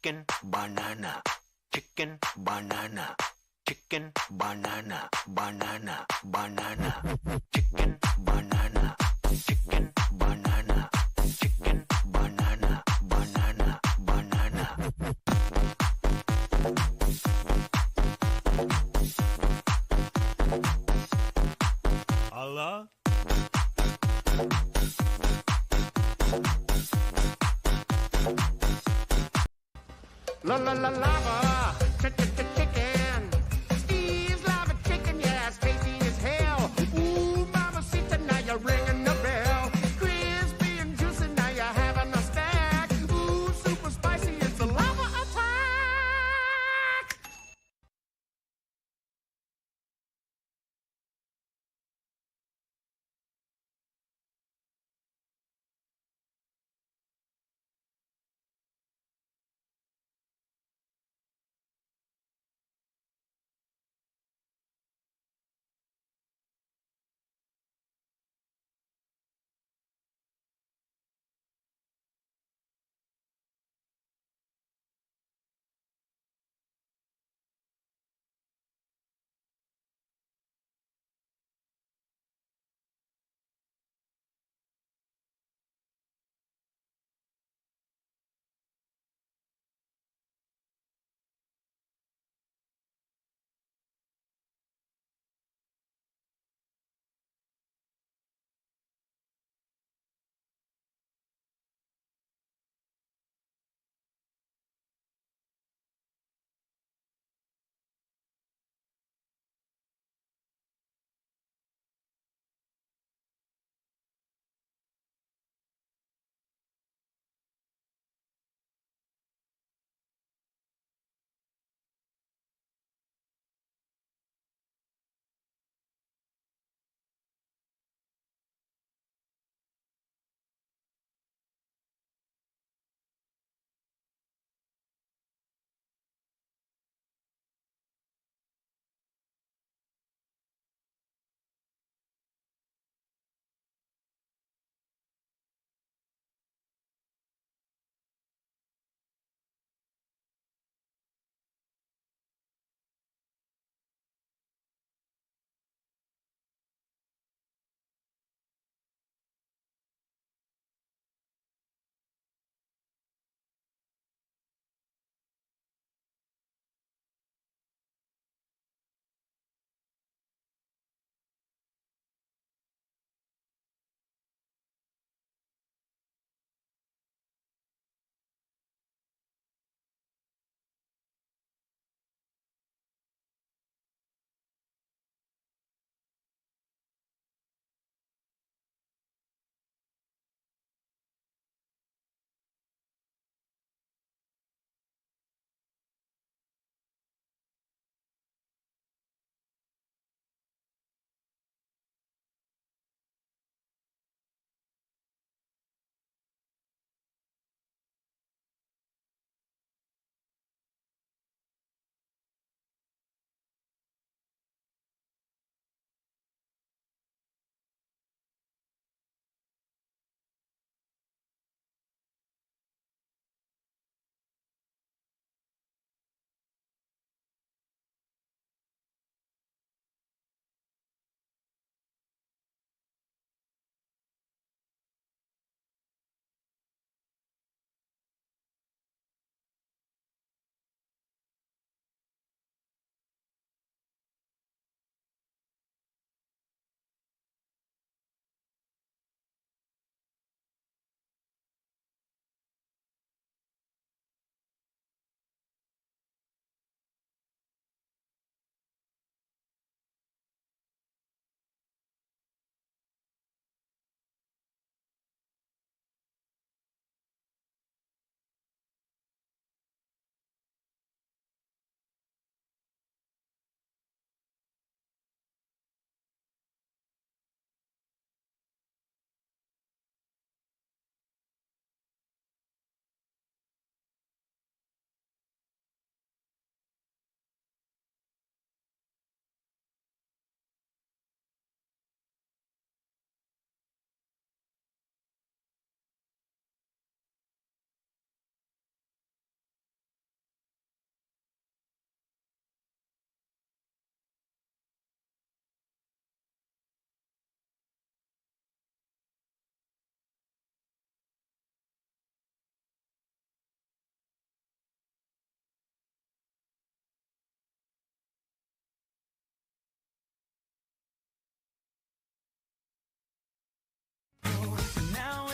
chicken banana, chicken banana, chicken banana, banana, banana, chicken banana, chicken banana, chicken banana, banana, banana. Allah? La la la lava, chicken. Steve's lava chicken, yeah, it's tasty as hell. Ooh, mama, see tonight you're ringing the bell. Crispy and juicy, now you're having a stack. Ooh, super spicy, it's a lava attack.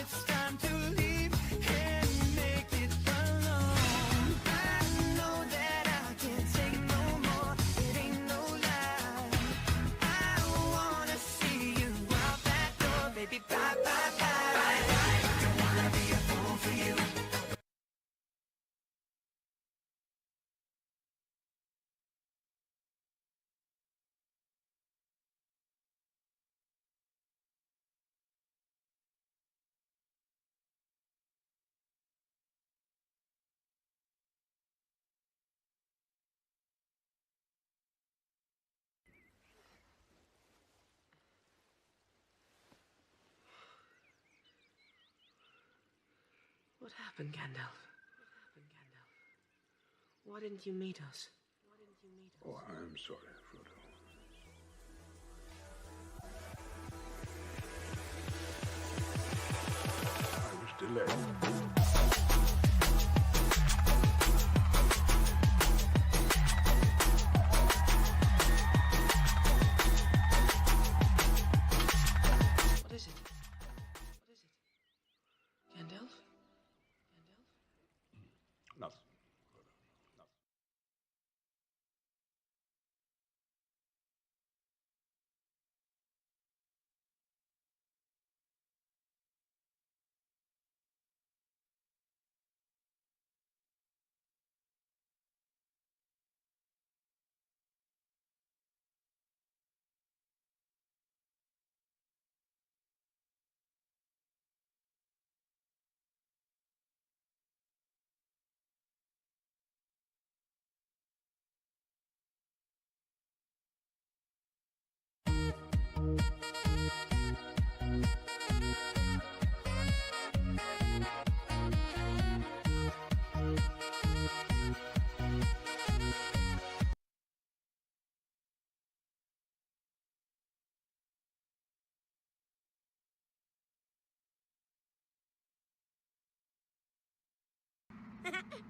it's time to leave and make it alone. I know that I can't take no more. It ain't no lie. I wanna see you out that door, baby. Bye, bye, bye. Bye, bye. Don't wanna be a fool for you. What happened, Gandalf? Why didn't you meet us? Oh, I'm sorry, Frodo. I was delayed. What is it? Gandalf? Nothing, Frodo. Nothing.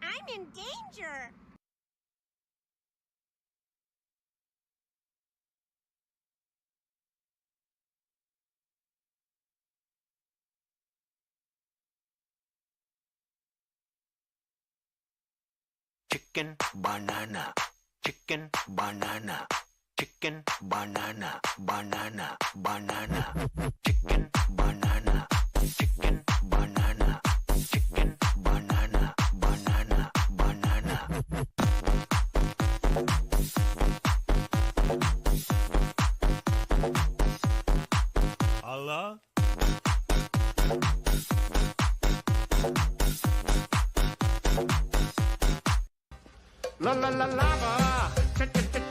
I'm in danger! Chicken banana, chicken banana, chicken banana, banana, banana, chicken banana, chicken banana, chicken banana, banana, banana. Allah? La la la lava,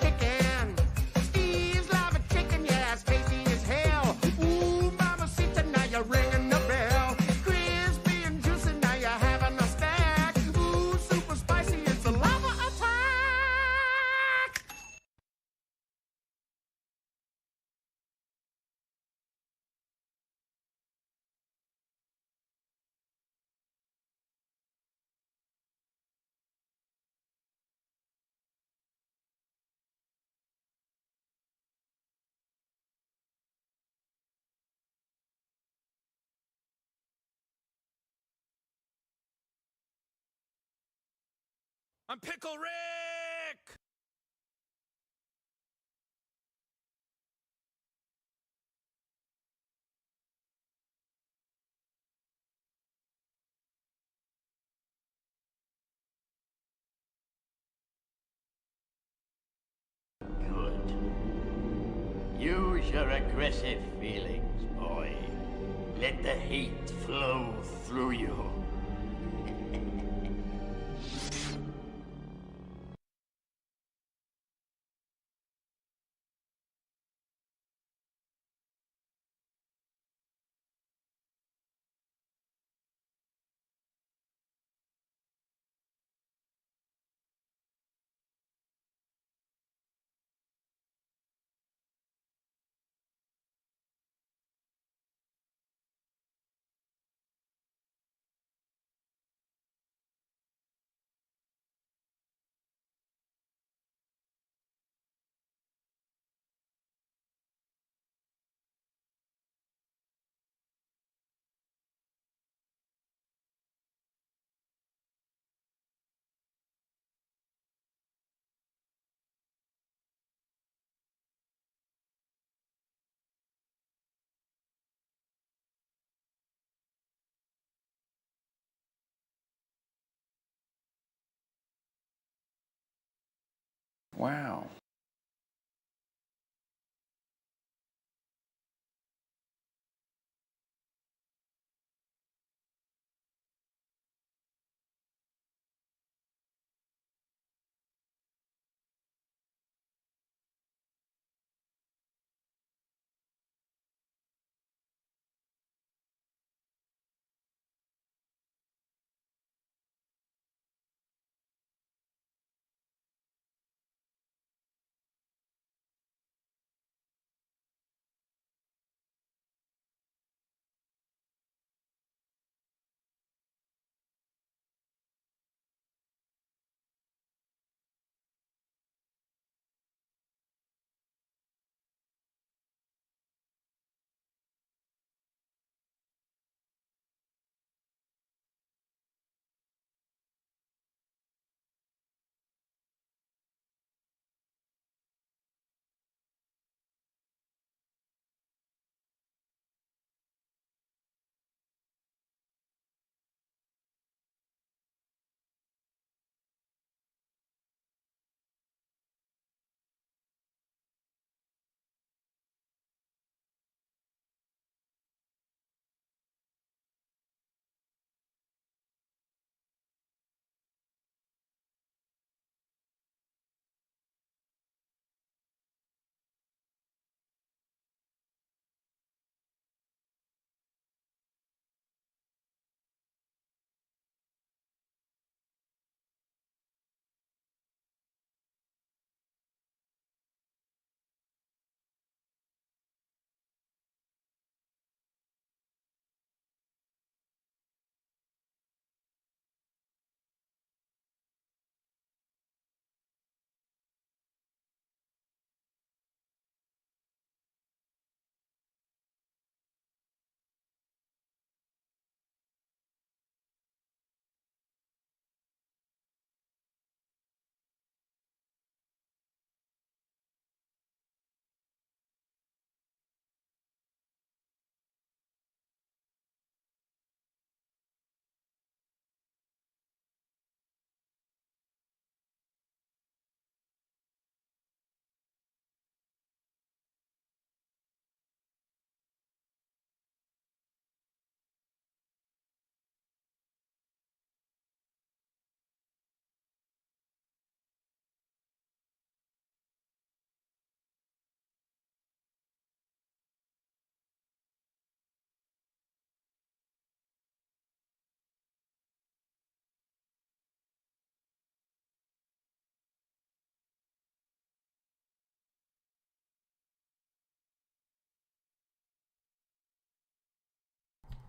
chicken. Steve's lava chicken, yeah, it's tasty as hell. Ooh, mama, see tonight you're ringing the bell. Crispy and juicy, now you're having a stack. Ooh, super spicy, it's a lava attack. I'm Pickle Rick! Good. Use your aggressive feelings, boy. Let the heat flow through you. Wow.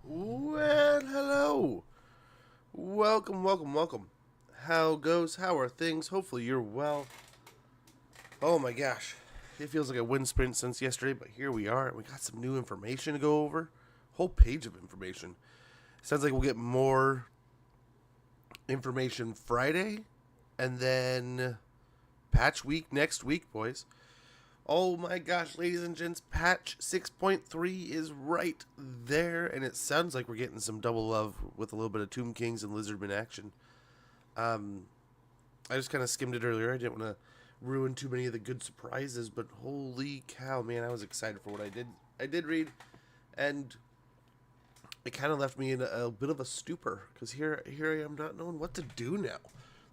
Well, hello. Welcome, welcome, welcome. How goes? How are things? Hopefully you're well. Oh my gosh. It feels like a wind sprint since yesterday, but here we are. We got some new information to go over. Whole page of information. Sounds like we'll get more information Friday, and then patch week next week, boys. Oh my gosh, ladies and gents, patch 6.3 is right there, and it sounds like we're getting some double love with a little bit of Tomb Kings and Lizardmen action. I just kind of skimmed it earlier. I didn't want to ruin too many of the good surprises, but holy cow, man, I was excited for what I did read, and it kind of left me in a bit of a stupor, because here I am not knowing what to do now.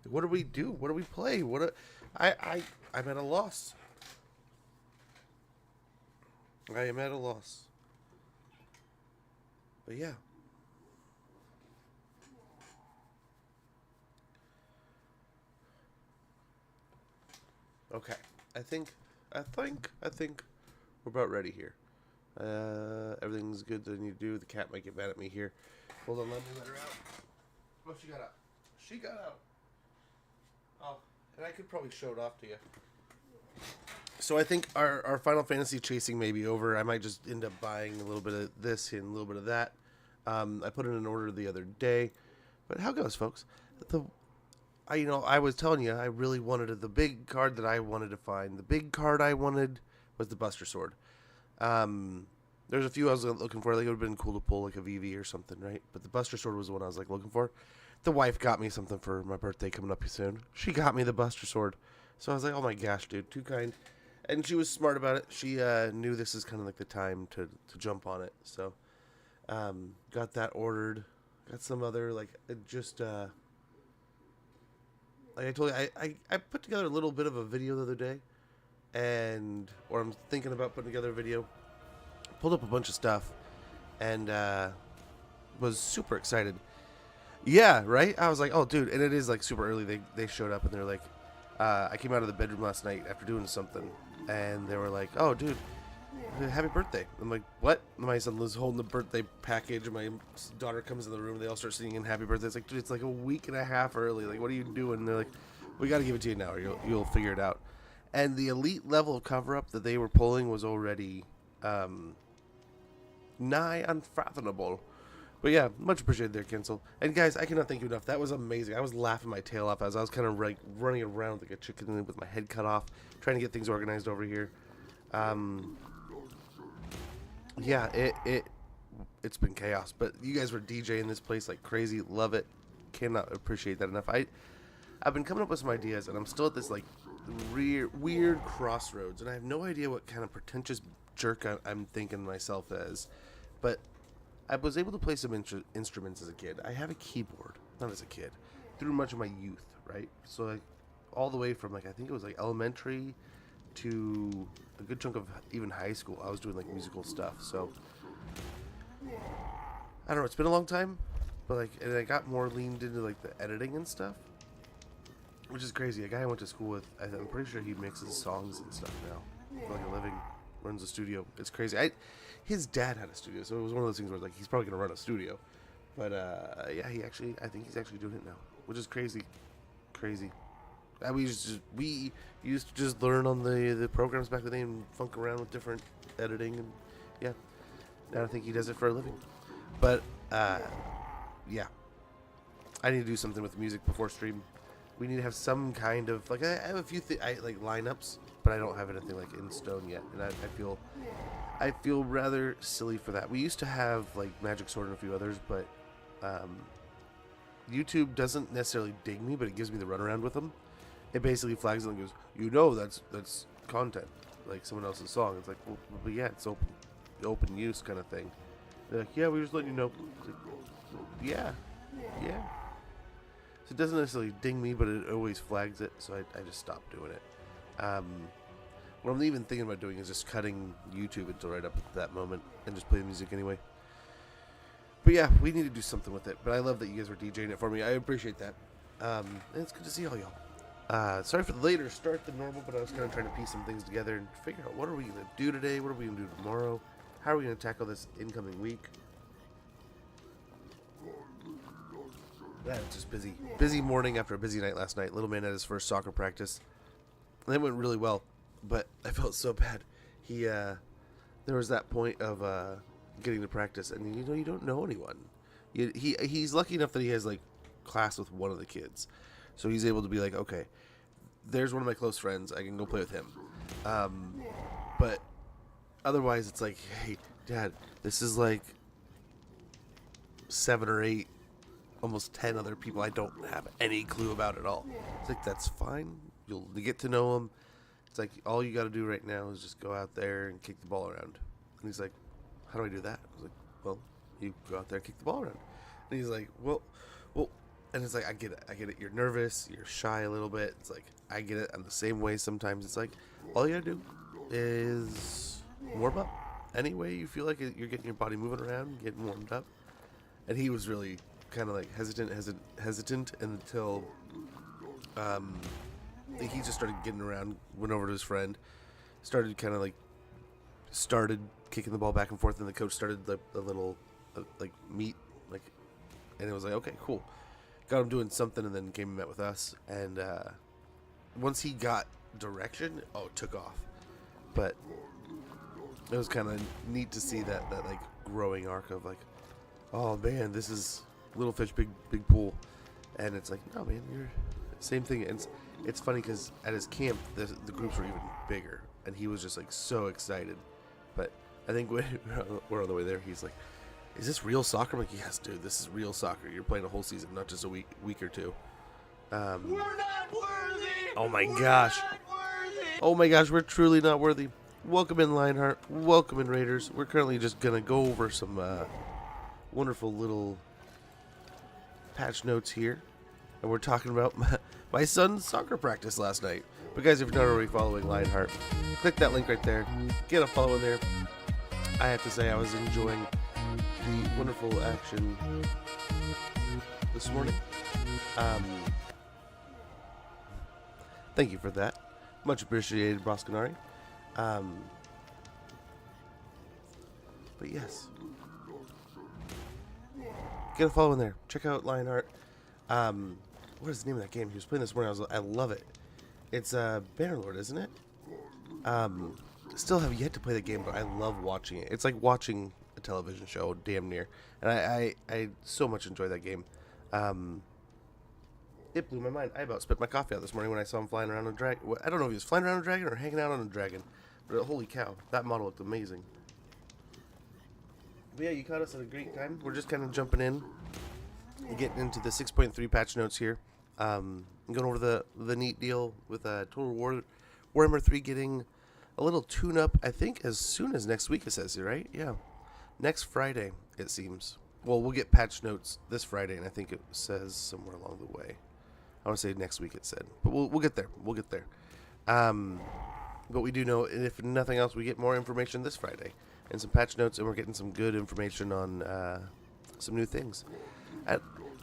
Like, what do we do? What do we play? I'm at a loss. I am at a loss. But yeah. Okay. I think we're about ready here. Everything's good that I need to do. The cat might get mad at me here. Hold on, let me let her out. Oh, she got out. She got out. Oh, and I could probably show it off to you. So I think our Final Fantasy chasing may be over. I might just end up buying a little bit of this and a little bit of that. I put in an order the other day. But how goes, folks? I was telling you, I really wanted the big card that I wanted to find. The big card I wanted was the Buster Sword. There's a few I was looking for. Like, it would have been cool to pull like a VV or something, right? But the Buster Sword was the one I was like looking for. The wife got me something for my birthday coming up soon. She got me the Buster Sword. So I was like, oh my gosh, dude, too kind. And she was smart about it. She knew this is kind of like the time to jump on it. So got that ordered. Got some other, like, just... like I told you, I put together a little bit of a video the other day. Or I'm thinking about putting together a video. Pulled up a bunch of stuff. And was super excited. Yeah, right? I was like, oh, dude. And it is, like, super early. They showed up and they're like... I came out of the bedroom last night after doing something. And they were like, oh, dude, happy birthday. I'm like, what? My son was holding the birthday package. And my daughter comes in the room. And they all start singing happy birthday. It's like, dude, it's like a week and a half early. Like, what are you doing? And they're like, we got to give it to you now or you'll figure it out. And the elite level of cover-up that they were pulling was already nigh unfathomable. But yeah, much appreciated there, Kinsel. And guys, I cannot thank you enough. That was amazing. I was laughing my tail off as I was kind of like running around like a chicken with my head cut off, trying to get things organized over here. Yeah, it's been chaos. But you guys were DJing this place like crazy. Love it. Cannot appreciate that enough. I've been coming up with some ideas, and I'm still at this like weird crossroads, and I have no idea what kind of pretentious jerk I'm thinking myself as, but I was able to play some instruments as a kid. I have a keyboard, not as a kid, through much of my youth, right? So like all the way from like I think it was like elementary to a good chunk of even high school, I was doing like musical stuff. So I don't know, it's been a long time, but like, and I got more leaned into like the editing and stuff, which is crazy. A guy I went to school with, I'm pretty sure he mixes songs and stuff now for like a living, runs a studio. It's crazy. His dad had a studio, so it was one of those things where like he's probably gonna run a studio. But yeah, I think he's actually doing it now, which is crazy. We used to just learn on the programs back then and funk around with different editing, and yeah, now I think he does it for a living. But yeah, I need to do something with music before stream. We need to have some kind of like I have a few like lineups, but I don't have anything like in stone yet, and I feel rather silly for that. We used to have like Magic Sword and a few others, but YouTube doesn't necessarily dig me, but it gives me the runaround with them. It basically flags it and goes, that's content, like someone else's song. It's like, well, but yeah, it's open use kind of thing. They're like, yeah, we're just letting you know. Like, well, yeah. So it doesn't necessarily ding me, but it always flags it, so I just stopped doing it. What I'm even thinking about doing is just cutting YouTube until right up at that moment and just play the music anyway. But yeah, we need to do something with it. But I love that you guys were DJing it for me. I appreciate that. And it's good to see all y'all. Sorry for the later start than normal, but I was kind of trying to piece some things together and figure out what are we going to do today, what are we going to do tomorrow, how are we going to tackle this incoming week. It's just busy. Busy morning after a busy night last night. Little man had his first soccer practice. And it went really well, but I felt so bad. There was that point of getting to practice, and you don't know anyone. He's lucky enough that he has like class with one of the kids, so he's able to be like, okay, there's one of my close friends, I can go play with him. But otherwise, it's like, hey, Dad, this is like 7 or 8, almost 10 other people I don't have any clue about at all. It's like, that's fine. You'll get to know them. It's like, all you got to do right now is just go out there and kick the ball around. And he's like, how do I do that? I was like, well, you go out there and kick the ball around. And he's like, well, and it's like, I get it. You're nervous. You're shy a little bit. It's like, I get it. I'm the same way sometimes. It's like, all you got to do is warm up. Any way you feel like you're getting your body moving around, getting warmed up. And he was really kind of like hesitant until he just started getting around, went over to his friend, started kicking the ball back and forth, and the coach started the little like meet, like, and it was like, okay, cool, got him doing something, and then came and met with us, and once he got direction, it took off. But it was kind of neat to see that like growing arc of like, oh man, this is little fish, big pool. And it's like, no man, you're same thing. And it's funny because at his camp the groups were even bigger, and he was just like so excited. But I think when we're on the way there, he's like, is this real soccer? I'm like, yes dude, this is real soccer. You're playing a whole season, not just a week or two. We're not worthy. Oh my gosh. Oh my gosh, we're truly not worthy. Welcome in, Lionheart. Welcome in, Raiders. We're currently just gonna go over some wonderful little patch notes here, and we're talking about my son's soccer practice last night. But guys, if you're not already following Lionheart, click that link right there. Get a follow in there. I have to say, I was enjoying the wonderful action this morning. Thank you for that. Much appreciated, Broscanari. But yes. Get a follow in there. Check out Lionheart. What is the name of that game? He was playing this morning. I love it. It's Bannerlord, isn't it? Still have yet to play the game, but I love watching it. It's like watching a television show, damn near. And I so much enjoy that game. It blew my mind. I about spit my coffee out this morning when I saw him flying around on a dragon. I don't know if he was flying around a dragon or hanging out on a dragon. But holy cow, that model looked amazing. But yeah, you caught us at a great time. We're just kind of jumping in and getting into the 6.3 patch notes here. Going over the neat deal with Total Warhammer 3 getting a little tune-up, I think, as soon as next week, it says here, right? Yeah. Next Friday, it seems. Well, we'll get patch notes this Friday, and I think it says somewhere along the way. I want to say next week it said. But we'll get there. We'll get there. But we do know, if nothing else, we get more information this Friday. And some patch notes, and we're getting some good information on some new things.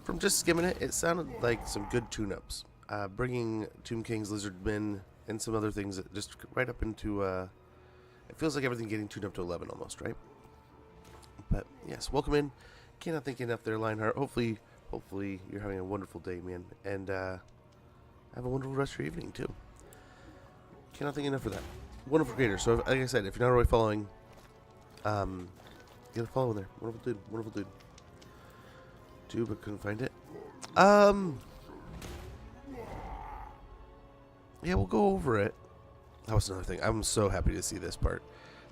From just skimming it, it sounded like some good tune-ups. Bringing Tomb Kings, Lizardmen, and some other things that just right up into... it feels like everything getting tuned up to 11 almost, right? But yes, welcome in. Cannot thank you enough there, Lionheart. Hopefully you're having a wonderful day, man. And have a wonderful rest of your evening, too. Cannot thank you enough for that. Wonderful creator. So, like I said, if you're not already following... get a follow in there. Wonderful dude. But couldn't find it. Yeah, we'll go over it. That was another thing. I'm so happy to see this part,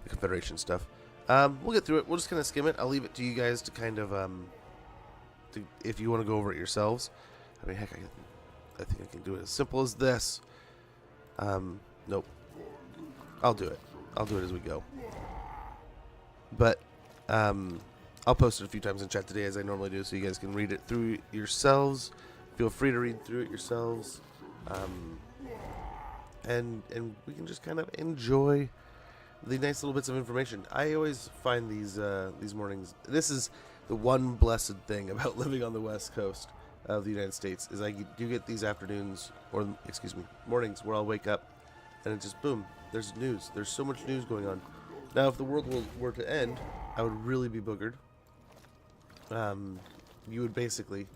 the Confederation stuff. We'll get through it. We'll just kind of skim it. I'll leave it to you guys to kind of, if you want to go over it yourselves. I mean, heck, I think I can do it as simple as this. Nope. I'll do it. I'll do it as we go. But, I'll post it a few times in chat today, as I normally do, so you guys can read it through yourselves. Feel free to read through it yourselves. And we can just kind of enjoy the nice little bits of information. I always find these mornings... This is the one blessed thing about living on the West Coast of the United States, is I do get these afternoons, or, excuse me, mornings, where I'll wake up, and it just, boom, there's news. There's so much news going on. Now, if the world were to end, I would really be boogered. You would basically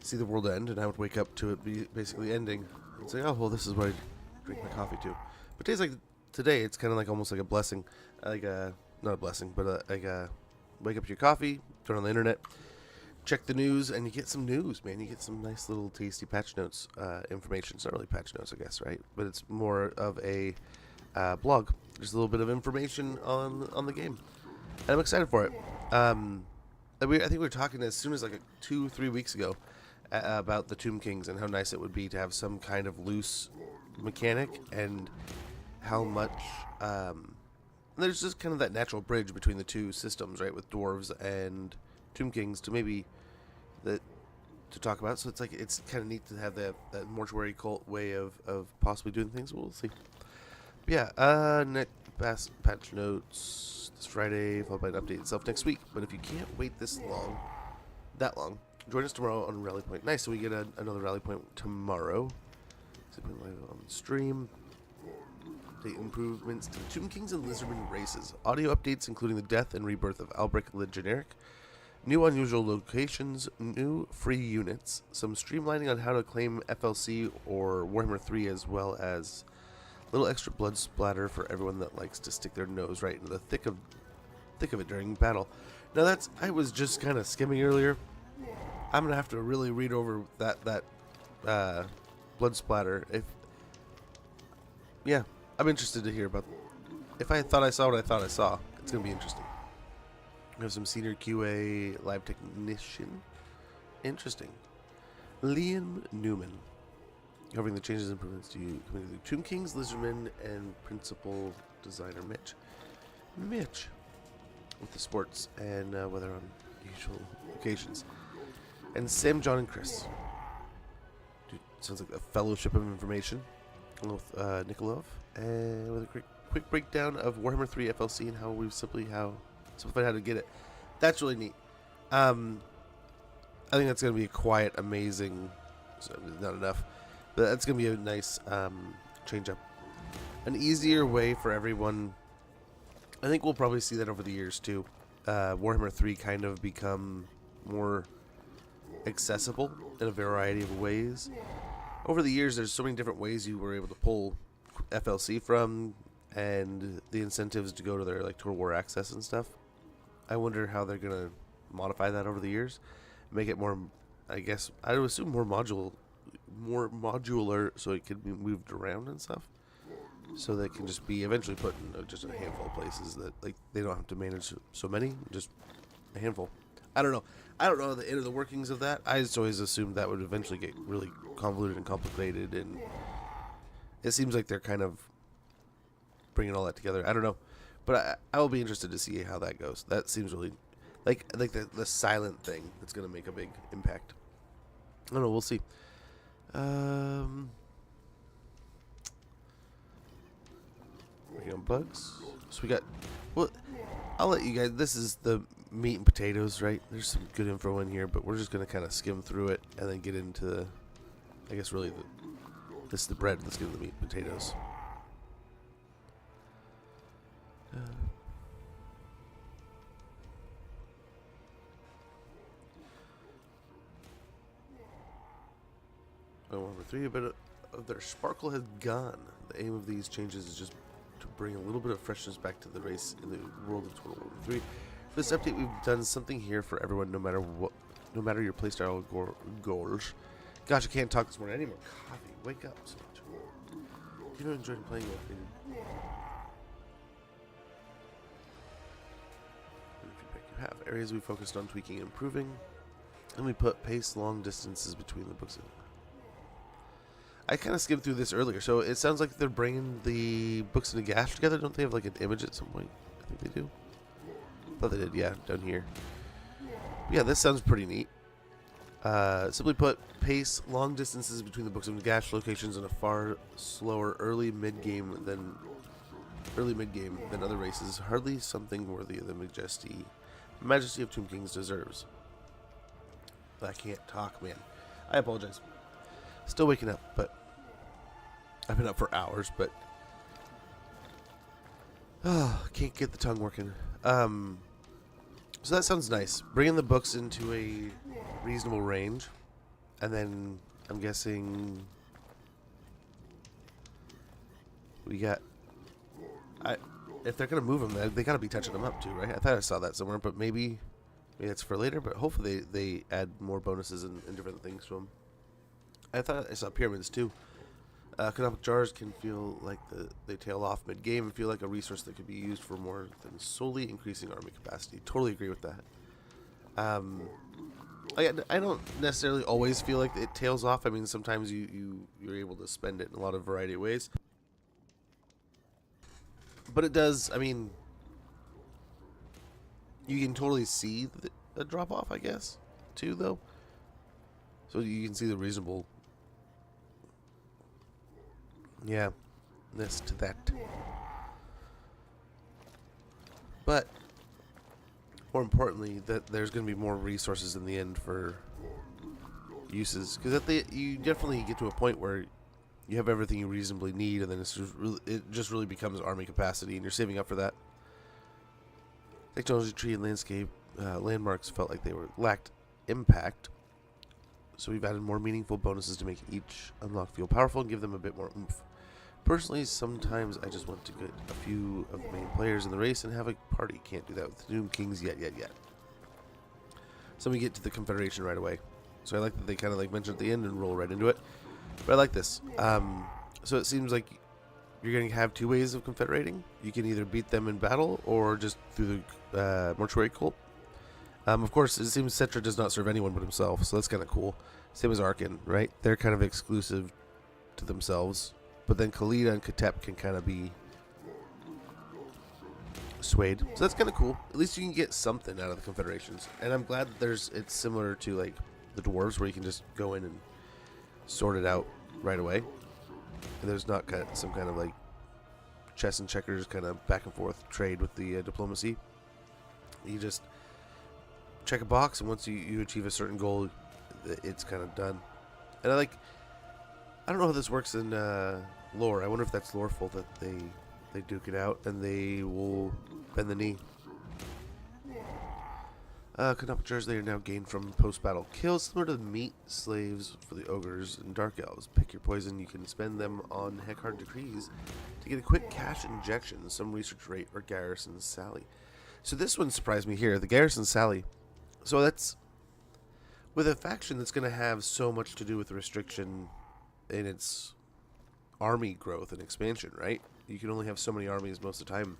see the world end, and I would wake up to it be basically ending and say, oh, well, this is what I drink my coffee to. But days like today, it's kind of like almost like a blessing, like not a blessing, but wake up to your coffee, turn on the internet, check the news, and you get some news, man. You get some nice little tasty patch notes information. It's not really patch notes, I guess, right? But it's more of a blog, just a little bit of information on the game, and I'm excited for it. I think we were talking as soon as like 2-3 weeks ago about the Tomb Kings and how nice it would be to have some kind of loose mechanic, and how much there's just kind of that natural bridge between the two systems, right, with dwarves and Tomb Kings to talk about. So it's like, it's kind of neat to have that mortuary cult way of possibly doing things. We'll see. But yeah, next patch notes this Friday, followed by an update itself next week. But if you can't wait that long, join us tomorrow on Rally Point. Nice, so we get another Rally Point tomorrow. Live on stream. Update improvements to the Tomb Kings and Lizardmen races. Audio updates including the death and rebirth of Albrecht the Generic. New unusual locations, new free units, some streamlining on how to claim FLC or Warhammer 3, as well as a little extra blood splatter for everyone that likes to stick their nose right into the thick of it during battle. Now I was just kind of skimming earlier. I'm gonna have to really read over that blood splatter. I'm interested to hear about. If I thought I saw what I thought I saw, it's gonna be interesting. We have some senior QA live technician. Interesting. Liam Newman, covering the changes and improvements to Committee of Tomb Kings, Lizardman, and principal designer Mitch, with the sports and weather on usual occasions. And Sam, John, and Chris. Dude, sounds like a fellowship of information with Nikolov, and with a quick breakdown of Warhammer 3 FLC and how we've simplified how to get it. That's really neat. I think that's going to be a quiet, amazing, so not enough, but that's going to be a nice change up. An easier way for everyone. I think we'll probably see that over the years too. Warhammer 3 kind of become more accessible in a variety of ways. Over the years, there's so many different ways you were able to pull FLC from, and the incentives to go to their like Total War access and stuff. I wonder how they're gonna modify that over the years, make it more. I guess I would assume more modular, so it could be moved around and stuff. So they can just be eventually put in just a handful of places that like they don't have to manage so many, just a handful. I don't know the inner workings of that. I just always assumed that would eventually get really convoluted and complicated, and it seems like they're kind of bringing all that together. I don't know, but I will be interested to see how that goes. That seems really like the silent thing that's going to make a big impact. I don't know. We'll see. Working on bugs. So we got. Well, I'll let you guys. This is the meat and potatoes, right? There's some good info in here, but we're just going to kind of skim through it and then get into the. I guess really this is the bread. Let's get into the meat and potatoes. Warhammer 3, a bit of their sparkle has gone. The aim of these changes is just to bring a little bit of freshness back to the race in the world of Total Warhammer 3. For this update, we've done something here for everyone, no matter your playstyle goals. Gosh, I can't talk this morning. I need more coffee. Wake up so much. You know, enjoyed playing with me. Feedback you have. Areas we focused on tweaking and improving. And we put pace long distances between the books. I kind of skimmed through this earlier, so it sounds like they're bringing the books and the gash together. Don't they have like an image at some point? I think they do. Thought they did, yeah, down here. But yeah, this sounds pretty neat. Simply put, pace long distances between the books and the gash locations in a far slower early mid game than other races. Hardly something worthy of the majesty of Tomb Kings deserves. I can't talk, man. I apologize. Still waking up, but I've been up for hours, but can't get the tongue working. So that sounds nice. Bringing the books into a reasonable range, and then I'm guessing we got. If they're gonna move them, they gotta be touching them up too, right? I thought I saw that somewhere, but maybe it's for later. But hopefully they add more bonuses and different things to them. I thought I saw pyramids too. Economic jars can feel like they tail off mid-game and feel like a resource that could be used for more than solely increasing army capacity. Totally agree with that. I don't necessarily always feel like it tails off. I mean, sometimes you're able to spend it in a lot of variety of ways. But it does, I mean, you can totally see the drop-off, I guess, too, though. So you can see the reasonable... Yeah, this to that. But more importantly, that there's going to be more resources in the end for uses, because you definitely get to a point where you have everything you reasonably need, and then it just really becomes army capacity, and you're saving up for that. Technology tree and landscape landmarks felt like they lacked impact. So we've added more meaningful bonuses to make each unlock feel powerful and give them a bit more oomph. Personally, sometimes I just want to get a few of the main players in the race and have a party. Can't do that with the Doom Kings yet. So we get to the Confederation right away. So I like that they kind of like mention at the end and roll right into it. But I like this. So it seems like you're going to have two ways of confederating. You can either beat them in battle or just through the mortuary cult. Of course, it seems Cetra does not serve anyone but himself, so that's kind of cool. Same as Arkin, right? They're kind of exclusive to themselves. But then Khalida and Katep can kind of be swayed. So that's kind of cool. At least you can get something out of the Confederations. And I'm glad that it's similar to like the Dwarves, where you can just go in and sort it out right away. And there's not some kind of like chess and checkers kind of back and forth trade with the diplomacy. You just check a box, and once you achieve a certain goal, it's kind of done. And I don't know how this works in lore. I wonder if that's loreful, that they duke it out and they will bend the knee. Canopters, they are now gained from post-battle kills, similar to the meat slaves for the ogres and dark elves. Pick your poison. You can spend them on Heckhard decrees to get a quick cash injection, some research rate, or garrison sally. So this one surprised me here, the garrison sally. So that's with a faction that's going to have so much to do with the restriction in its army growth and expansion, right? You can only have so many armies most of the time.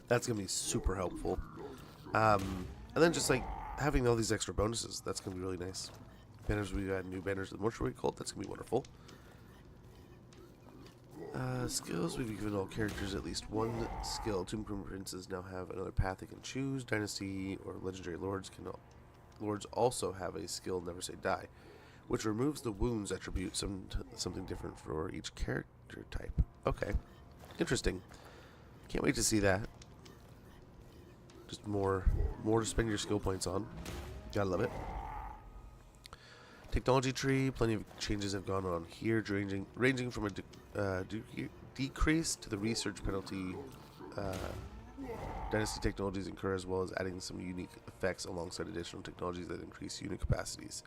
That's going to be super helpful. And then just like having all these extra bonuses, that's going to be really nice. Banners, we've got new banners of the Mortuary Cult, that's going to be wonderful. Skills, we've given all characters at least one skill. Tomb Princes now have another path they can choose. Dynasty or Legendary Lords also have a skill, Never Say Die, which removes the wounds attribute, something different for each character type. Okay, interesting. Can't wait to see that. Just more to spend your skill points on. Gotta love it. Technology tree, plenty of changes have gone on here, ranging from a decrease to the research penalty Dynasty technologies incur, as well as adding some unique effects alongside additional technologies that increase unit capacities.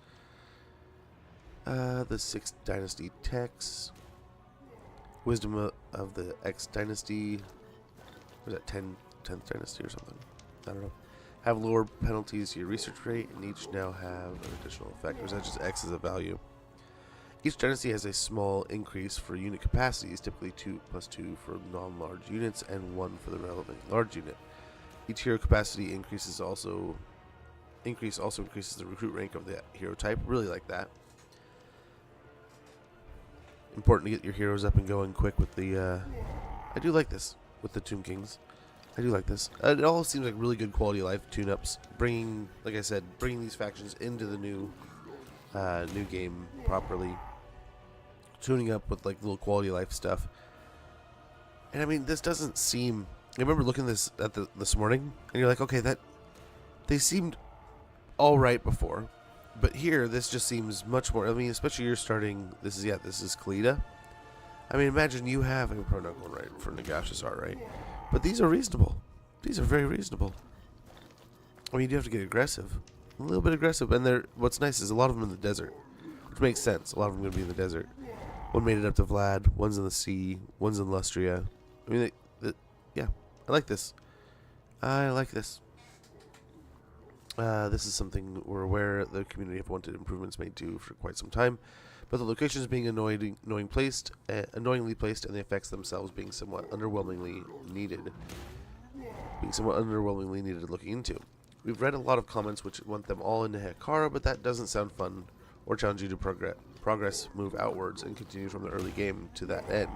The 6th Dynasty techs. Wisdom of the X Dynasty. Was that 10th Dynasty or something? I don't know. Have lower penalties to your research rate, and each now have an additional effect. Or is that just X as a value? Each dynasty has a small increase for unit capacities, typically 2+2 for non-large units and 1 for the relevant large unit. Each hero capacity also increases the recruit rank of the hero type. Really like that. Important to get your heroes up and going quick with the. I do like this with the Tomb Kings. I do like this. It all seems like really good quality of life tune-ups. Bringing these factions into the new game properly. Tuning up with like little quality of life stuff. And I mean, this doesn't seem. I remember looking this morning, and you're like, okay, that they seemed all right before, but here this just seems much more. I mean, especially you're starting. This is Khalida. I mean, imagine you have. I'm probably not going right for Nagashazar, right? But these are reasonable. These are very reasonable. I mean, you do have to get aggressive, a little bit aggressive, and what's nice is a lot of them in the desert, which makes sense. A lot of them are going to be in the desert. One made it up to Vlad. One's in the sea. One's in Lustria. I mean, yeah, I like this. I like this. This is something we're aware the community have wanted improvements made to for quite some time, but the locations being annoyingly placed, and the effects themselves being somewhat underwhelmingly needed. Looking into. We've read a lot of comments which want them all into Hekara, but that doesn't sound fun or challenge you to progress, move outwards, and continue from the early game to that end.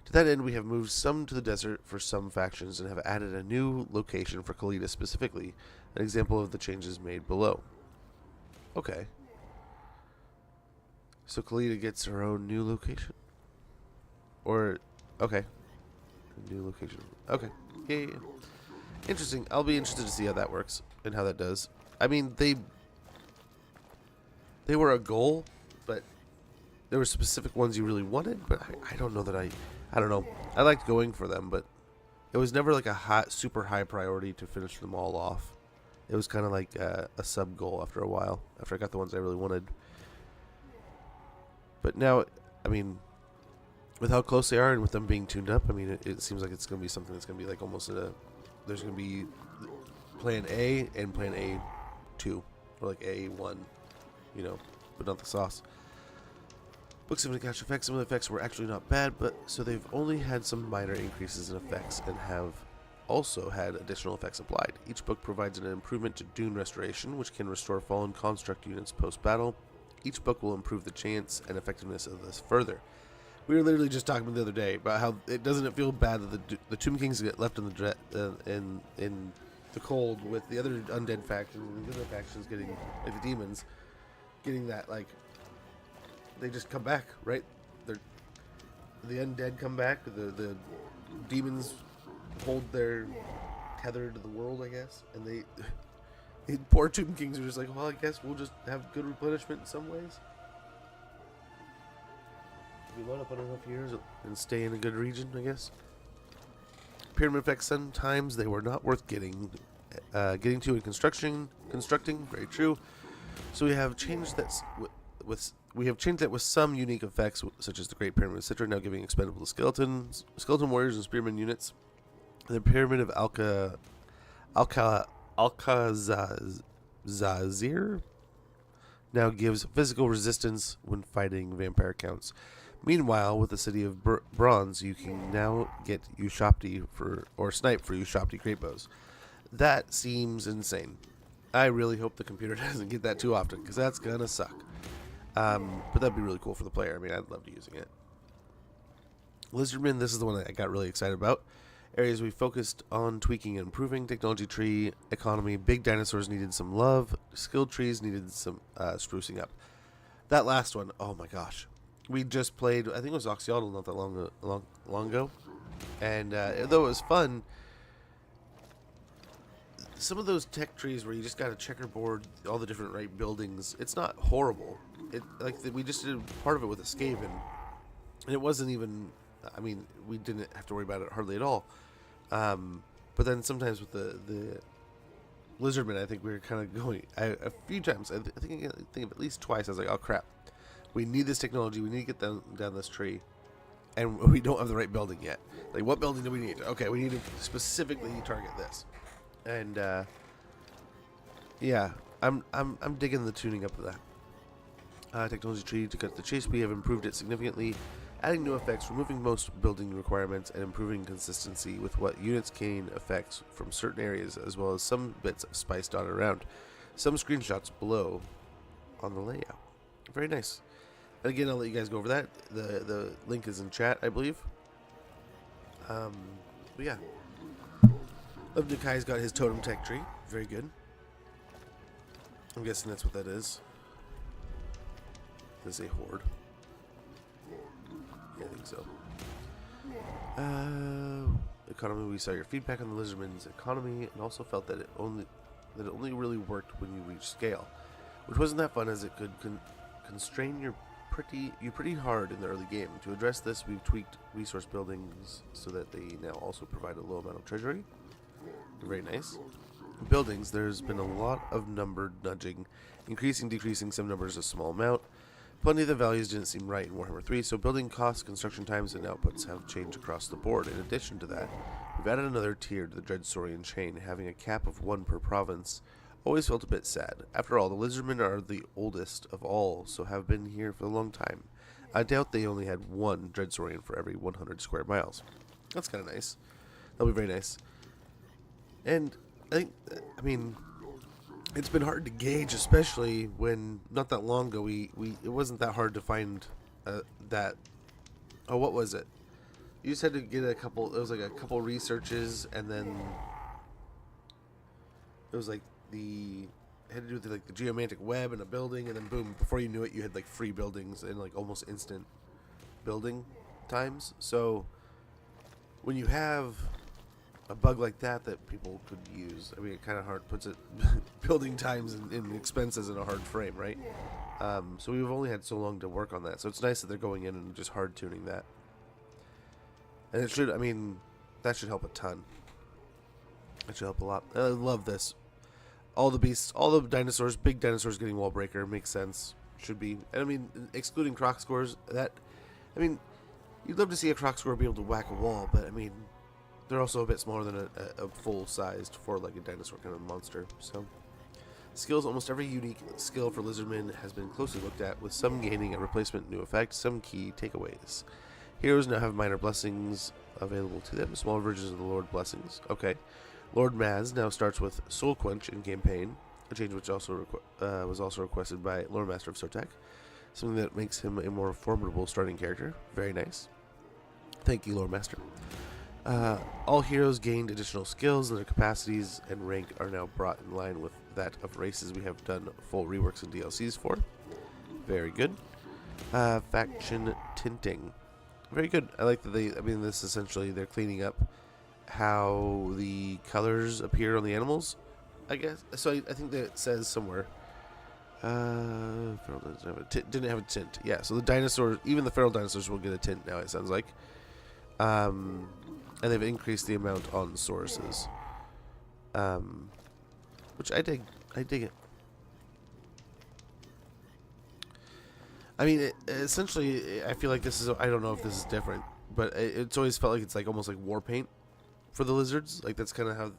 To that end, we have moved some to the desert for some factions and have added a new location for Khalida specifically, an example of the changes made below. Okay. So Khalida gets her own new location? Or, okay. A new location. Okay. Yeah. Interesting. I'll be interested to see how that works and how that does. I mean, they were a goal, but there were specific ones you really wanted, but I don't know that I don't know. I liked going for them, but it was never like a super high priority to finish them all off. It was kind of like a sub goal after a while, after I got the ones I really wanted. But now, I mean, with how close they are and with them being tuned up, I mean, it seems like it's going to be something that's going to be like almost there's going to be plan A and plan A2, or like A1, you know, but not the sauce. Books of Nagash effects. Some of the effects were actually not bad, but so they've only had some minor increases in effects and have also had additional effects applied. Each book provides an improvement to Dune Restoration, which can restore fallen construct units post-battle. Each book will improve the chance and effectiveness of this further. We were literally just talking the other day about how it doesn't feel bad that the Tomb Kings get left in the in the cold with the other undead faction and the other factions getting, like the demons, getting that, like, they just come back, right? The undead come back, the demons hold their tether to the world, I guess, and the poor Tomb Kings are just like, well, I guess we'll just have good replenishment in some ways. We load up on enough years and stay in a good region, I guess. Pyramid effects, sometimes they were not worth getting to in constructing. Very true. So we have changed that with some unique effects, such as the Great Pyramid, etc. Now giving expendable to skeleton warriors and spearman units. The Pyramid of Alcazazir now gives physical resistance when fighting vampire counts. Meanwhile, with the City of Bronze, you can now get Ushapti or snipe for Ushapti greatbows. That seems insane. I really hope the computer doesn't get that too often, because that's gonna suck. But that'd be really cool for the player. I mean, I'd love using it. Lizardmen, this is the one that I got really excited about. Areas we focused on tweaking and improving. Technology tree, economy, big dinosaurs needed some love. Skilled trees needed some sprucing up. That last one, oh my gosh. We just played, I think it was Oxyotl not that long ago. And though it was fun, some of those tech trees where you just got to checkerboard all the different buildings, it's not horrible. We just did part of it with a Skaven, and it wasn't even, I mean, we didn't have to worry about it hardly at all. But then sometimes with the Lizardmen, I think we were kind of going, a few times, I think of at least twice, I was like, oh crap, we need this technology, we need to get down this tree, and we don't have the right building yet. Like, what building do we need? Okay, we need to specifically target this. And yeah, I'm digging the tuning up of that. Technology tree to cut the chase. We have improved it significantly, adding new effects, removing most building requirements, and improving consistency with what units gain effects from certain areas, as well as some bits of spice dotted around. Some screenshots below on the layout. Very nice. And again, I'll let you guys go over that. The link is in chat, I believe. But yeah. Love Nikai's got his totem tech tree. Very good. I'm guessing that's what that is. That's a horde. Yeah, I think so. Economy. We saw your feedback on the Lizardman's economy, and also felt that it only really worked when you reached scale, which wasn't that fun, as it could constrain you pretty hard in the early game. To address this, we've tweaked resource buildings so that they now also provide a low amount of treasury. Very nice. Buildings, there's been a lot of numbered nudging, increasing, decreasing some numbers a small amount. Plenty of the values didn't seem right in Warhammer 3, so building costs, construction times, and outputs have changed across the board. In addition to that, we've added another tier to the Dreadsaurian chain, having a cap of 1 per province. Always felt a bit sad. After all, the Lizardmen are the oldest of all, so have been here for a long time. I doubt they only had 1 Dreadsaurian for every 100 square miles. That's kind of nice. That'll be very nice. And I mean, it's been hard to gauge, especially when not that long ago it wasn't that hard to find that. Oh, what was it? You just had to get a couple. It was like a couple researches, and then it was like had to do with like the geomantic web and a building, and then boom! Before you knew it, you had like free buildings and like almost instant building times. So when you have a bug like that people could use, I mean, it kind of hard puts it building times and expenses in a hard frame, right? So we've only had so long to work on that. So it's nice that they're going in and just hard tuning that. And it should, I mean, that should help a ton. That should help a lot. I love this. All the beasts, all the dinosaurs, big dinosaurs getting wall breaker makes sense. Should be. And I mean, excluding croc scores, you'd love to see a croc score be able to whack a wall, but I mean, they're also a bit smaller than a full-sized four-legged dinosaur kind of monster. So, skills, almost every unique skill for Lizardmen has been closely looked at, with some gaining a replacement new effect, some key takeaways. Heroes now have minor blessings available to them. Small versions of the Lord blessings. Okay. Lord Maz now starts with Soul Quench in campaign, a change which also was also requested by Lord Master of Sotek. Something that makes him a more formidable starting character. Very nice. Thank you, Lord Master. All heroes gained additional skills, and their capacities and rank are now brought in line with that of races we have done full reworks and DLCs for. Very good. Faction tinting. Very good. I like that this essentially, they're cleaning up how the colors appear on the animals, I guess. So I think that it says somewhere. Feral didn't have a tint. Yeah, so the dinosaurs, even the feral dinosaurs will get a tint now, it sounds like. And they've increased the amount on sources. Which I dig. I dig it. I mean, essentially, I feel like this is, I don't know if this is different, but it's always felt like it's like almost like war paint for the lizards. Like, that's kind of how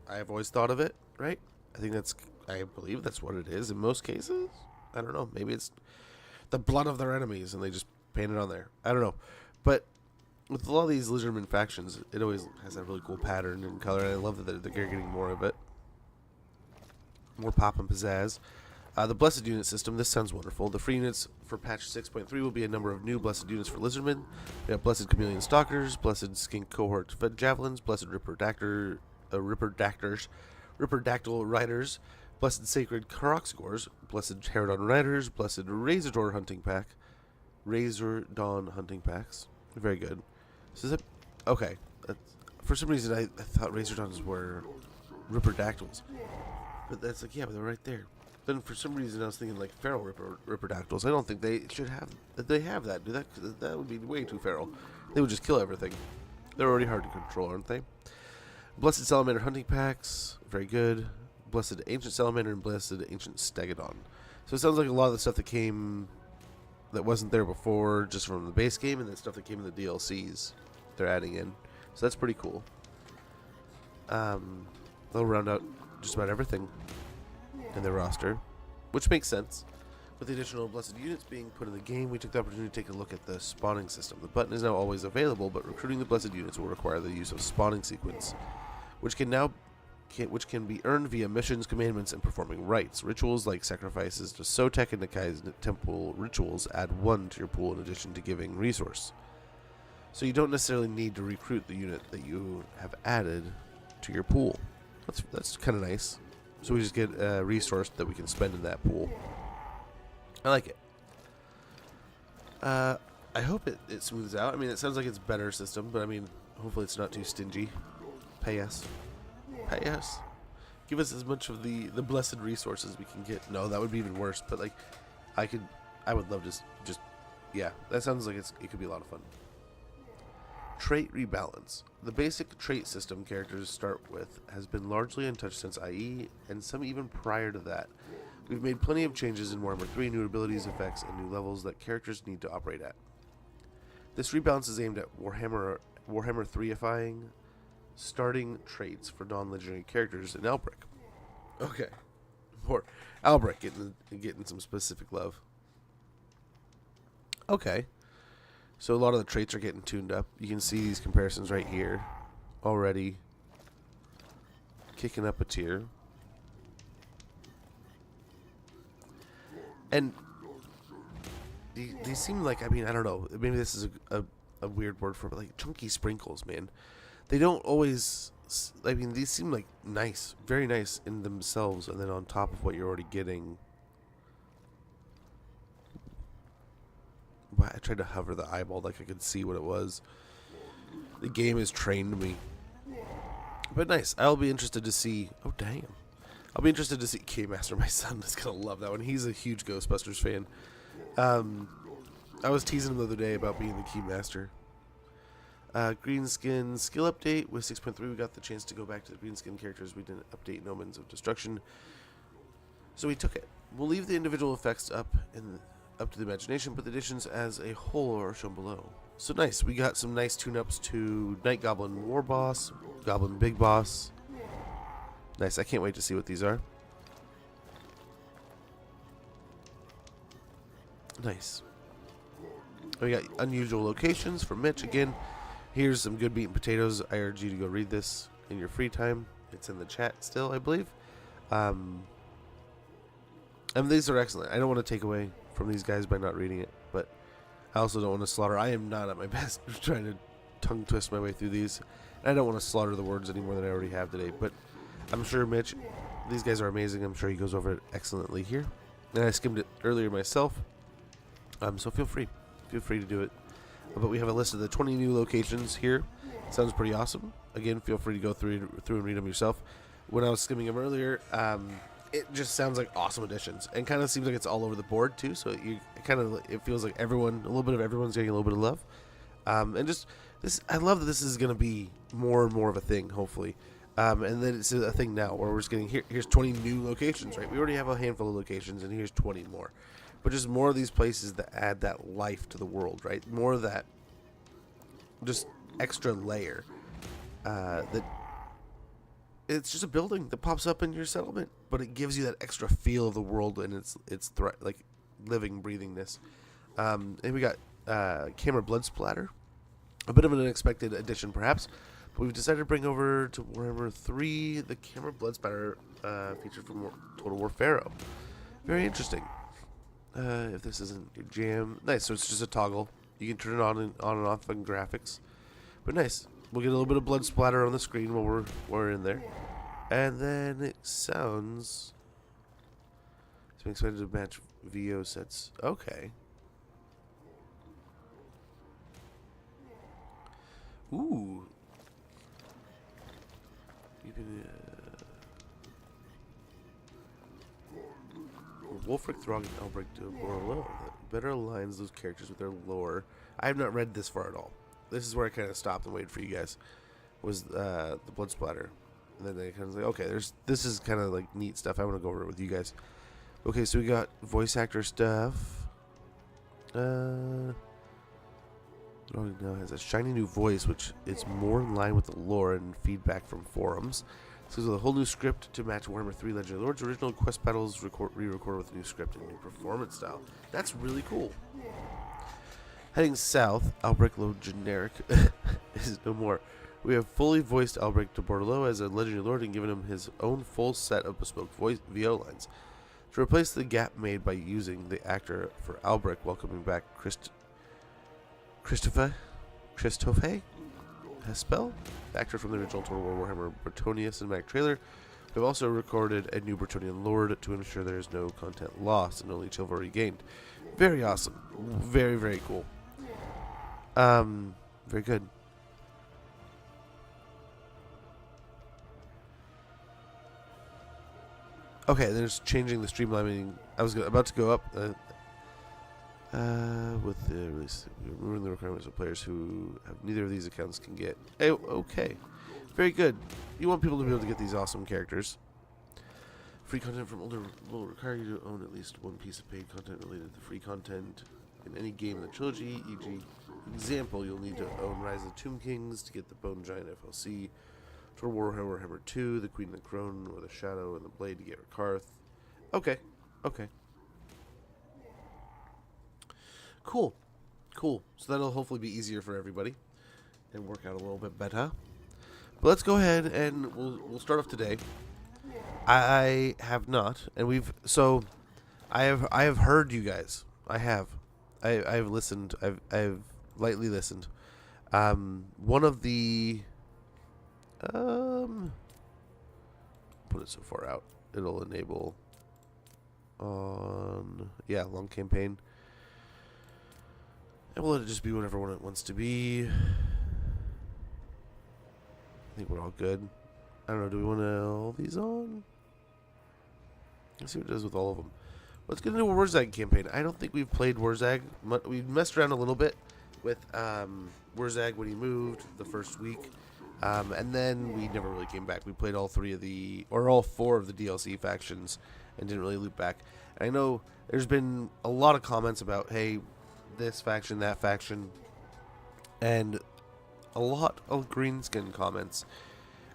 I've always thought of it, right? I believe that's what it is in most cases. I don't know. Maybe it's the blood of their enemies and they just paint it on there. I don't know. But with a lot of these lizardman factions, it always has that really cool pattern and color, and I love that they're getting more of it. More pop and pizzazz. The Blessed Unit system, this sounds wonderful. The free units for patch 6.3 will be a number of new Blessed units for Lizardmen. We have Blessed Chameleon Stalkers, Blessed Skink Cohort Fed Javelins, Blessed Ripperdactyl Riders, Blessed Sacred Karoxgors, Blessed Pterodon Riders, Blessed Razor Dawn Hunting Packs. Very good. So is it? Okay. For some reason, I thought Razor Dawns were Ripperdactyls. But that's like, yeah, but they're right there. Then for some reason I was thinking like feral Ripperdactyls. I don't think they should have that. They have that. Do that? That would be way too feral. They would just kill everything. They're already hard to control, aren't they? Blessed Salamander Hunting Packs. Very good. Blessed Ancient Salamander and Blessed Ancient Stegodon. So it sounds like a lot of the stuff that came that wasn't there before, just from the base game, and then stuff that came in the DLCs, they're adding in. So that's pretty cool. They'll round out just about everything in their roster, which makes sense. With the additional Blessed units being put in the game, we took the opportunity to take a look at the spawning system. The button is now always available, but recruiting the Blessed units will require the use of spawning sequence, which can be earned via missions, commandments, and performing rites. Rituals like sacrifices to Sotek and Nikai's temple rituals add 1 to your pool in addition to giving resource. So you don't necessarily need to recruit the unit that you have added to your pool. That's kind of nice. So we just get a resource that we can spend in that pool. I like it. I hope it smooths out. I mean, it sounds like it's a better system, but I mean, hopefully it's not too stingy. Pay us. Pay us. Give us as much of the blessed resources we can get. No, that would be even worse, but like, I would love to just, yeah, that sounds like it could be a lot of fun. Trait rebalance. The basic trait system characters start with has been largely untouched since IE, and some even prior to that. We've made plenty of changes in Warhammer 3, new abilities, effects, and new levels that characters need to operate at. This rebalance is aimed at Warhammer 3ifying starting traits for non-legendary characters in Albrecht. Okay. Poor Albrecht getting some specific love. Okay. So a lot of the traits are getting tuned up. You can see these comparisons right here. Already kicking up a tier. And these seem like, I mean, I don't know. Maybe this is a weird word for it, but like chunky sprinkles, man. They don't always, I mean, these seem like nice. Very nice in themselves. And then on top of what you're already getting. I tried to hover the eyeball like I could see what it was. The game has trained me. But nice. I'll be interested to see... Oh, damn. I'll be interested to see Keymaster. My son is going to love that one. He's a huge Ghostbusters fan. I was teasing him the other day about being the Keymaster. Greenskin skill update. With 6.3, we got the chance to go back to the Greenskin characters. We didn't update Nomans of Destruction. So we took it. We'll leave the individual effects up to the imagination, but the additions as a whole are shown below. So nice. We got some nice tune-ups to Night Goblin War Boss, Goblin Big Boss. Nice. I can't wait to see what these are. Nice. We got unusual locations for Mitch again. Here's some good meat and potatoes. I urge you to go read this in your free time. It's in the chat still, I believe. And these are excellent. I don't want to take away from these guys by not reading it, but I also don't want to slaughter. I am not at my best trying to tongue twist my way through these. And I don't want to slaughter the words any more than I already have today, but I'm sure Mitch, these guys are amazing. I'm sure he goes over it excellently here. And I skimmed it earlier myself, so feel free to do it. But we have a list of the 20 new locations here. Sounds pretty awesome. Again, feel free to go through and read them yourself. When I was skimming them earlier, it just sounds like awesome additions, and kind of seems like it's all over the board too. So it feels like a little bit of everyone's getting a little bit of love, and just this. I love that this is going to be more and more of a thing, hopefully, and that it's a thing now where we're just getting here's 20 new locations, right? We already have a handful of locations, and here's 20 more, but just more of these places that add that life to the world, right? More of that, just extra layer, that. It's just a building that pops up in your settlement, but it gives you that extra feel of the world and its like living, breathingness. And we got camera blood splatter, a bit of an unexpected addition, perhaps. But we've decided to bring over to Warhammer 3 the camera blood splatter feature from Total War Pharaoh. Very interesting. If this isn't your jam, nice. So it's just a toggle. You can turn it on and off on graphics, but nice. We'll get a little bit of blood splatter on the screen while we're in there. And then it sounds... So I'm excited to match VO sets. Okay. Ooh. You can... Wolfric, Throg, and Albrecht de Borlo. That better aligns those characters with their lore. I have not read this far at all. This is where I kind of stopped and waited for you guys. Was the blood splatter, and then they kind of like, okay, this is kind of like neat stuff. I want to go over it with you guys. Okay, so we got voice actor stuff. Now has a shiny new voice, which is more in line with the lore and feedback from forums. So there's a whole new script to match Warhammer 3 Legend of Lords original quest battles, re-recorded with a new script and new performance style. That's really cool. Heading south, Albrecht Lo Generic is no more. We have fully voiced Albrecht de Bordelot as a legendary lord and given him his own full set of bespoke voice VO lines. To replace the gap made by using the actor for Albrecht, welcoming back Christophe Hespel, the actor from the original Total War Warhammer Bretonnia cinematic trailer. We've also recorded a new Bretonnian lord to ensure there is no content lost and only chivalry gained. Very awesome. Very, very cool. Very good. Okay, there's changing the streamlining. I was about to go up with the release. Removing the requirements of players who have neither of these accounts can get. Okay, very good. You want people to be able to get these awesome characters. Free content from older will require you to own at least one piece of paid content related to free content in any game in the trilogy, e.g. Example, you'll need to own Rise of the Tomb Kings to get the Bone Giant FLC, Total War Warhammer 2, the Queen and the Crone, or the Shadow and the Blade to get Rakarth. Okay. Cool. So that'll hopefully be easier for everybody and work out a little bit better. But let's go ahead and we'll start off today. I have not, and I have heard you guys. I've listened. I've lightly listened. One of the put it so far out. It'll enable on long campaign. And we'll let it just be whatever one it wants to be. I think we're all good. I don't know, do we want all these on? Let's see what it does with all of them. Let's get into a Wurzag campaign. I don't think we've played Wurzag. We messed around a little bit with Wurzag when he moved the first week. And then we never really came back. We played all four of the DLC factions and didn't really loop back. And I know there's been a lot of comments about, hey, this faction, that faction, and a lot of greenskin comments.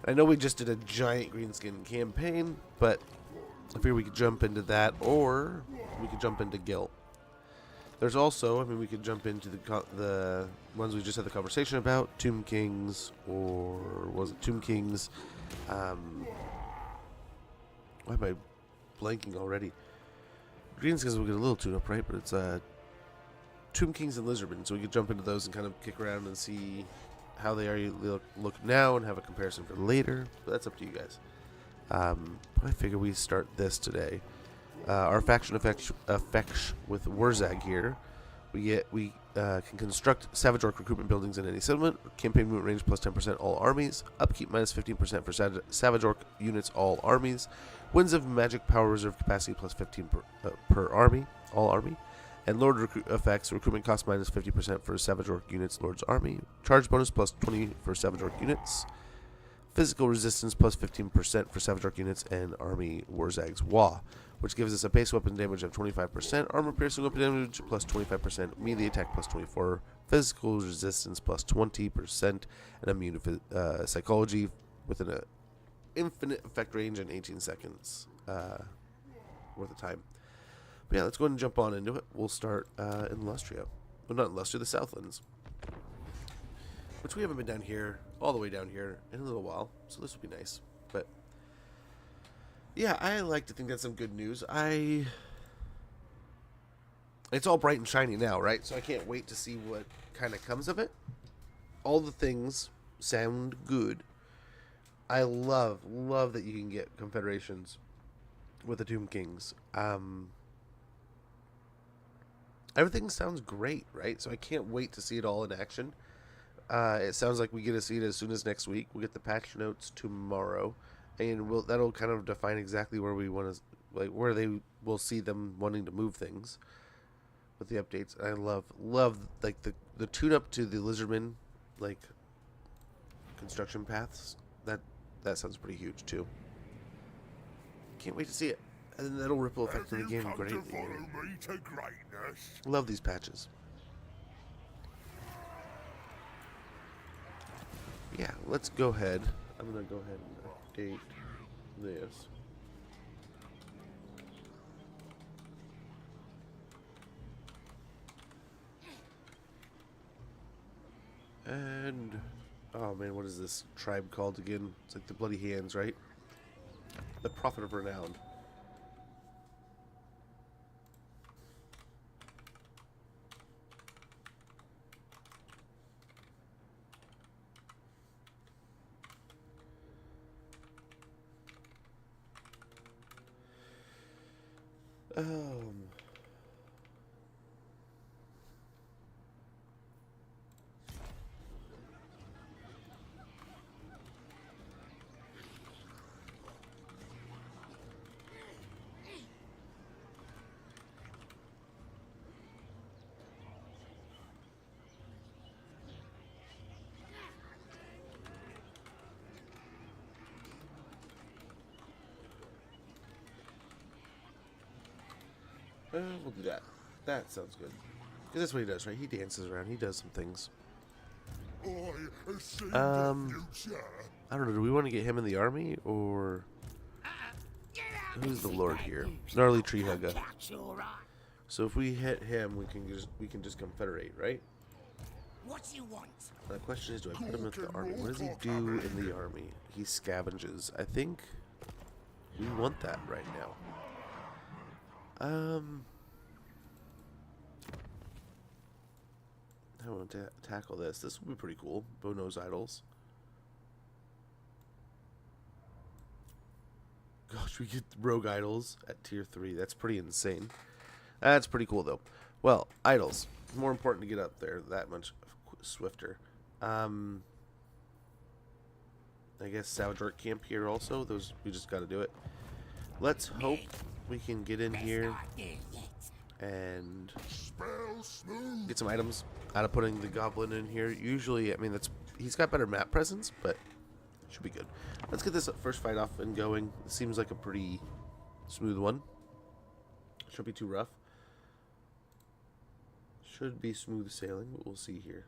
I know we just did a giant greenskin campaign, but I figured we could jump into that, or we could jump into Guilt. There's also, I mean, we could jump into the ones we just had the conversation about, Tomb Kings, or was it Tomb Kings? Why am I blanking already? Greenskins will get a little tune-up, right? But it's Tomb Kings and Lizardmen, so we could jump into those and kind of kick around and see how they look now and have a comparison for later. But that's up to you guys. I figure we start this today. Our faction effects with Wurzag here. We can construct Savage Orc recruitment buildings in any settlement. Campaign movement range plus 10% all armies. Upkeep minus 15% for Savage Orc units all armies. Winds of Magic Power Reserve capacity plus 15 per army, all army. And Lord effects, recruitment cost minus 50% for Savage Orc units, Lord's army. Charge bonus plus 20 for Savage Orc units. Physical resistance plus 15% for Savage Orc units and Army Wurzag's Wa, which gives us a base weapon damage of 25%, armor piercing weapon damage plus 25%, melee attack plus 24%, physical resistance plus 20%, and immune to psychology within an infinite effect range in 18 seconds worth of time. But yeah, let's go ahead and jump on into it. We'll start in Lustria. Well, not in Lustria, the Southlands. Which we haven't been down here, all the way down here, in a little while. So this will be nice. But yeah, I like to think that's some good news. It's all bright and shiny now, right? So I can't wait to see what kind of comes of it. All the things sound good. I love that you can get confederations with the Tomb Kings. Everything sounds great, right? So I can't wait to see it all in action. It sounds like we get to see it as soon as next week. We'll get the patch notes tomorrow, and that'll kind of define exactly where we want to, like, where they will see them wanting to move things with the updates. I love like the tune up to the Lizardmen, like, construction paths. That sounds pretty huge too. Can't wait to see it, and then that'll ripple effect in the game greatly. Love these patches. Yeah, let's go ahead. I'm going to go ahead and update this. And, oh man, what is this tribe called again? It's like the Bloody Hands, right? The Prophet of Renown. We'll do that. That sounds good. Because that's what he does, right? He dances around. He does some things. I don't know. Do we want to get him in the army, or who's the lord here? Gnarly Tree Hugger. So if we hit him, we can just confederate, right? What you want? The question is, do I put him in the army? What does he do in the army? He scavenges. I think we want that right now. I want to tackle this. This will be pretty cool. Bow-nose idols. Gosh, we get rogue idols at tier 3. That's pretty insane. That's pretty cool, though. Well, idols. More important to get up there that much swifter. I guess Savage Orc camp here also. Those, we just got to do it. Let's hope we can get in here and get some items out of putting the goblin in here. Usually, I mean, he's got better map presence, but it should be good. Let's get this first fight off and going. It seems like a pretty smooth one. Shouldn't be too rough. Should be smooth sailing, but we'll see here.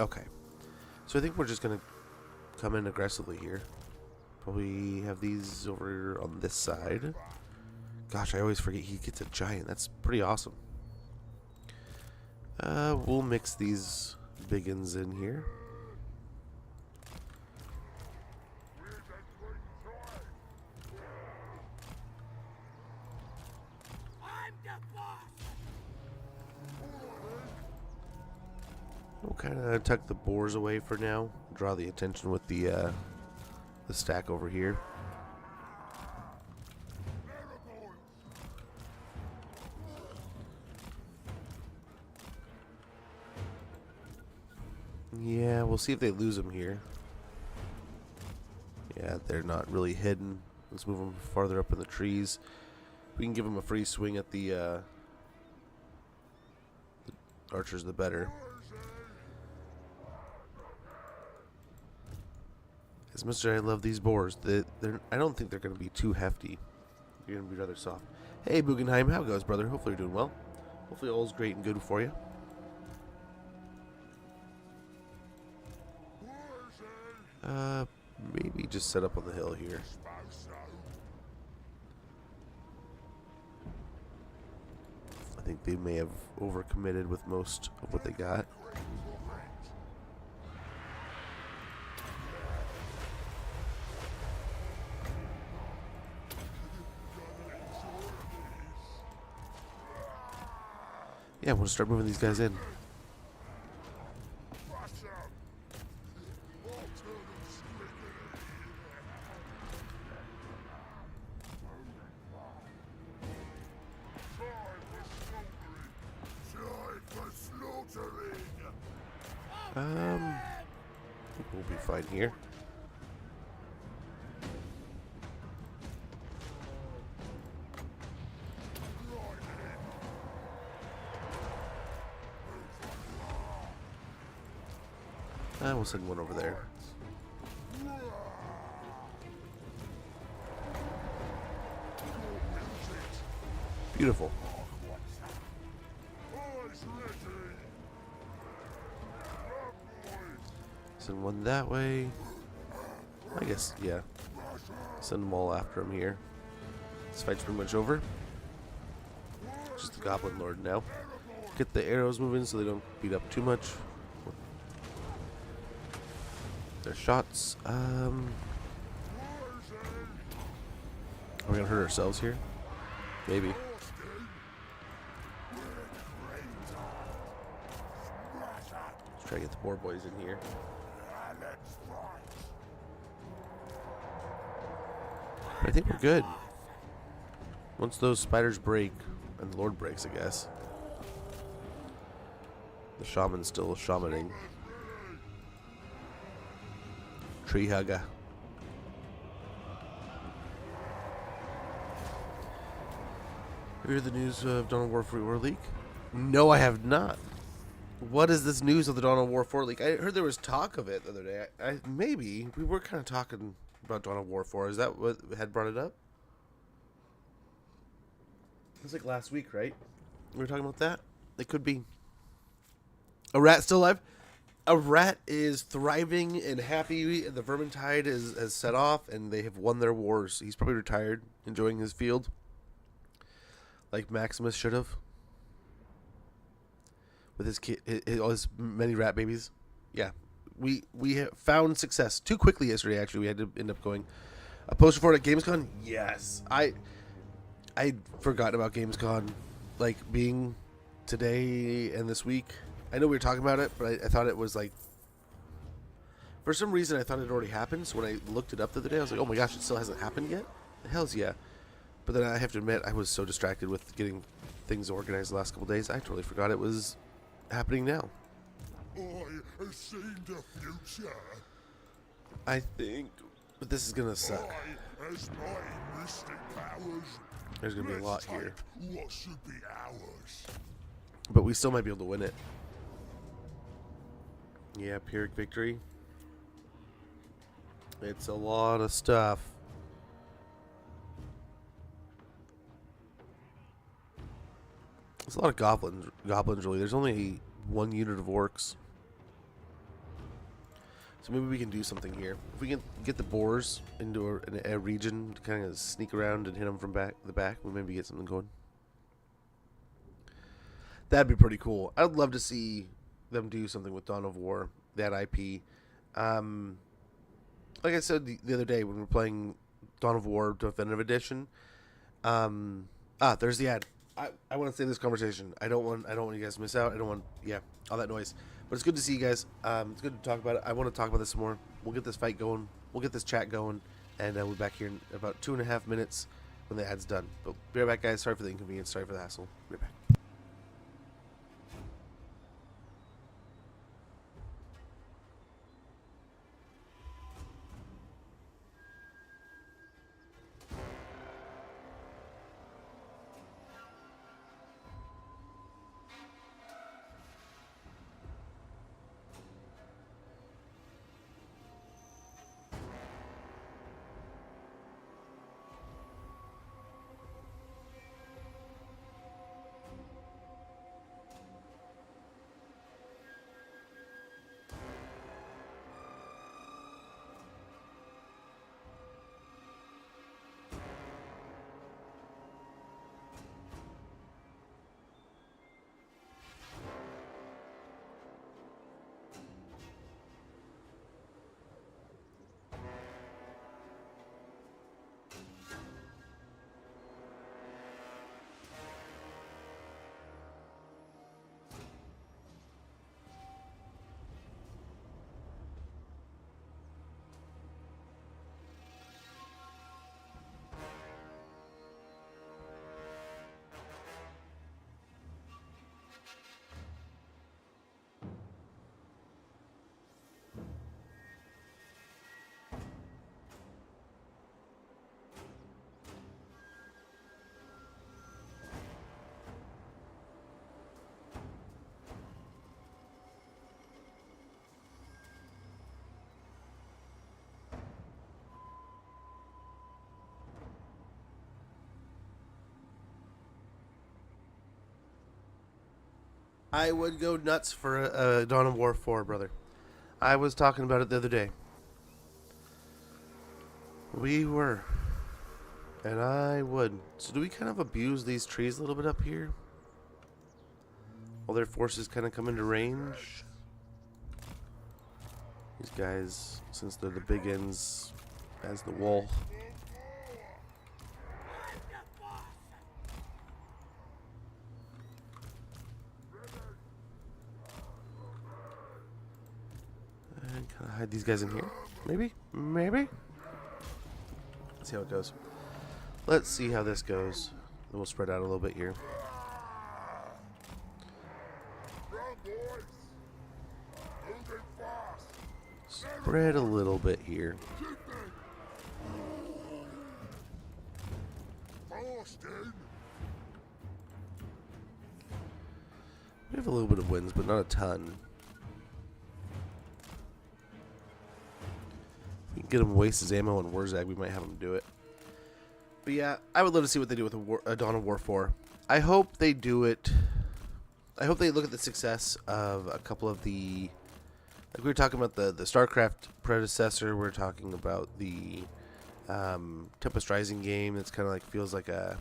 Okay. So I think we're just going to come in aggressively here. Probably have these over on this side. Gosh, I always forget he gets a giant. That's pretty awesome. We'll mix these biggins in here. We'll kind of tuck the boars away for now. Draw the attention with the stack over here. Yeah, we'll see if they lose them here. Yeah, they're not really hidden. Let's move them farther up in the trees. We can give them a free swing at the archers, the better. As much as I love these boars, I don't think they're going to be too hefty. You're going to be rather soft. Hey, Bugenheim, how goes, brother? Hopefully you're doing well. Hopefully all's great and good for you. Maybe just set up on the hill here. I think they may have overcommitted with most of what they got. Yeah, we'll start moving these guys in. We'll be fine here. We'll send one over there. Beautiful. Send one that way. I guess, yeah. Send them all after him here. This fight's pretty much over. Just the Goblin Lord now. Get the arrows moving so they don't beat up too much. Their shots. Are we gonna hurt ourselves here? Maybe. Let's try to get the boar boys in here. But I think we're good. Once those spiders break, and the Lord breaks, I guess. The shaman's still shamaning. Tree hugger. Have you heard the news of Dawn of War 4 leak? No, I have not. What is this news of the Dawn of War 4 leak? I heard there was talk of it the other day. Maybe we were kind of talking about Dawn of War 4. Is that what had brought it up? It was like last week, right? We were talking about that. It could be. A rat still alive? A rat is thriving and happy. The Vermintide has set off, and they have won their wars. He's probably retired, enjoying his field, like Maximus should have, with his kid, all his many rat babies. Yeah, we have found success too quickly yesterday. Actually, we had to end up going a poster for it at Gamescom. Yes, I'd forgotten about Gamescom, like being today and this week. I know we were talking about it, but I thought it was like, for some reason I thought it already happened. So when I looked it up the other day, I was like, oh my gosh, it still hasn't happened yet? The hell's yeah. But then I have to admit, I was so distracted with getting things organized the last couple days, I totally forgot it was happening now. I have seen the future. I think, but this is gonna suck. As my mystic powers, There's gonna be a lot here, what should be ours? but we still might be able to win it. Yeah, Pyrrhic victory. It's a lot of stuff. There's a lot of goblins really. There's only one unit of orcs. So maybe we can do something here. If we can get the boars into a region to kind of sneak around and hit them from the back, we'll maybe get something going. That'd be pretty cool. I'd love to see them do something with Dawn of War, that IP. Like I said the other day when we were playing Dawn of War Definitive Edition. There's the ad. I want to save this conversation. I don't want you guys to miss out. I don't want all that noise. But it's good to see you guys. It's good to talk about it. I want to talk about this some more. We'll get this fight going. We'll get this chat going, and we'll be back here in about 2.5 minutes when the ad's done. But be right back, guys. Sorry for the inconvenience. Sorry for the hassle. Be right back. I would go nuts for a Dawn of War 4, brother. I was talking about it the other day. We were. And I would. So do we kind of abuse these trees a little bit up here? While their forces kind of come into range? These guys, since they're the big ends, as the wall. And kind of hide these guys in here. Maybe? Maybe? Let's see how it goes. Let's see how this goes. Then we'll spread out a little bit here. Spread a little bit here. We have a little bit of wins, but not a ton. If we can get him waste his ammo and Wurzag, we might have him do it. But yeah, I would love to see what they do with a Dawn of War 4. I hope they do it. I hope they look at the success of a couple of the... Like we were talking about the StarCraft predecessor. We're talking about the Tempest Rising game. It's kind of like feels like a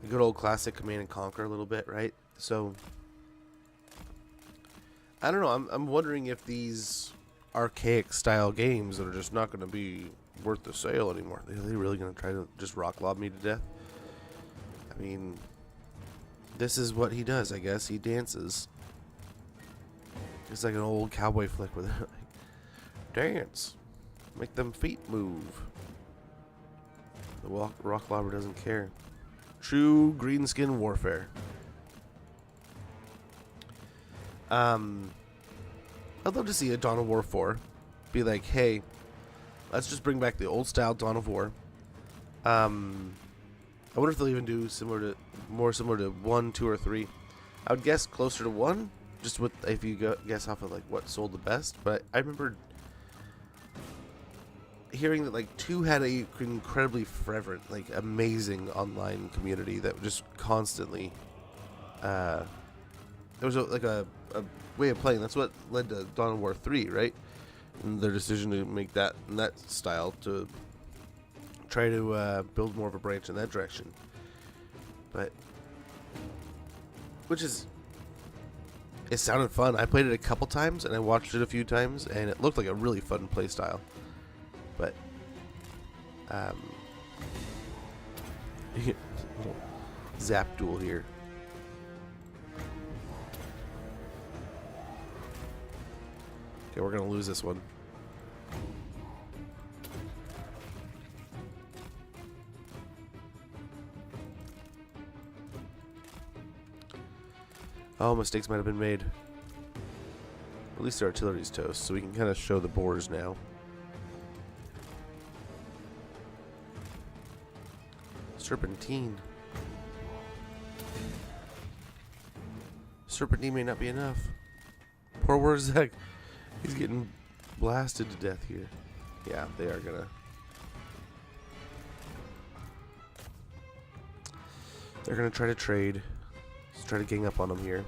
good old classic Command and Conquer a little bit, right? So I don't know. I'm wondering if these archaic style games that are just not going to be worth the sale anymore. Are they really going to try to just rock lob me to death? I mean, this is what he does, I guess. He dances. It's like an old cowboy flick with it. Dance. Make them feet move. The rock lobber doesn't care. True greenskin warfare. I'd love to see a Dawn of War 4 be like, hey, let's just bring back the old style Dawn of War. I wonder if they'll even do more similar to 1, 2, or 3. I would guess closer to 1, just with if you guess off of like what sold the best. But I remember hearing that like 2 had a incredibly fervent, like amazing online community that just constantly. There was a way of playing. That's what led to Dawn of War 3, right? and their decision to make that in that style to try to build more of a branch in that direction. But it sounded fun. I played it a couple times and I watched it a few times, and it looked like a really fun play style. But zap duel here. Okay, we're gonna lose this one. Oh, mistakes might have been made. At least the artillery's toast, so we can kind of show the boars now. Serpentine. Serpentine may not be enough. Poor Wurzag. He's getting blasted to death here. Yeah, they are gonna. They're gonna try to trade. Let's try to gang up on him here.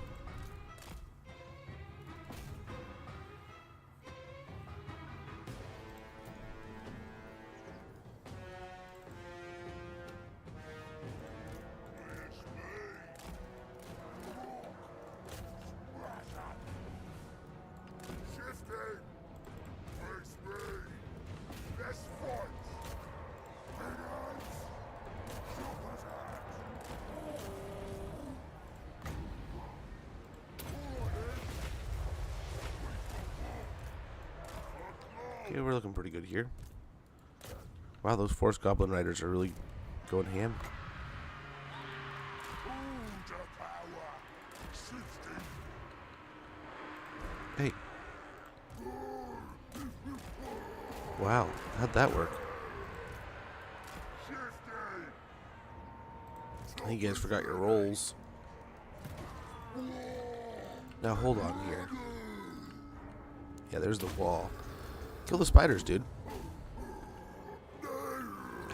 Okay, we're looking pretty good here. Wow, those Force Goblin Riders are really going ham. Hey. Wow, how'd that work? I think you guys forgot your rolls. Now hold on here. Yeah, there's the wall. Kill the spiders, dude.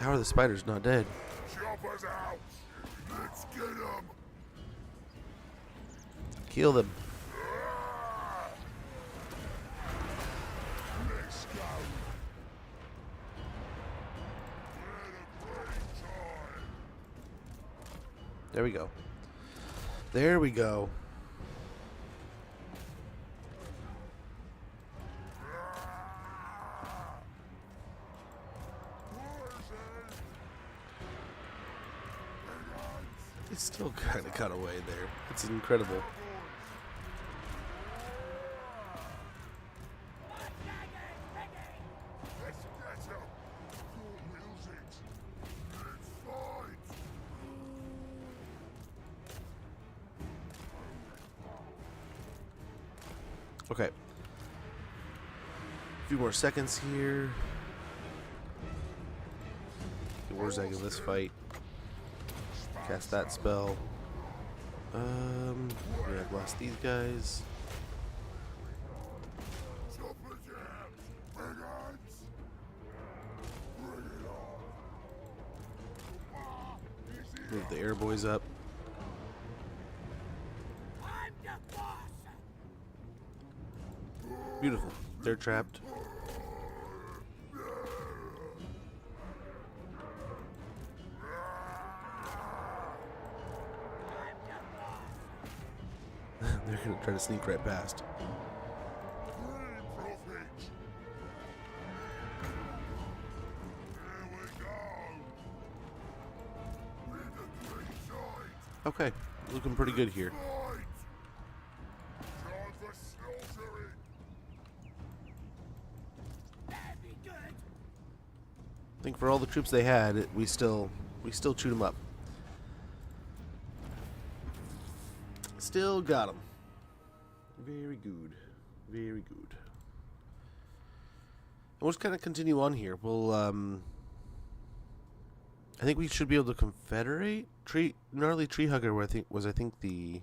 How are the spiders not dead? Chopper's out. Let's get him. Kill them. Let's go. We had a great time. There we go. There we go. It's still kind of cut away there. It's incredible. Okay. A few more seconds here. Get Wurzag in this fight. Cast that spell. Yeah, blast these guys. Move the air boys up. Beautiful. They're trapped. They're gonna try to sneak right past. Okay, looking pretty good here. I think for all the troops they had, we still chewed them up. Still got them. Very good. Very good. And we'll just kind of continue on here. We'll, I think we should be able to confederate. Gnarly Tree Hugger was I think the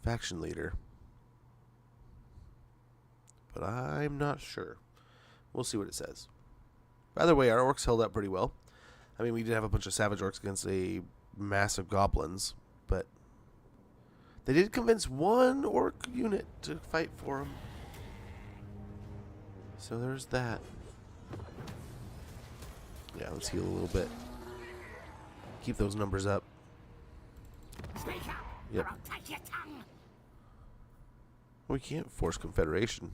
faction leader. But I'm not sure. We'll see what it says. By the way, our orcs held up pretty well. I mean, we did have a bunch of savage orcs against a massive goblins, but they did convince one orc unit to fight for them. So there's that. Yeah, let's heal a little bit. Keep those numbers up. Speak up, Yep. or I'll take your tongue. We can't force confederation.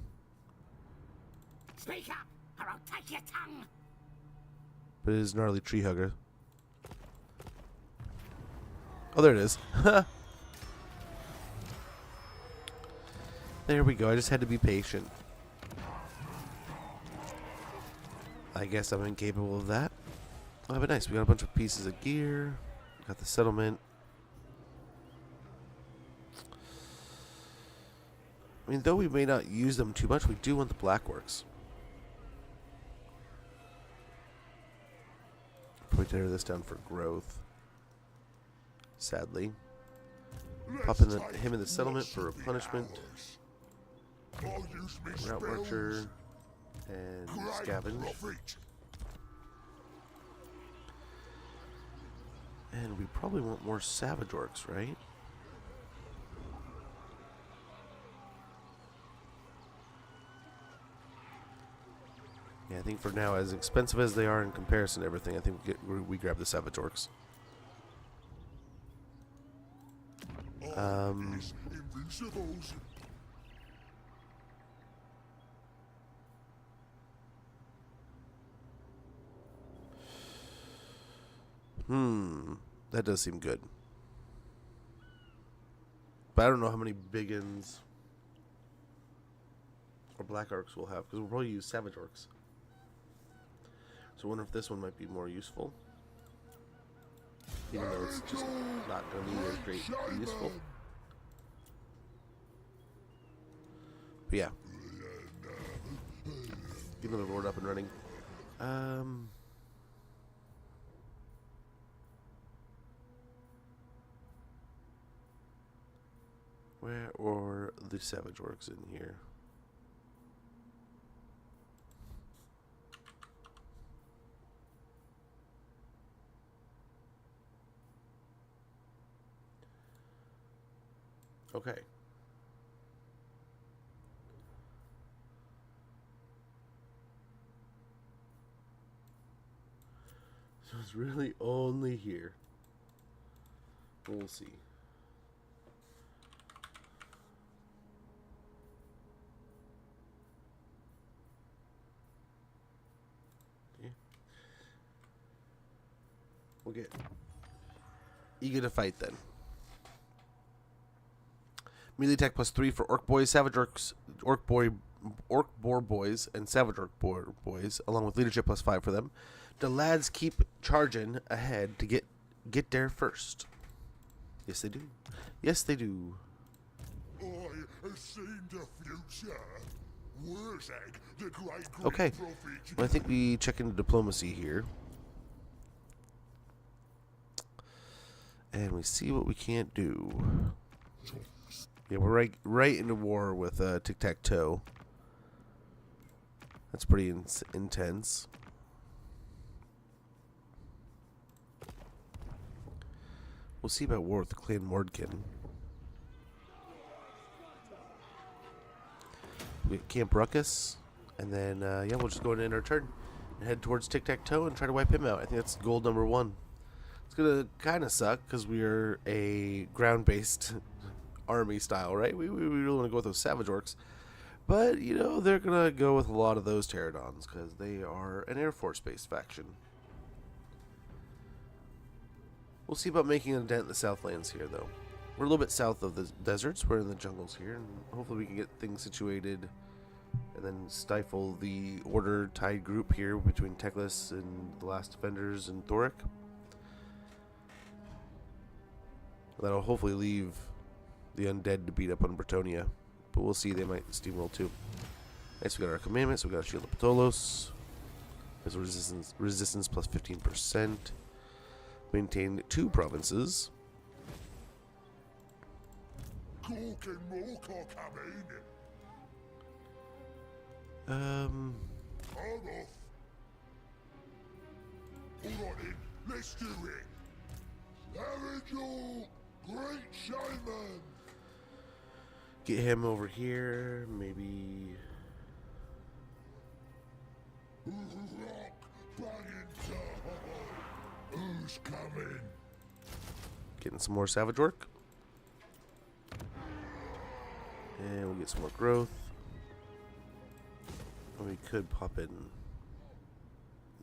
Speak up, or I'll take your tongue. But it is gnarly tree hugger. Oh, there it is. There we go. I just had to be patient. I guess I'm incapable of that. Oh, but nice. We got a bunch of pieces of gear. Got the settlement. I mean, though we may not use them too much, we do want the blackworks. Probably tear this down for growth. Sadly. Pop in him in the settlement for replenishment. Route marcher. And scavenge. And we probably want more savage orcs, right? Yeah, I think for now, as expensive as they are in comparison to everything, I think we grab the savage orcs. That does seem good. But I don't know how many biggins or black orcs we'll have, because we'll probably use savage orcs. So I wonder if this one might be more useful. Even though it's just not going to be as great useful. But yeah. Get another lord up and running. Where are the savage orcs in here? Okay. So it's really only here. We'll see. Okay. We'll get eager to fight then. Melee attack +3 for orc boys, savage orcs, orc boar boys, and savage orc boar boys, along with leadership +5 for them. The lads keep charging ahead to get there first. Yes, they do. Yes, they do. I have seen the future. Wurzag, the great Okay. prophet. Well, I think we check into diplomacy here. And we see what we can't do. Yeah, we're right into war with tic-tac-toe. That's pretty intense. We'll see about war with Clan Mordkin. We get Camp Ruckus. And then, yeah, we'll just go in our turn and head towards tic-tac-toe and try to wipe him out. I think that's goal number 1. It's going to kind of suck because we are a ground-based army style, right? We really want to go with those savage orcs. But, you know, they're going to go with a lot of those pterodons because they are an Air Force-based faction. We'll see about making a dent in the Southlands here, though. We're a little bit south of the deserts. We're in the jungles here, and hopefully we can get things situated and then stifle the Order Tide group here between Teclis and the Last Defenders and Thoric. That'll hopefully leave the undead to beat up on Bretonia, but we'll see. They might steamroll too. Next, we got our commandments. We got Shield of Ptolos. There's resistance plus 15%. Maintain 2 provinces. Cork and Moorcock coming. I'm off. Alright then, let's do it. Harrington, great showman. Get him over here. Maybe Rock banging time. Who's coming? Getting some more savage work. And we get some more growth. And we could pop in.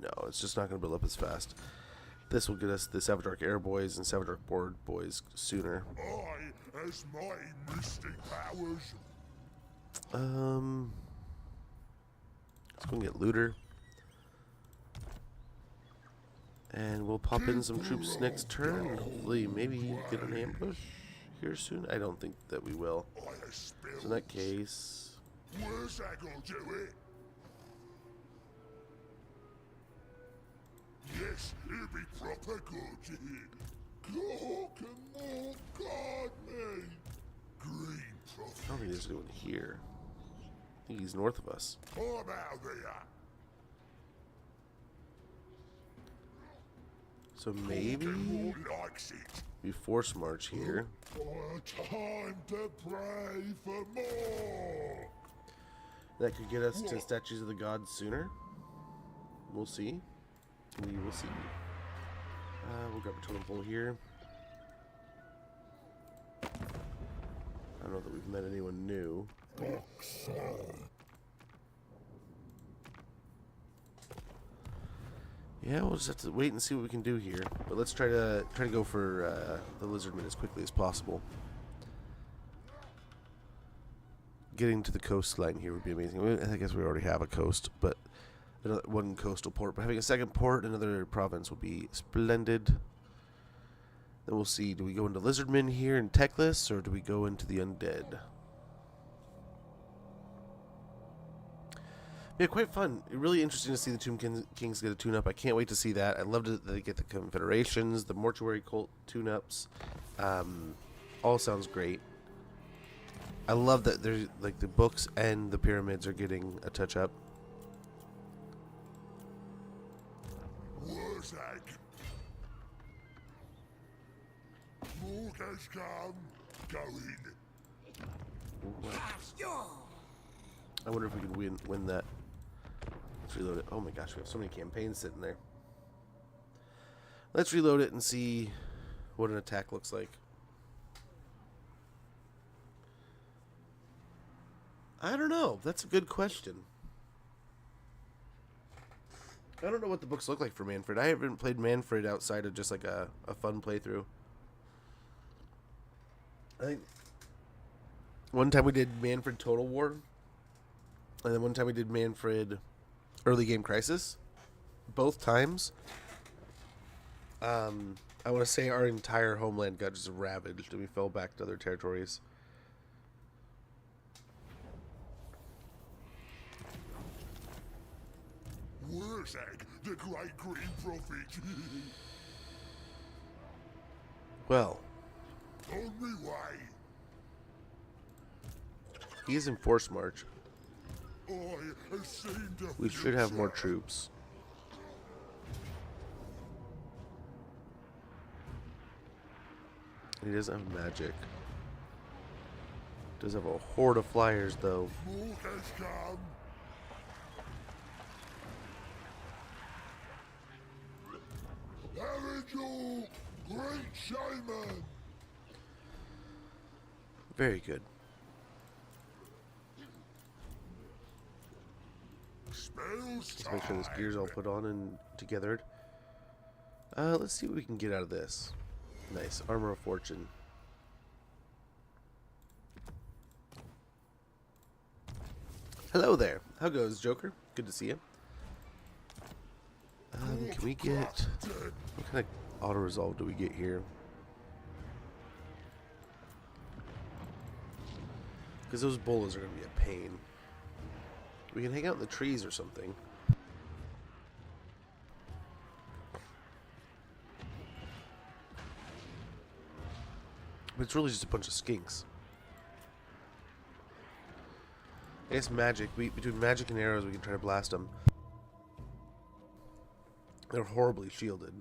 No, it's just not going to build up as fast. This will get us the Savage Arc Air Boys and Savage Arc Board Boys sooner. I has my mystic powers. Let's go and get Looter. And we'll pop in some troops next turn. And hopefully, maybe get an ambush here soon. I don't think that we will. So in that case, Wurzag will do it. Yes, he'll be proper good. God can more guard me. Green I don't prophet. think he's doing here. I think he's north of us. I'm out there. So maybe More likes it. we force march here. Time to pray for more. That could get us to Statues of the Gods sooner. We'll see. We will see. We'll grab a totem pole here. I don't know that we've met anyone new. Yeah, we'll just have to wait and see what we can do here. But let's try to go for the Lizardmen as quickly as possible. Getting to the coastline here would be amazing. I guess we already have a coast, but another one coastal port. But having a second port, another province would be splendid. Then we'll see. Do we go into Lizardmen here in Techless, or do we go into the Undead? Yeah, quite fun. Really interesting to see the Tomb Kings get a tune-up. I can't wait to see that. I love that they get the Confederations, the Mortuary Cult tune-ups. All sounds great. I love that there's like the books and the pyramids are getting a touch-up. Wurzag. Morg has come. Going. I wonder if we can win that. Let's reload it. Oh my gosh, we have so many campaigns sitting there. Let's reload it and see what an attack looks like. I don't know. That's a good question. I don't know what the books look like for Manfred. I haven't played Manfred outside of just like a fun playthrough. I think one time we did Manfred Total War. And then one time we did Manfred Early Game Crisis. Both times, I want to say our entire homeland got just ravaged and we fell back to other territories. Wurzag, the great green prophet. Well, On me way. he's in force march. I have seen the We should have more future. troops. He doesn't have magic. Does have a horde of flyers though. Morg has come. Avengel, great shaman. Very good. Spells Let's make sure this gear's all put on and together. Let's see what we can get out of this. Nice. Armor of Fortune. Hello there. How goes, Joker? Good to see you. Can we get... What kind of auto-resolve do we get here? Because those bolas are going to be a pain. We can hang out in the trees or something. But it's really just a bunch of skinks. I guess magic. Between magic and arrows, we can try to blast them. They're horribly shielded.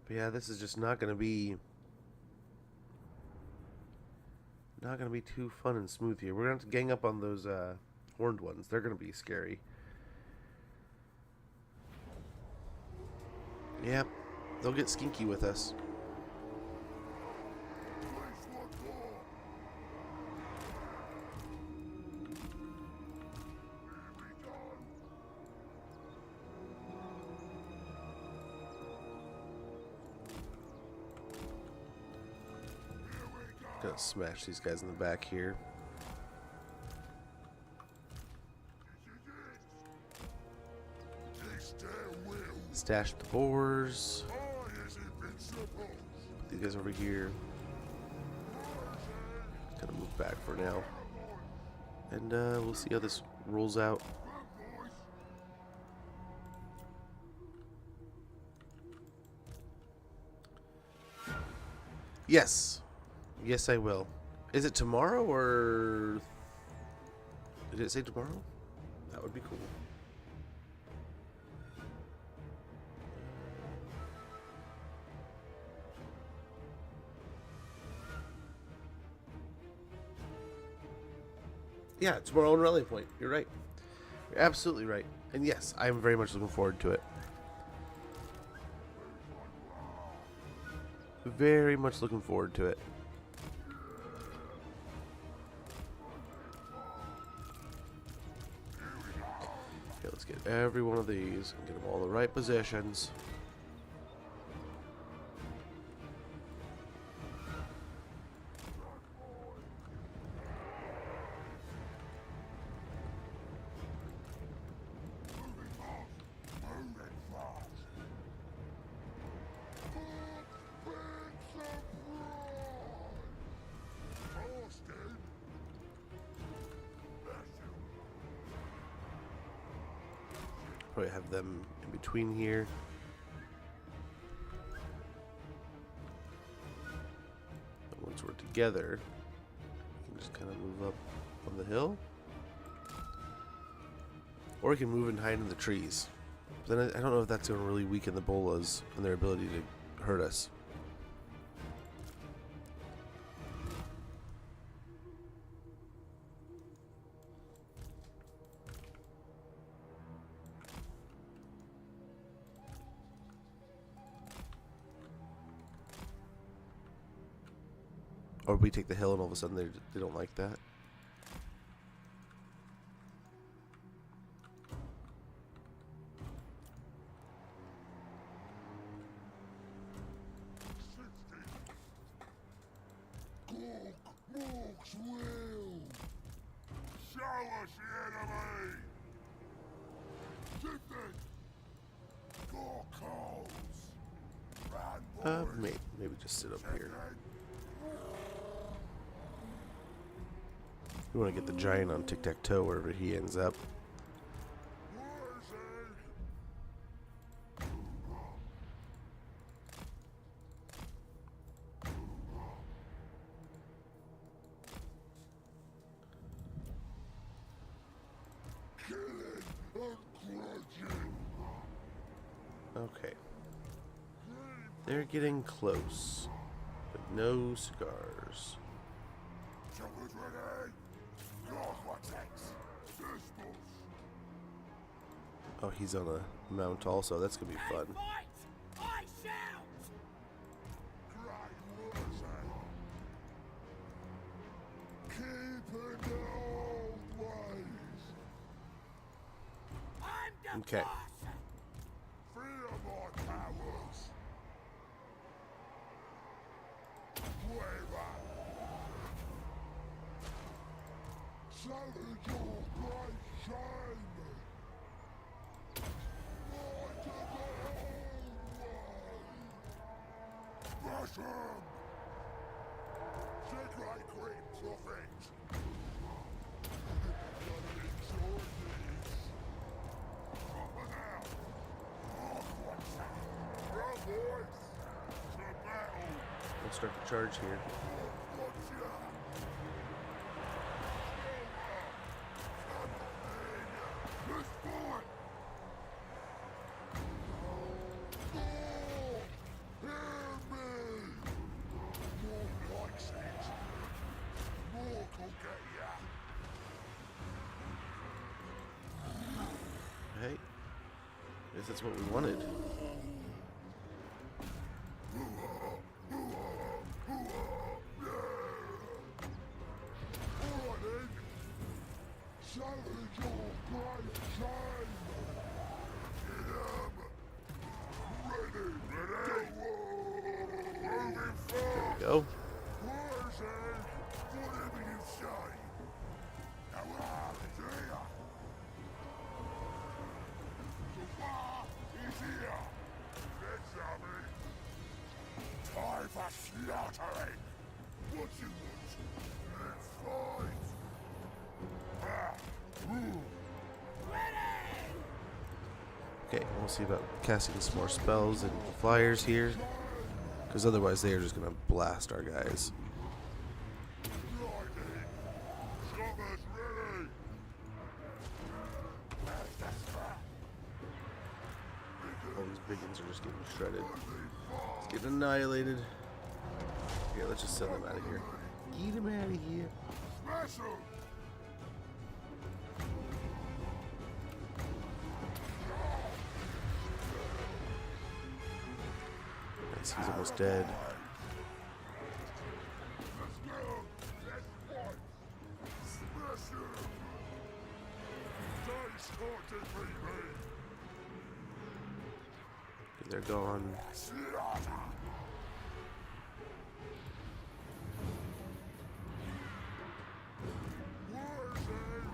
But yeah, this is just not going to be not going to be too fun and smooth here. We're going to have to gang up on those horned ones. They're going to be scary. Yep, they'll get skinky with us. Gonna smash these guys in the back here. Stash the boars. Put these guys over here. Gonna move back for now. And we'll see how this rolls out. Yes. Yes, I will. Is it tomorrow or... Did it say tomorrow? That would be cool. Yeah, tomorrow on Rally Point. You're right. You're absolutely right. And yes, I'm very much looking forward to it. Very much looking forward to it. Okay, let's get every one of these and get them all in the right positions. Probably have them in between here. And once we're together, we can just kind of move up on the hill. Or we can move and hide in the trees. But then I don't know if that's going to really weaken the bolas and their ability to hurt us. Or we take the hill and all of a sudden they don't like that. Maybe just sit up here. We want to get the giant on tic-tac-toe wherever he ends up. Okay. They're getting close, but no cigars. Oh, he's on a mount also. That's gonna be fun. I shout! I'm the Okay. boss. We'll start the charge here. guess that's what we wanted. Alright then. Challenge your great shame. Ready, moving There forward. we go. Wurzag, whatever you say. Now dear. The war is here. Let's have it. Time for slaughtering. What you want? Let's fight. Okay, we'll see about casting some more spells and flyers here. Because otherwise they are just going to blast our guys. Right then. Choppers ready. All these big ones are just getting shredded. It's getting annihilated. Okay, let's just send them out of here. Get them out of here. Smash 'em. Nice, he's almost dead. Let's go. Let's fight. Smash 'em. Dice can't defeat me. Okay, they're gone. Slaughter. Wurzag.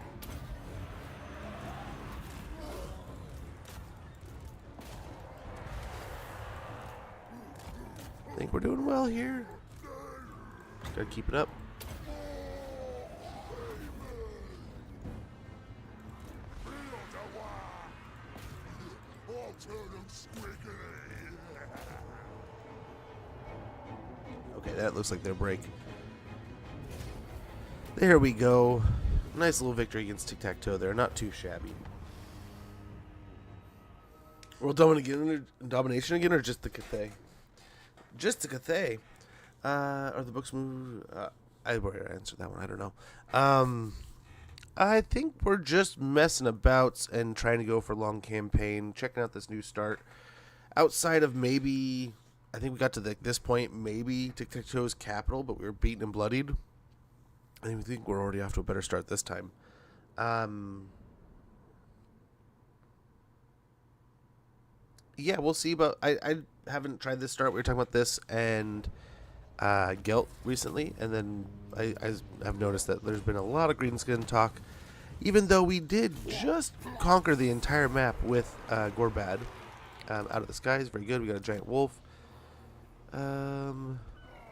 I think we're doing well here. Just gotta keep it up. I'll turn them squiggly. Okay, that looks like their break. There we go. Nice little victory against Tic-Tac-Toe there. Not too shabby. World domination again, or just the Cathay? Just the Cathay. Are the books moved? I already answered that one. I don't know. I think we're just messing about and trying to go for a long campaign. Checking out this new start. Outside of maybe, I think we got to this point, maybe Tic-Tac-Toe's capital, but we were beaten and bloodied. I think we're already off to a better start this time. Yeah, we'll see. But I haven't tried this start. We were talking about this and Gelt recently, and then I have noticed that there's been a lot of greenskin talk, even though we did just conquer the entire map with Gorbad. Out of the skies, very good. We got a giant wolf.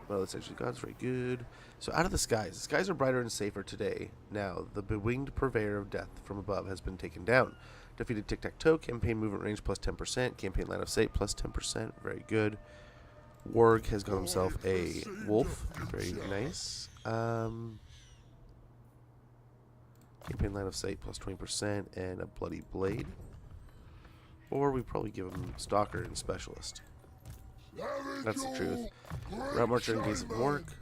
Well, that's actually God's very good. So out of the skies are brighter and safer today. Now, the bewinged purveyor of death from above has been taken down. Defeated Tic-Tac-Toe, campaign movement range plus 10%, campaign line of sight plus 10%, very good. Warg has got himself a wolf, very nice. Campaign line of sight plus 20% and a bloody blade. Or we probably give him Stalker and Specialist. That's the truth. Route Marcher and Gaze of Mork.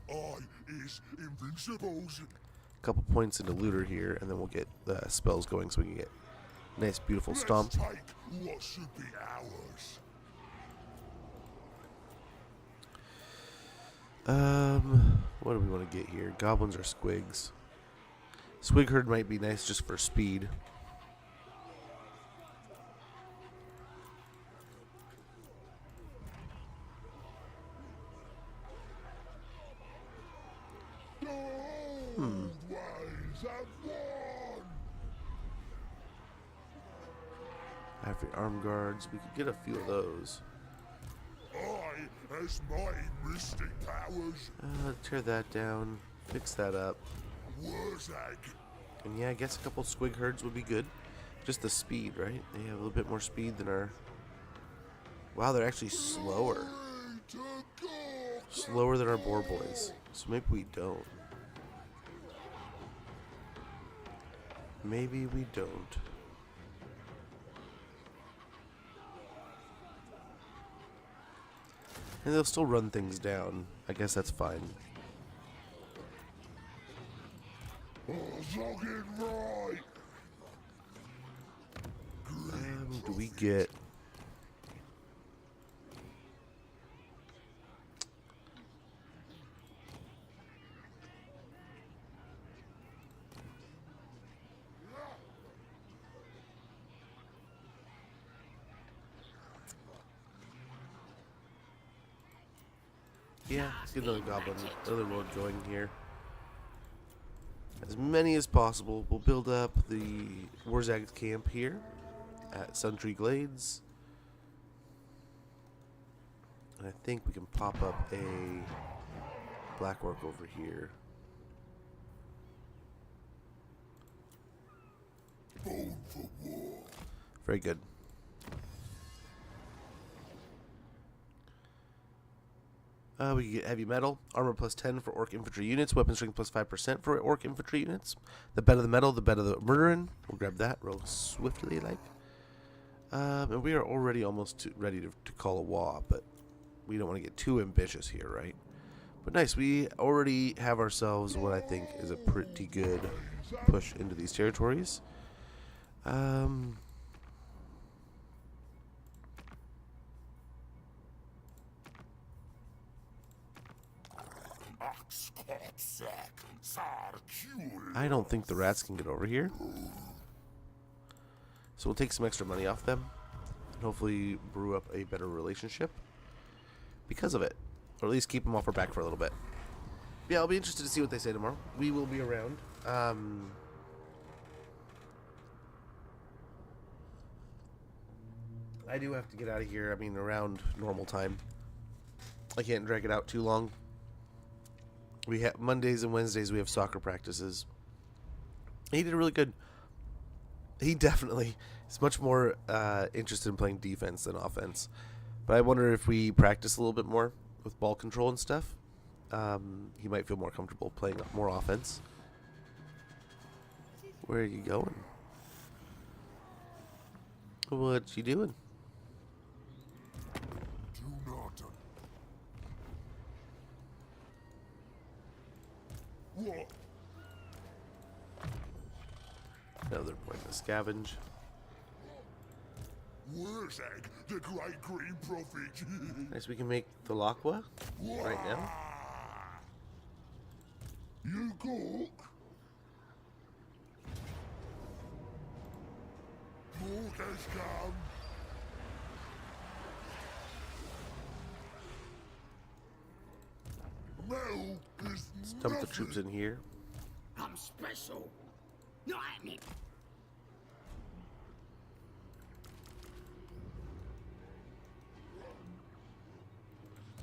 I is invincibles. A couple points into Looter here, and then we'll get the spells going so we can get nice, beautiful Stomp. Let's take what should be ours. What do we want to get here? Goblins or Squigs? Squig Herd might be nice just for speed. Old ways have won. After arm guards, we could get a few of those. I has mighty mystic powers. Tear that down, fix that up. Wurzag. And yeah, I guess a couple Squig Herds would be good. Just the speed, right? They have a little bit more speed than our... Wow, they're actually slower. Glory to God. Slower than our Boar Boys. So maybe we don't. Maybe we don't. And they'll still run things down. I guess that's fine. Looking right. do we get? Yeah, let's get another goblin, another road going here. As many as possible. We'll build up the Wurzag camp here at Suntree Glades. And I think we can pop up a black orc over here. Very good. We get heavy metal, armor plus 10 for orc infantry units, weapon strength plus 5% for orc infantry units. The better the metal, the better the murdering. We'll grab that real swiftly, like. And we are already almost ready to call a WA, but we don't want to get too ambitious here, right? But nice, we already have ourselves what I think is a pretty good push into these territories. I don't think the rats can get over here. So we'll take some extra money off them and hopefully brew up a better relationship because of it. Or at least keep them off our back for a little bit. Yeah, I'll be interested to see what they say tomorrow. We will be around. I do have to get out of here, I mean, around normal time. I can't drag it out too long. We have Mondays and Wednesdays we have soccer practices. He did really good. He definitely is much more interested in playing defense than offense. But I wonder if we practice a little bit more with ball control and stuff, he might feel more comfortable playing more offense. Where are you going? What you doing? Do not. What? Another point to scavenge. Wurzag, the great green prophet. Nice, we can make the Lakwa right now. You cook. Cook has come. Milk is Let's dump the nothing. troops in here. I'm special. No, I mean,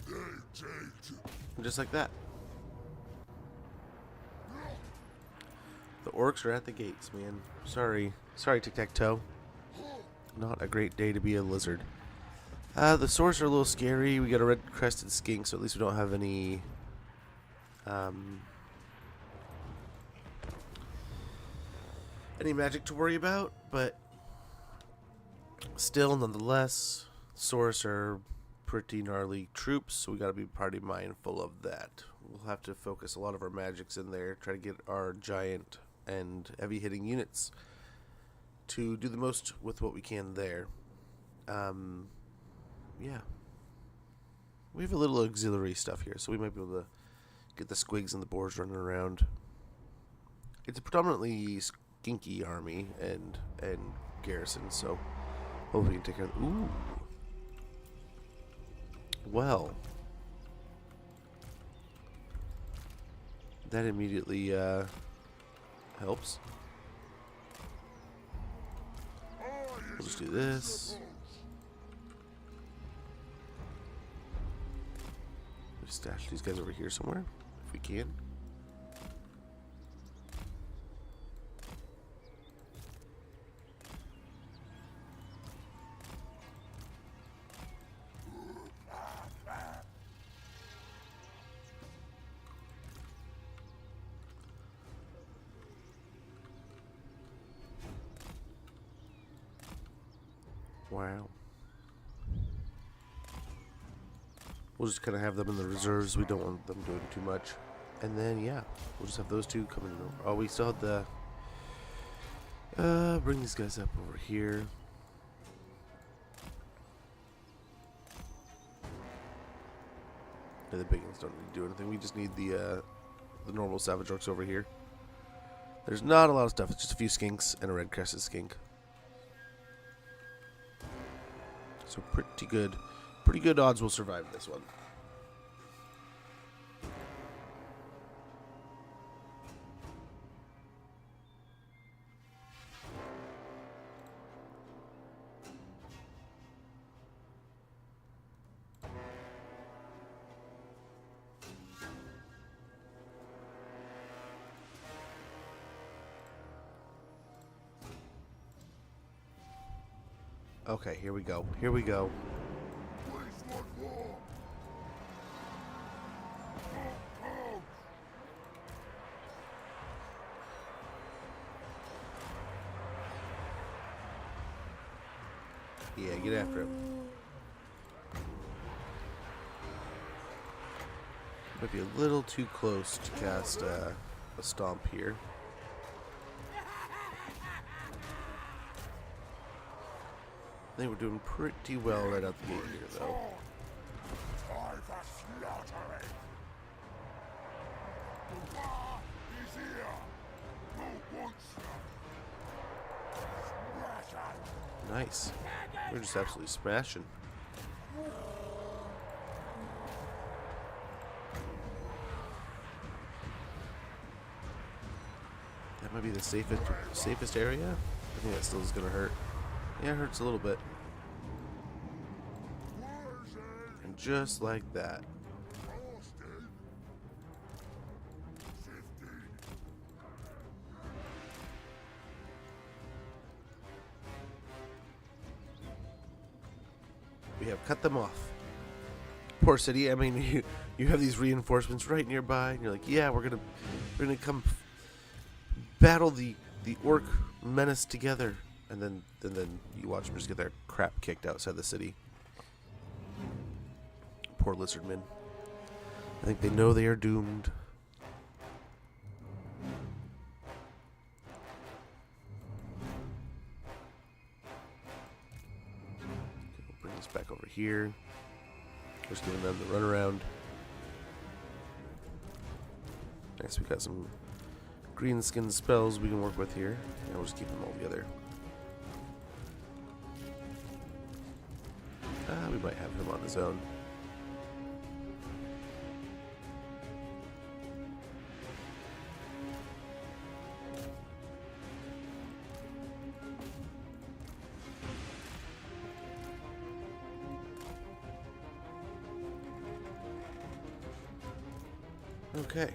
They take. And just like that. The orcs are at the gates, man. Sorry. Sorry, Tic-Tac-Toe. Not a great day to be a lizard. The swords are a little scary. We got a red-crested skink, so at least we don't have any... any magic to worry about, but still, nonetheless, swords are pretty gnarly troops, so we gotta be pretty mindful of that. We'll have to focus a lot of our magics in there, try to get our giant and heavy hitting units to do the most with what we can there. Yeah. We have a little auxiliary stuff here, so we might be able to get the squigs and the boars running around. It's a predominantly skinky army and garrison, so hopefully we can take care of the... Ooh. Well. That immediately helps. We'll just do this. We'll stash these guys over here somewhere, if we can. Wow. We'll just kind of have them in the reserves. We don't want them doing too much. And then, yeah, we'll just have those two coming in. Oh, we still have the... bring these guys up over here. Yeah, the big ones don't need to do anything. We just need the normal savage orcs over here. There's not a lot of stuff. It's just a few skinks and a red crested skink. So pretty good. Pretty good odds we'll survive this one. Okay, here we go. Here we go. Yeah, get after him. Might be a little too close to cast a stomp here. I think we're doing pretty well right out the gate here, though. Time for slaughtering. The war is here. Who wants some? Smash it. Nice. We're just absolutely smashing. That might be the safest area. I think that still is gonna hurt. Yeah, it hurts a little bit. And just like that. We have cut them off. Poor city. I mean, you have these reinforcements right nearby, and you're like, yeah, we're gonna come battle the orc menace together. And then you watch them just get their crap kicked outside the city. Poor lizardmen. I think they know they are doomed. Okay, we'll bring this back over here. Just giving them the runaround. Next, we got some green skin spells we can work with here. And we'll just keep them all together. We might have him on his own. Okay,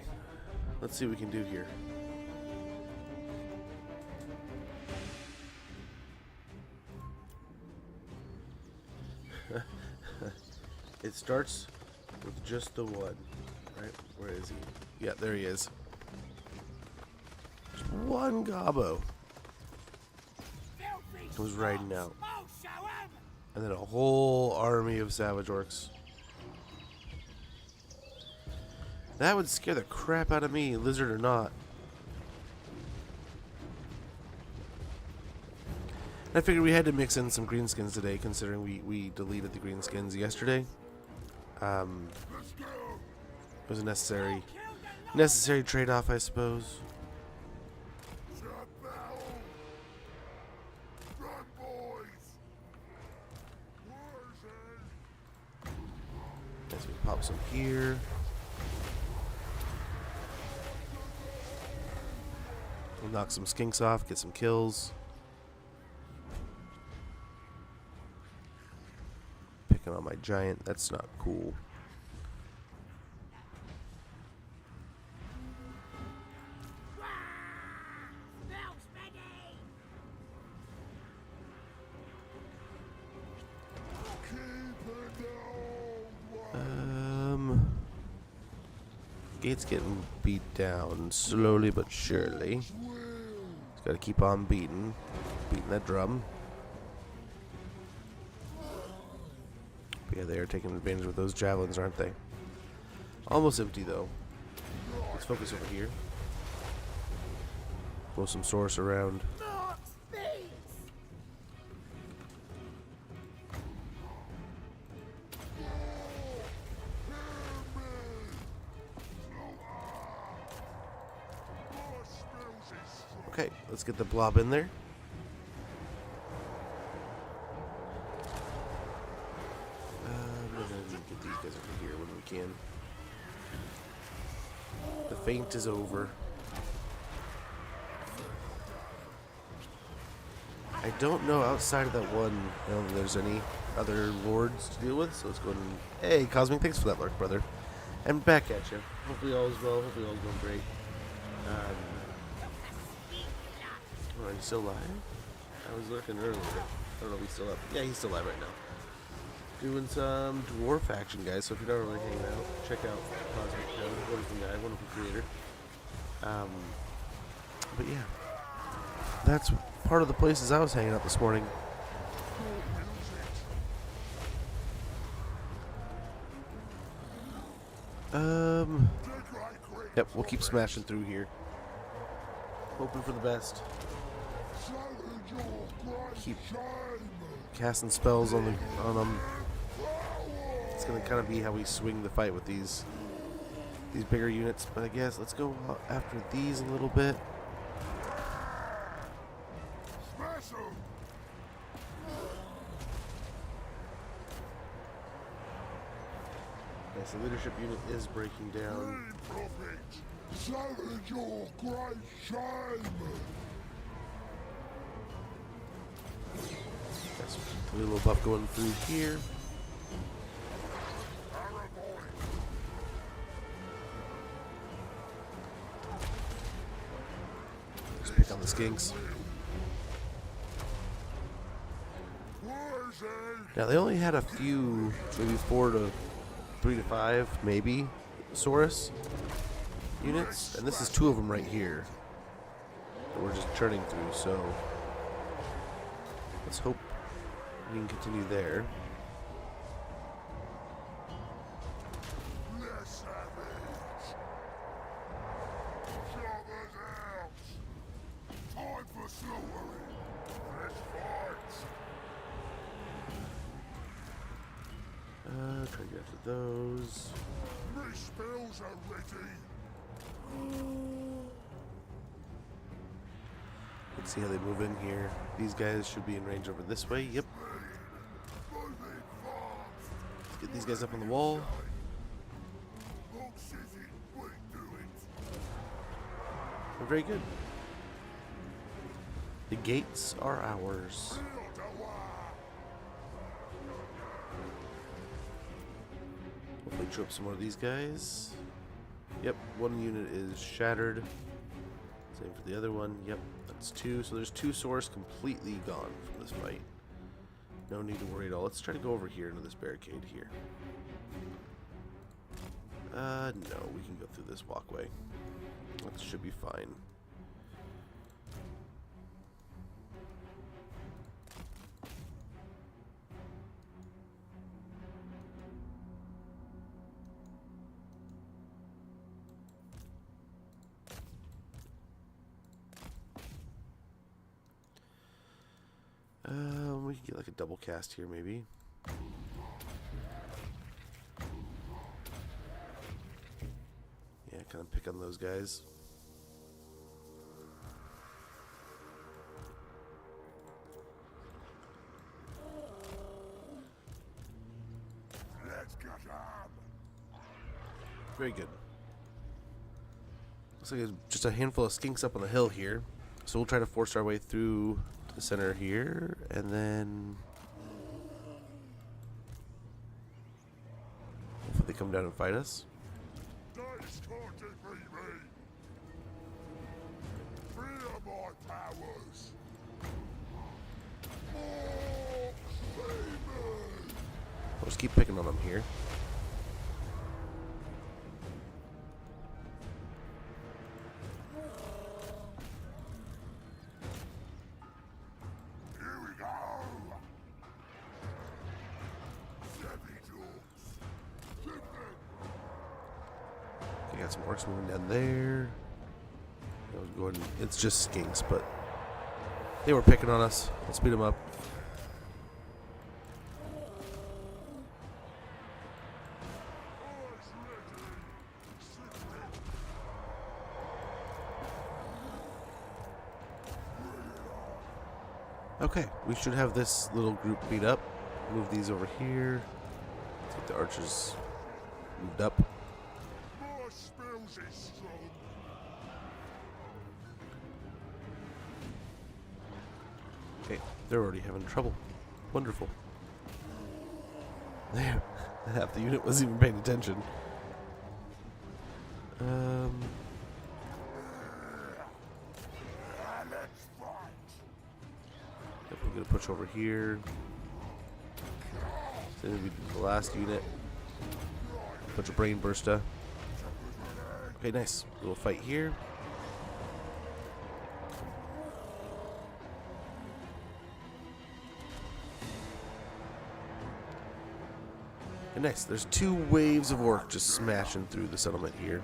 let's see what we can do here. It starts with just the one, right? Where is he? Yeah, there he is. Just one gobbo was riding out. And then a whole army of savage orcs. That would scare the crap out of me, lizard or not. I figured we had to mix in some greenskins today, considering we deleted the greenskins yesterday. It was a necessary trade-off, I suppose. Guess we pop some here. We'll knock some skinks off, get some kills. Picking on my giant, that's not cool. Gate's getting beat down slowly but surely. Just gotta keep on beating that drum. But yeah, they are taking advantage with those javelins, aren't they? Almost empty though. Let's focus over here. Throw some source around. Okay, let's get the blob in there. We're gonna get these guys over here when we can. The feint is over. I don't know outside of that one, I don't know if there's any other lords to deal with, so let's go ahead and... Hey, Cosmic, thanks for that lurk, brother. And back at you. Hopefully all is well, hopefully all is going great. Oh, are you still live? I was lurking earlier. I don't know if he's still up. Yeah, he's still live right now. Doing some dwarf action, guys, so if you're not really hanging out, check out Cosmic, wonderful guy, wonderful creator. But yeah, that's part of the places I was hanging out this morning. Yep, we'll keep smashing through here. Hoping for the best. Keep casting spells on them. It's gonna kind of be how we swing the fight with these bigger units. But I guess let's go after these a little bit. Okay, so leadership unit is breaking down. Your great shame. Yes, a little buff going through here. Just pick on the skinks. Now they only had a few, maybe 3 to 5, maybe, Saurus units, and this is 2 of them right here that we're just churning through, so let's hope we can continue there. Try to get after those. Spells are ready. Let's see how they move in here. These guys should be in range over this way. Yep. Let's get these guys up on the wall. We're very good. The gates are ours. Hopefully trip some more of these guys. Yep, 1 unit is shattered. Same for the other one. Yep, that's 2. So there's 2 Saurus completely gone from this fight. No need to worry at all. Let's try to go over here into this barricade here. No, we can go through this walkway. That should be fine. We can get like a double cast here, maybe. Yeah, kind of pick on those guys. Let's get up. Very good. Looks like there's just a handful of skinks up on the hill here. So we'll try to force our way through the center here, and then hopefully they come down and fight us. Days can't defeat me. Fear my powers. More demons. I'll just keep picking on them here. Got some orcs moving down there. I was going, it's just skinks, but they were picking on us. Let's beat them up. Okay, we should have this little group meet up. Move these over here. Let's get the archers moved up. More spells is strong. Okay, they're already having trouble. Wonderful. There, half the unit wasn't even paying attention. Yep, we're gonna push over here. Then we do the last unit. Bunch of brain burster. Okay, nice. Little fight here. And nice. There's 2 waves of orc just smashing through the settlement here.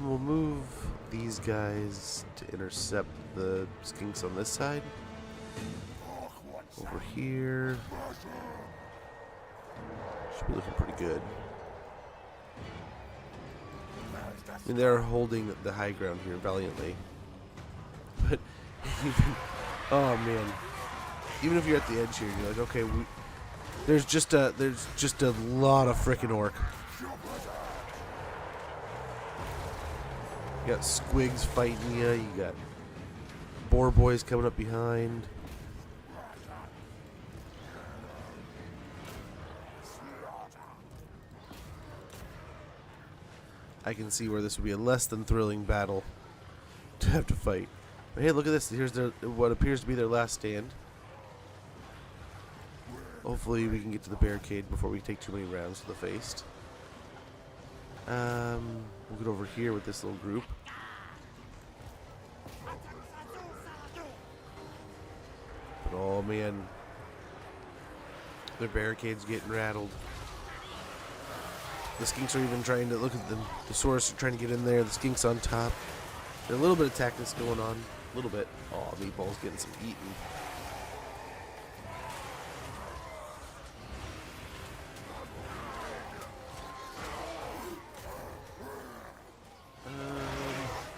We'll move these guys to intercept the skinks on this side. Over here. Should be looking pretty good. I mean, they're holding the high ground here valiantly. But, oh man. Even if you're at the edge here, you're like, okay, there's just a lot of frickin' orc. You got squigs fighting you. You got boar boys coming up behind. I can see where this would be a less than thrilling battle to have to fight. But hey, look at this. Here's what appears to be their last stand. Hopefully we can get to the barricade before we take too many rounds to the face. We'll get over here with this little group. But oh man, their barricade's getting rattled. The skinks are even trying to look at them. The Saurus are trying to get in there. The skinks on top. There's a little bit of tactics going on. A little bit. Oh, Meatball's getting some eating.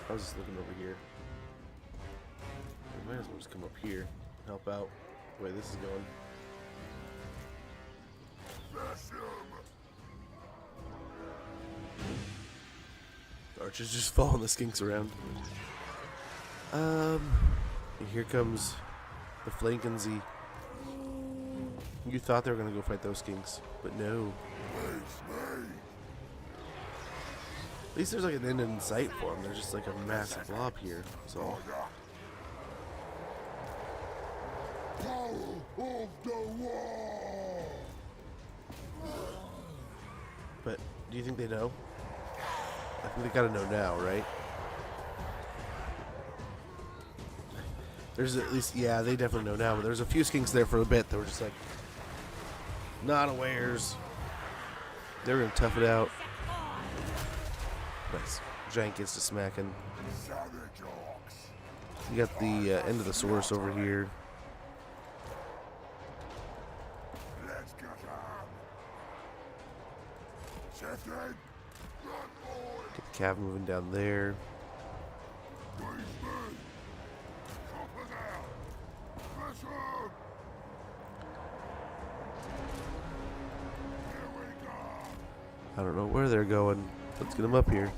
I was just looking over here. We might as well just come up here and help out the way this is going. The archers just following the skinks around. And here comes the Flankenzy. You thought they were gonna go fight those skinks, but no. At least there's like an end in sight for them. There's just like a massive blob here. So. Power of the wall. But do you think they know? I think they gotta know now, right? There's at least, yeah, they definitely know now. But there's a few skinks there for a bit that were just like not awares. They were gonna tough it out. Nice. Giant gets to smacking. You got the end of the Saurus over here. Get the cav moving down there. I don't know where they're going. Let's get them up here.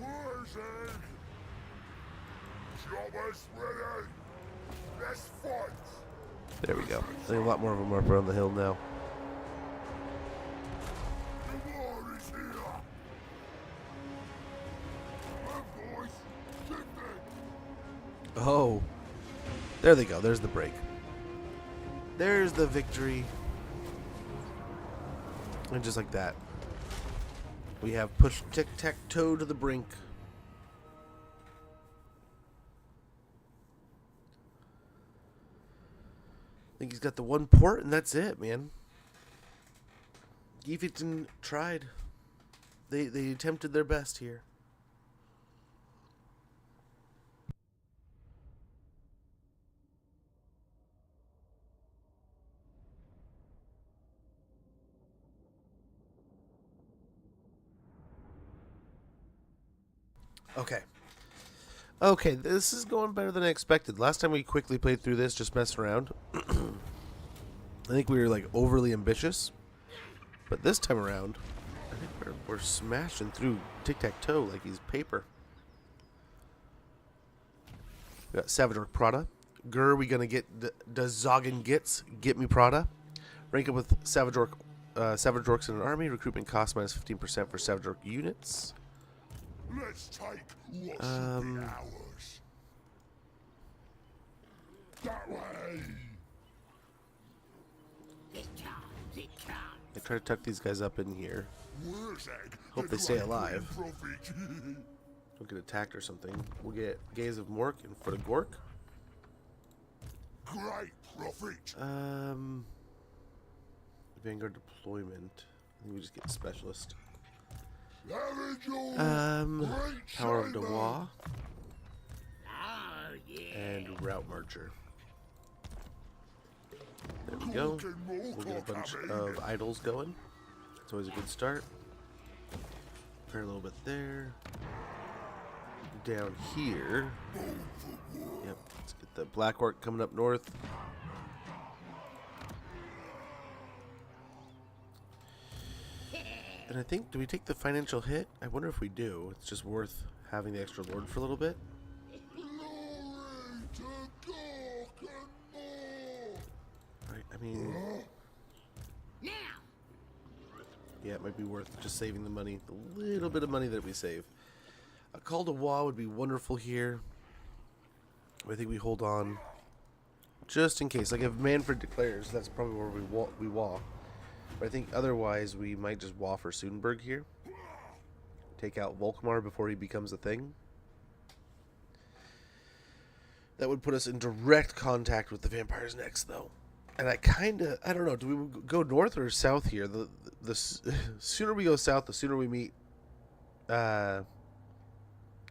Wurzag. Jobbers ready. Let's fight. There we go. I think a lot more of them are up around the hill now. The war is here. My voice, shifting. Oh. There they go. There's the break. There's the victory. And just like that, we have pushed tic-tac-toe to the brink. I think he's got the one port, and that's it, man. Geefington tried. They attempted their best here. Okay. Okay, this is going better than I expected. Last time we quickly played through this, just messing around. I think we were like overly ambitious. But this time around, I think we're smashing through tic-tac-toe like he's paper. We got Savage Orc Prada. We gonna get does Zoggin get me Prada. Rank up with Savage Orcs in an army. Recruitment cost minus 15% for Savage Orc units. Let's take what should be ours. That way. I try to tuck these guys up in here. Wurzag, Hope the they stay great alive. prophet. Don't get attacked or something. We'll get Gaze of Mork in front of Gork. Great prophet. Vanguard deployment. I think we just get Specialist. Have your Power of great Dewa Oh, yeah. and Route Marcher. There we go. We'll get a bunch of idols going. It's always a good start. Prepare a little bit there. Down here. Yep, let's get the Black Orc coming up north. And I think, do we take the financial hit? I wonder if we do. It's just worth having the extra lord for a little bit. Glory to Gork and more. Right, I mean, Now, yeah, it might be worth just saving the money. The little bit of money that we save. A Call to Wa would be wonderful here. I think we hold on just in case. Like if Manfred declares, that's probably where we walk. But I think otherwise we might just Wa for Sudenberg here. Take out Volkmar before he becomes a thing. That would put us in direct contact with the vampires next, though. And I don't know, do we go north or south here? The sooner we go south, the sooner we meet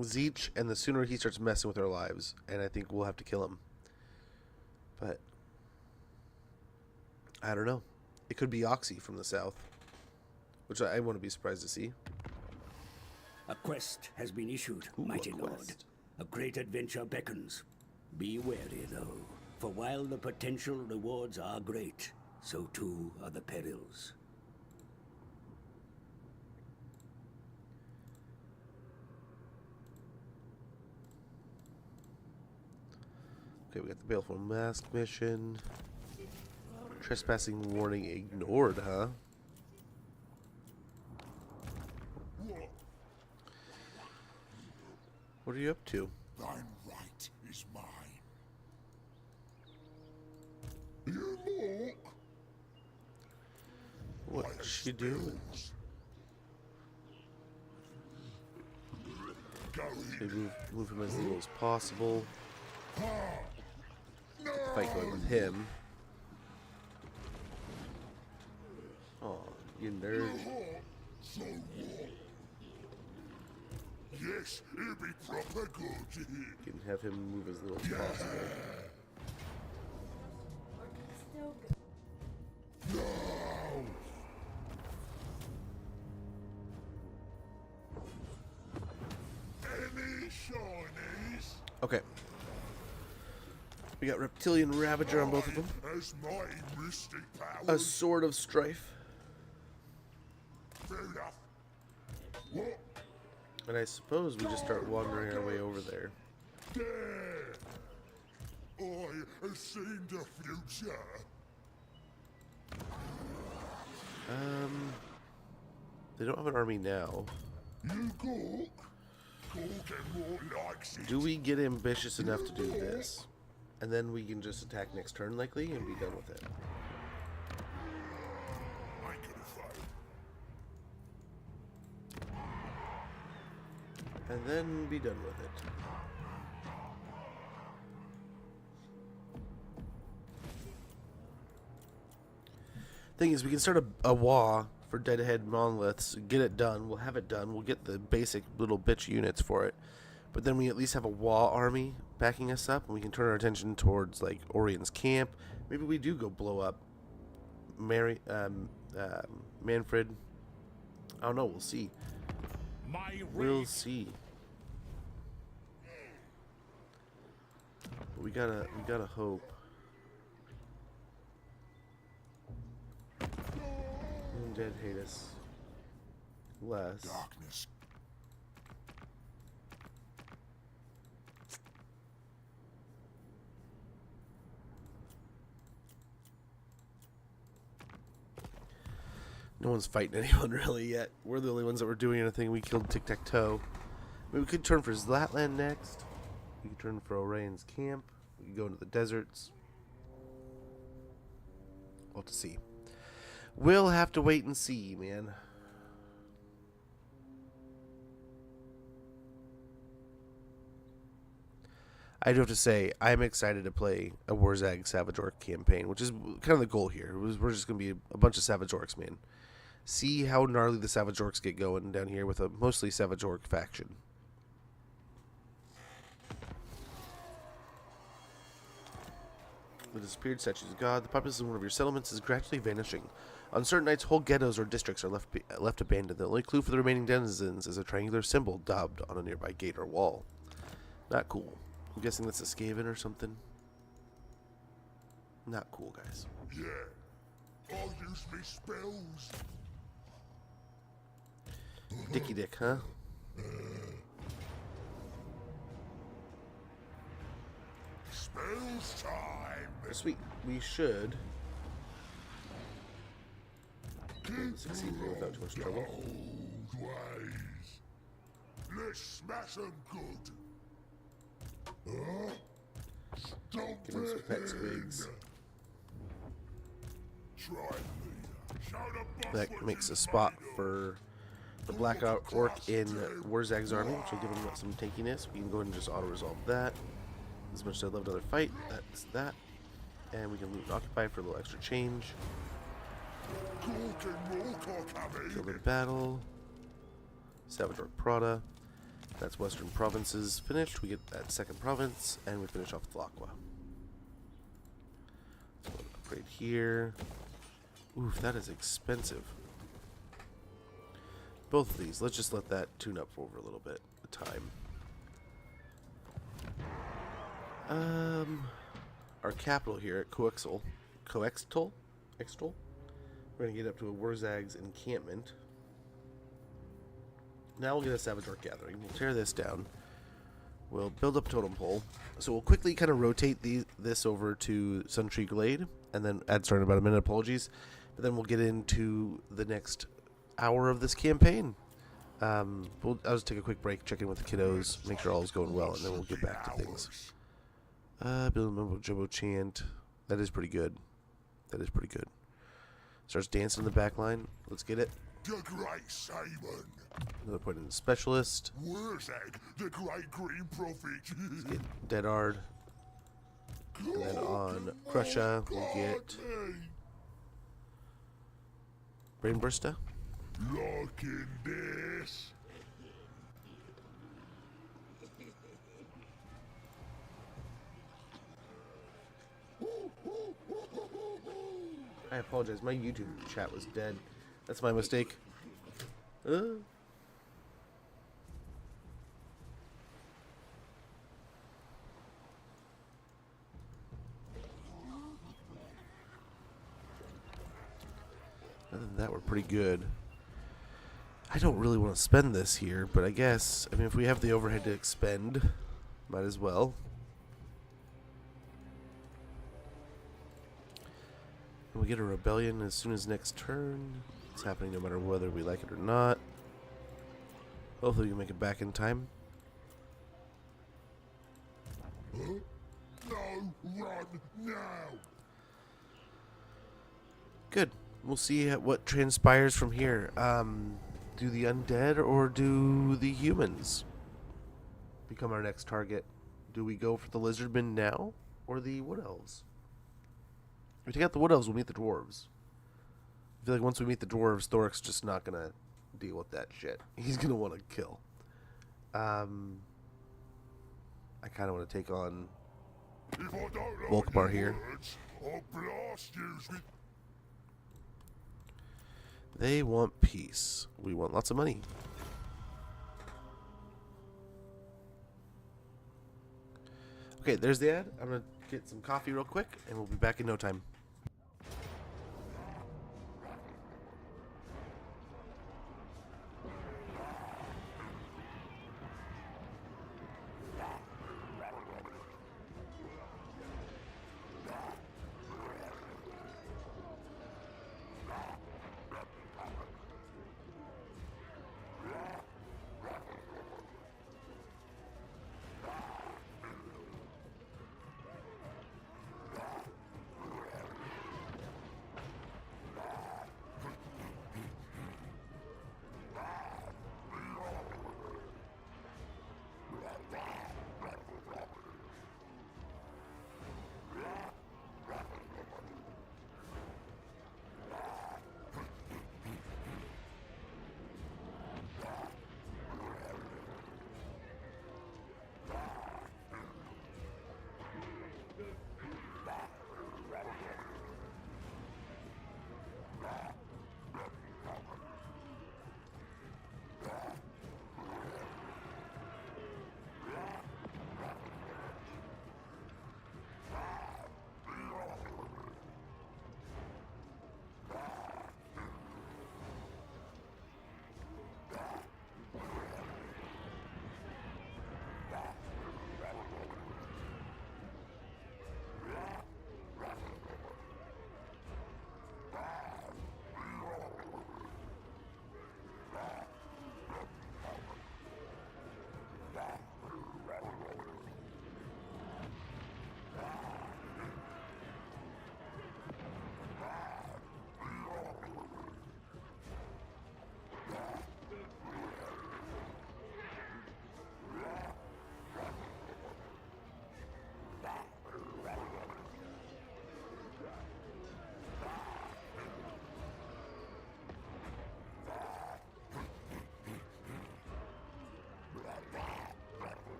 Zeech, and the sooner he starts messing with our lives. And I think we'll have to kill him. But I don't know. It could be Oxy from the south, which I wouldn't be surprised to see. A quest has been issued, Ooh, mighty a lord. quest. A great adventure beckons. Be wary, though, for while the potential rewards are great, so too are the perils. Okay, we got the Baleful Mask mission. Trespassing warning ignored, huh? What are you up to? Thine right is mine. You look. What's she doing? Okay, move him as little as possible. Get the fight going with him. Oh, you nerd. So what? Yes, it'll be proper good. You can have him move as little as possible. No. Any shinies? Okay. We got Reptilian Ravager on both of them. As mighty mystic A powers. Sword of Strife. Fair enough. What? And I suppose we just start wandering our way over there. There. I have seen the future. They don't have an army now. You Gork? Gork and more likes it. Do we get ambitious enough to do this? And then we can just attack next turn likely and be done with it. I could have failed. And then be done with it. Thing is, we can start a Wa for Deadhead Monoliths, get it done, we'll have it done, we'll get the basic little bitch units for it. But then we at least have a Wa army backing us up, and we can turn our attention towards, like, Orion's camp. Maybe we do go blow up Manfred. I don't know, we'll see. We'll see. We gotta hope. Undead hate us less. Darkness. No one's fighting anyone really yet. We're the only ones that were doing anything. We killed Tic-Tac-Toe. I mean, we could turn for Zlatland next. We could turn for Orion's camp. We could go into the deserts. We'll have to see. We'll have to wait and see, man. I do have to say, I'm excited to play a Wurzag Savage Orc campaign, which is kind of the goal here. We're just going to be a bunch of Savage Orcs, man. See how gnarly the Savage Orcs get going down here with a mostly Savage Orc faction. The disappeared statues of God. The populace of one of your settlements is gradually vanishing. On certain nights, whole ghettos or districts are left abandoned. The only clue for the remaining denizens is a triangular symbol daubed on a nearby gate or wall. Not cool. I'm guessing that's a Skaven or something. Not cool, guys. Yeah. I'll use me spells. Dicky Dick, huh? Spells time. Sweet. We should succeed here without too much trouble. Old ways. Let's smash them good. Stomp Give him some pet squigs. Try leader. Show the boss That what makes you a spot made of. for the Black Orc in Wurzag's army, which will give him some tankiness. We can go ahead and just auto-resolve that. As much as I'd love another fight, that's that. And we can loot and occupy for a little extra change. Kill the battle. Savage Orc Prada. That's Western Provinces finished. We get that second province, and we finish off Thlakwa. So we'll upgrade here. Oof, that is expensive. Both of these. Let's just let that tune up for over a little bit of time. Our capital here at Coextol. We're gonna get up to a Wurzag's encampment. Now we'll get a Savage Orc gathering. We'll tear this down. We'll build up a totem pole. So we'll quickly kind of rotate this over to Suntree Glade, and then sorry, in about a minute. Apologies, but then we'll get into the next hour of this campaign. I'll just take a quick break, check in with the kiddos, make sure all is going well, and then we'll get back to things. Build a Mumbo Jumbo chant. That is pretty good. That is pretty good. Starts dancing in the back line. Let's get it. The Great Simon. Another point in the specialist. Wurzag, the Great Green Prophet. Let's get Deadard. And then on Crusha, we'll get Brainburster. Looking this. I apologize. My YouTube chat was dead. That's my mistake. Other than that, we're pretty good. I don't really want to spend this here, but I guess, I mean, if we have the overhead to expend, might as well. We get a rebellion as soon as next turn. It's happening no matter whether we like it or not. Hopefully we can make it back in time. No, run now. Good. We'll see what transpires from here. Do the undead or do the humans become our next target? Do we go for the lizardmen now or the wood elves? If we take out the wood elves, we'll meet the dwarves. I feel like once we meet the dwarves, Thoric's just not going to deal with that shit. He's going to want to kill. I kind of want to take on Volkmar here. I'll blast you with... They want peace. We want lots of money. Okay, there's the ad. I'm gonna get some coffee real quick, and we'll be back in no time.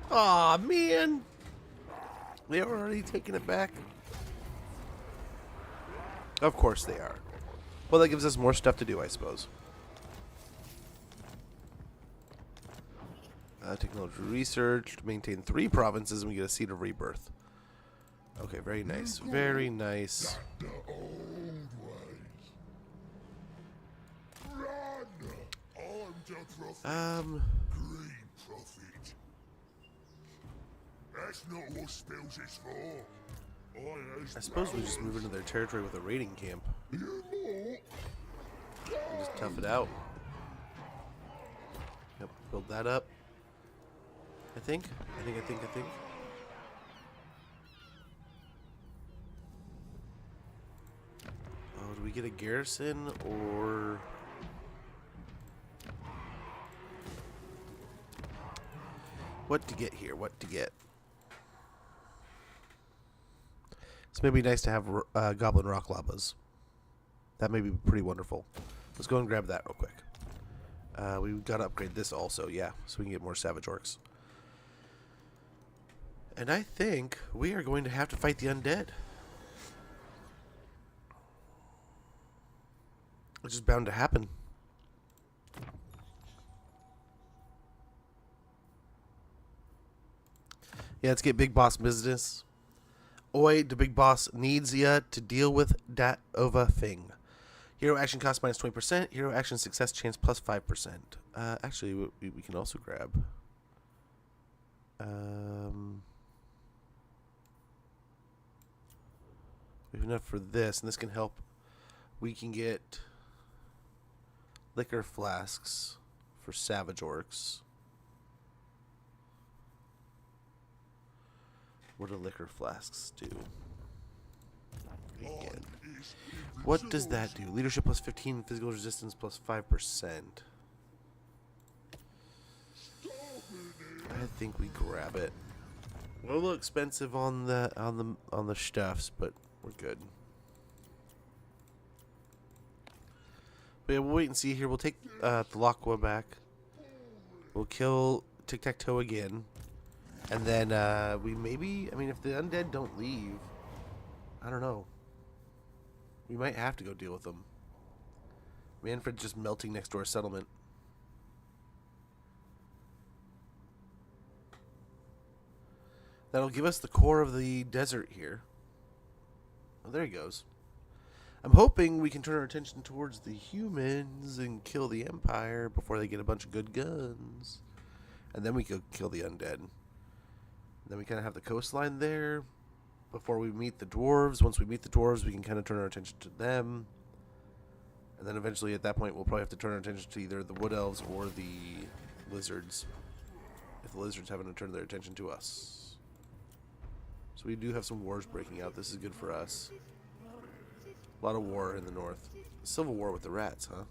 Aw, man. They're already taking it back. Of course they are. Well, that gives us more stuff to do, I suppose. Technology research. To maintain 3 provinces, and we get a seat of rebirth. Okay, very nice. Very nice. The old ways. Run! On to profit. Great profit. That's not what spells is for. I suppose we just move into their territory with a raiding camp. You more? And just tough it out. Yep, build that up. I think. Oh, do we get a garrison or... What to get here? What to get? It's maybe nice to have goblin rock llamas. That may be pretty wonderful. Let's go and grab that real quick. We've got to upgrade this also, yeah, so we can get more savage orcs. And I think we are going to have to fight the undead. Which is bound to happen. Yeah, let's get big boss business. Oi, the big boss needs ya to deal with that over thing. Hero action cost minus 20%. Hero action success chance plus 5%. Actually, we can also grab. We have enough for this, and this can help. We can get liquor flasks for savage orcs. What do liquor flasks do? Again. What does that do? Leadership plus 15, physical resistance plus 5%. I think we grab it. A little expensive on the stuffs, but we're good. But yeah, we'll wait and see here. We'll take Thalakwa back. We'll kill Tic-Tac-Toe again. And then we maybe, I mean, if the undead don't leave, I don't know. We might have to go deal with them. Manfred's just melting next to our settlement. That'll give us the core of the desert here. Oh, there he goes. I'm hoping we can turn our attention towards the humans and kill the Empire before they get a bunch of good guns. And then we could kill the undead. Then we kind of have the coastline there before we meet the dwarves. Once we meet the dwarves, we can kind of turn our attention to them. And then eventually at that point, we'll probably have to turn our attention to either the wood elves or the lizards. If the lizards haven't turned their attention to us. So we do have some wars breaking out. This is good for us. A lot of war in the north. Civil war with the rats, huh?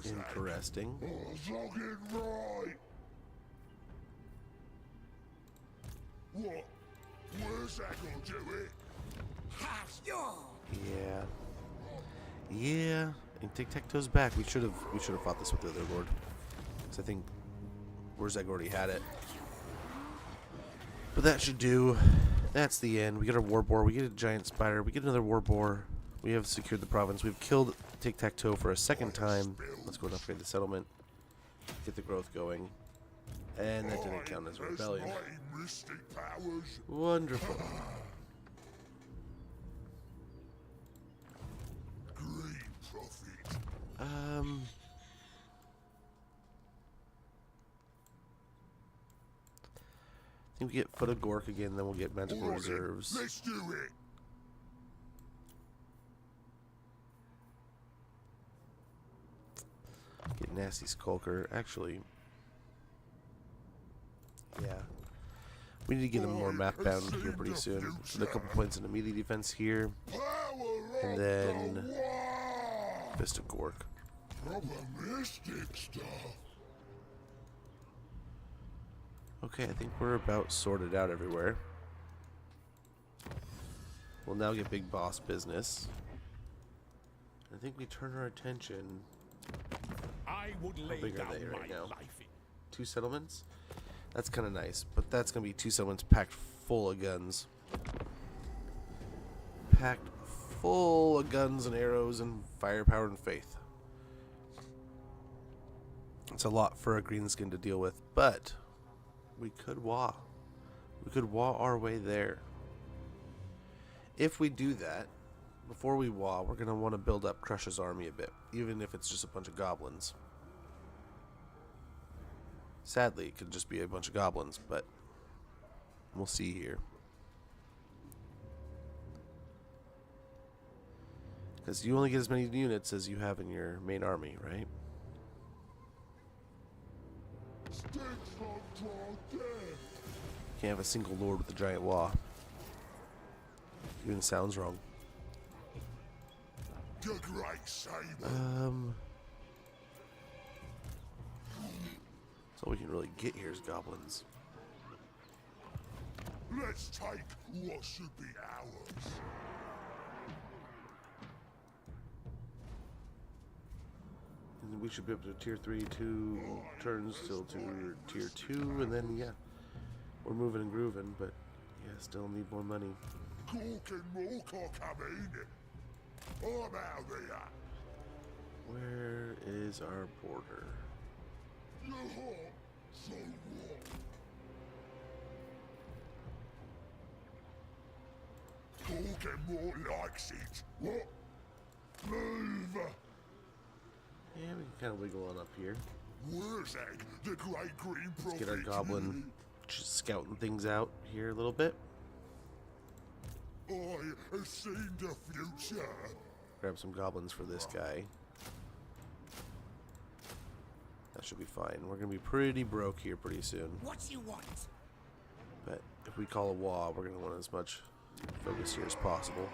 Interesting. Fucking right. What? Where's that gonna do it? Yeah. Yeah. And Tic-Tac-Toe's back. We should have fought this with the other lord. Because I think Wurzag already had it. But that should do. That's the end. We get our war boar. We get a giant spider. We get another war boar. We have secured the province. We've killed Tic-Tac-Toe for a second time. Let's go and upgrade the settlement. Get the growth going. And that didn't count as a rebellion. Wonderful. I think we get Foot of Gork again, then we'll get magical reserves. Let's do it. Get Nasty Skulker. Actually, yeah. We need to get him more map bound here pretty soon. Put a couple points in immediate defense here. And then Fist of Gork. Probabilistic stuff. Okay, I think we're about sorted out everywhere. We'll now get big boss business. I think we turn our attention. I would lay How big are down they right my now? life in. 2 settlements? That's kind of nice, but that's going to be 2 settlements packed full of guns. Packed full of guns and arrows and firepower and faith. It's a lot for a greenskin to deal with, but we could wah. We could wah our way there. If we do that, before we wah, we're going to want to build up Crush's army a bit, even if it's just a bunch of goblins. Sadly, it could just be a bunch of goblins, but we'll see here. Because you only get as many units as you have in your main army, right? Can't have a single lord with a giant wall. Even sounds wrong. The great saber. That's all we can really get here is goblins. Let's take what should be ours. And we should be up to tier 3, 2 turns till to tier 2, and then, yeah, we're moving and grooving, but, yeah, still need more money. Cork and Morcock coming. I'm out there. Where is our border? You're hot, so what? Cork and more likes it. What? Move! Yeah, we can kind of wiggle on up here. Wurzag, the great green Let's get our prophet. goblin just scouting things out here a little bit. I have seen the future. Grab some goblins for this guy. That should be fine. We're going to be pretty broke here pretty soon. What you want? But if we call a wall, we're going to want as much focus here as possible.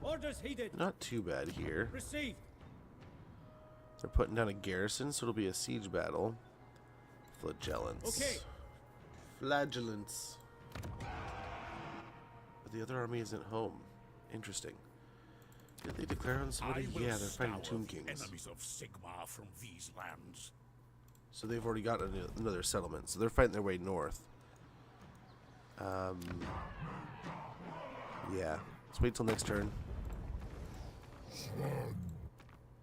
Orders heeded. Not too bad here. Received. They're putting down a garrison, so it'll be a siege battle. Flagellants. Okay. Flagellants. But the other army isn't home. Interesting. Did they declare on somebody? Yeah, they're fighting Tomb Kings. Enemies of Sigmar from these lands. So they've already got another settlement. So they're fighting their way north. Yeah. Let's wait till next turn.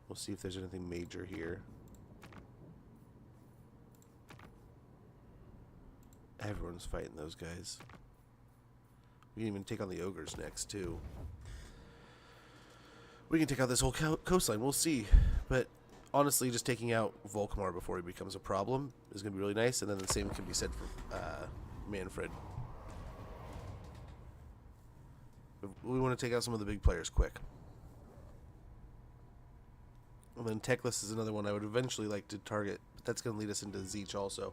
We'll see if there's anything major here. Everyone's fighting those guys. We can even take on the ogres next, too. We can take out this whole coastline. We'll see. But honestly, just taking out Volkmar before he becomes a problem is going to be really nice. And then the same can be said for Manfred. We want to take out some of the big players quick. And then Teclis is another one I would eventually like to target. But that's going to lead us into Zeech also.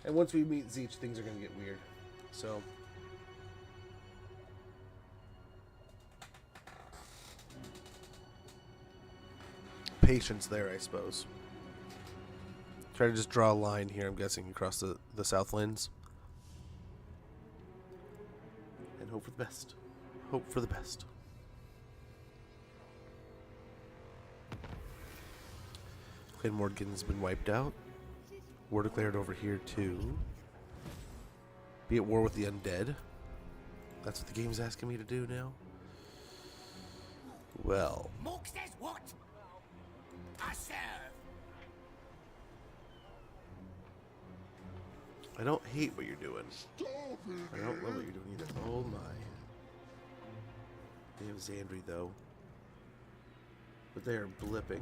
And once we meet Zeech, things are going to get weird. So... patience there, I suppose. Try to just draw a line here, I'm guessing, across the Southlands. And hope for the best. Hope for the best. Clan Morgan's been wiped out. War declared over here, too. Be at war with the undead. That's what the game's asking me to do now. Well... Mork says what? I serve. I don't hate what you're doing. I don't love what you're doing either. Oh my. They have Xandri though. But they are blipping.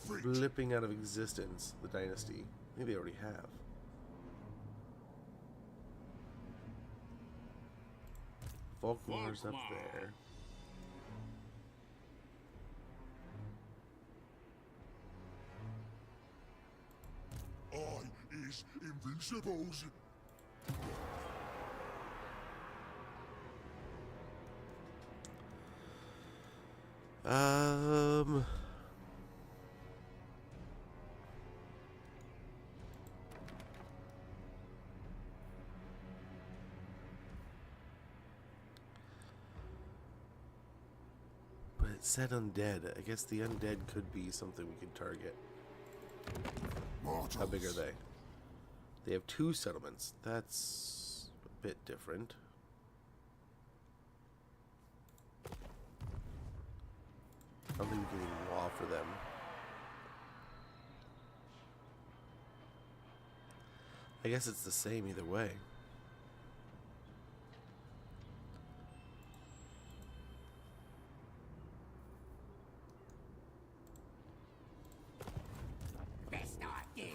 Blipping out of existence, the dynasty. I think they already have. Volkmar's up there. Is invincibles. But it said undead. I guess the undead could be something we could target. How big are they? They have 2 settlements. That's a bit different. I don't think we can even law for them. I guess it's the same either way.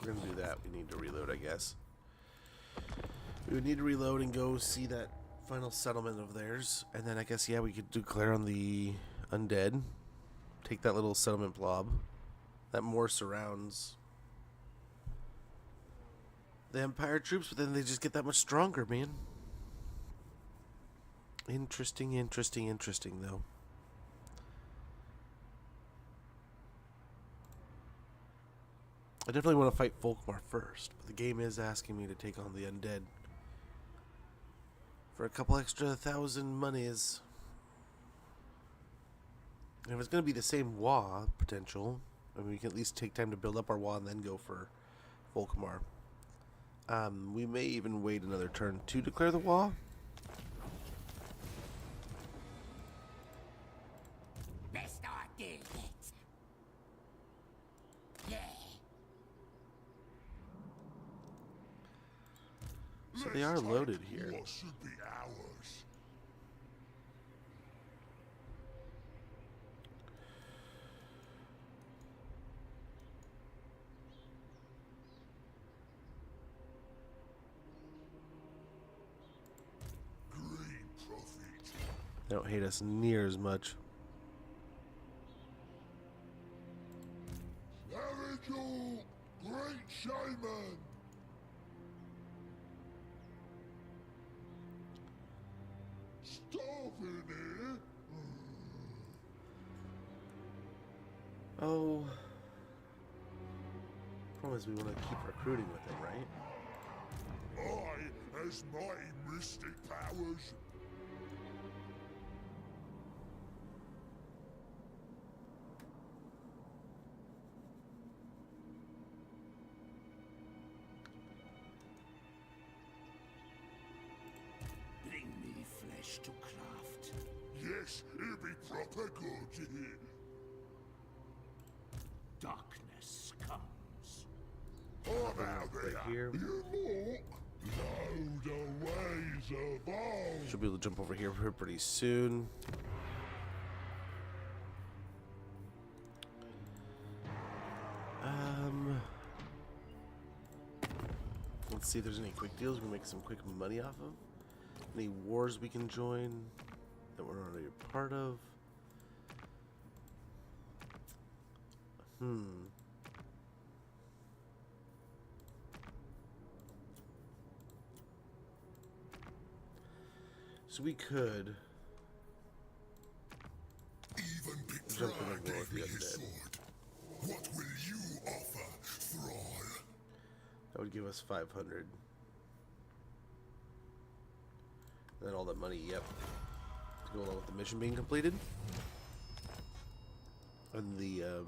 we're gonna do that, we need to reload, I guess. We would need to reload and go see that final settlement of theirs, and then I guess, yeah, we could declare on the undead. Take that little settlement blob that more surrounds the Empire troops, but then they just get that much stronger, man. Interesting, though. I definitely want to fight Volkmar first, but the game is asking me to take on the undead for a couple extra 1,000 monies. And if it's going to be the same Wa potential, I mean, we can at least take time to build up our Wa and then go for Volkmar. We may even wait another turn to declare the Wa. Let's start doing it. Yeah. So they are loaded here. What should be ours? Great profit. They don't hate us near as much. Nigel, great shaman. Starving here. Oh. Problem is we want to keep recruiting with him, right? I, as mighty mystic powers. Bring me flesh to craft. Yes, it'll be proper good. Darkness comes. Oh, now Right there. here. You look. Know the ways of old. Should be able to jump over here pretty soon. Let's see if there's any quick deals we can make some quick money off of. Any wars we can join that we're already a part of. So we could Even jump in Petra the war with gave me the his undead. sword. What will you offer, thrall? That would give us 500. And then all that money, yep, to go along with the mission being completed. And the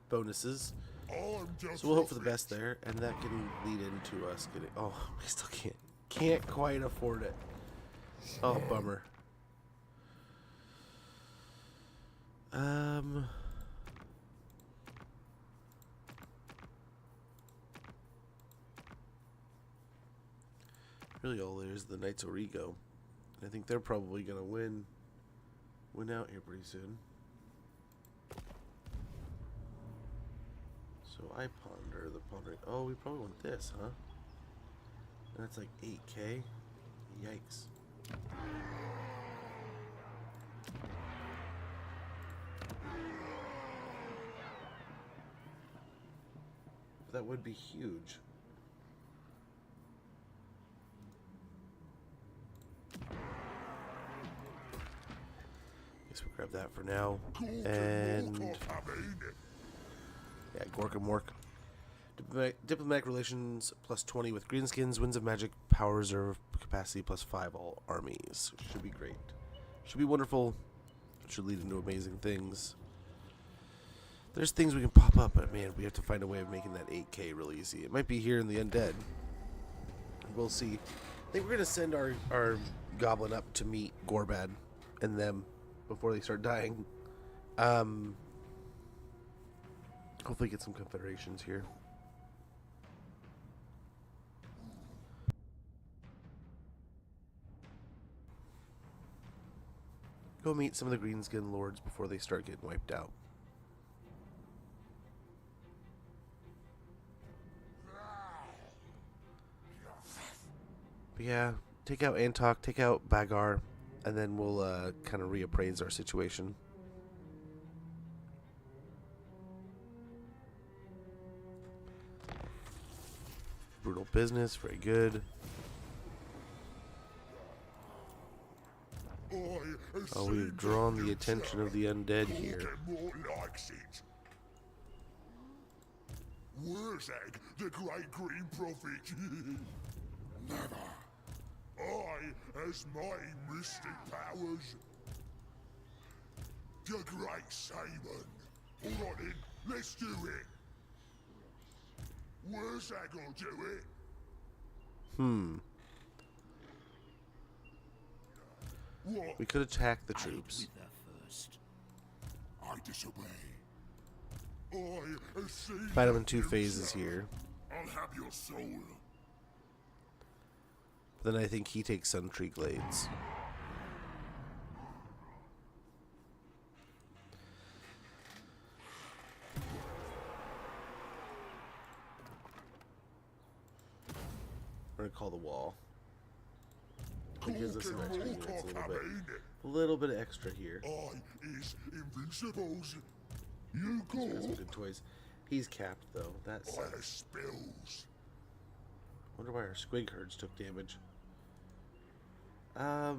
bonuses. I'm just So we'll hope for the best there, and that can lead into us getting. Oh, we still can't quite afford it. Oh, bummer. Really, all there is the Knights of Origo. I think they're probably gonna win out here pretty soon. So I ponder the pondering. Oh, we probably want this, huh? And that's like 8K. Yikes. That would be huge. Guess we'll grab that for now. And yeah, Gork and Mork. Diplomatic relations plus 20 with greenskins. Winds of magic. Power reserve capacity plus 5 all armies. Should be great. Should be wonderful. Should lead into amazing things. There's things we can pop up, but man, we have to find a way of making that 8K really easy. It might be here in the undead. We'll see. I think we're gonna send our goblin up to meet Gorbad and them before they start dying. Hopefully get some confederations here. Go meet some of the greenskin lords before they start getting wiped out. Yeah, take out Antok, take out Bagar, and then we'll kind of reappraise our situation. Brutal business, very good. Oh, we've drawn the attention of the undead here. Wurzag, the great green prophet. Never. I, as my mystic powers. The great Simon. All right then, let's do it. Wurzag will do it. What? We could attack the troops. I disobey. I have seen Fight them in the 2 phases future. here. I'll have your soul. Then I think he takes Suntree Glades. We're gonna call the wall. It gives us some extra units, a little bit of extra here. I is invincibles. You Got some go. good toys. He's capped though. That I have sucks. spells. Wonder why our squig herds took damage. Oh,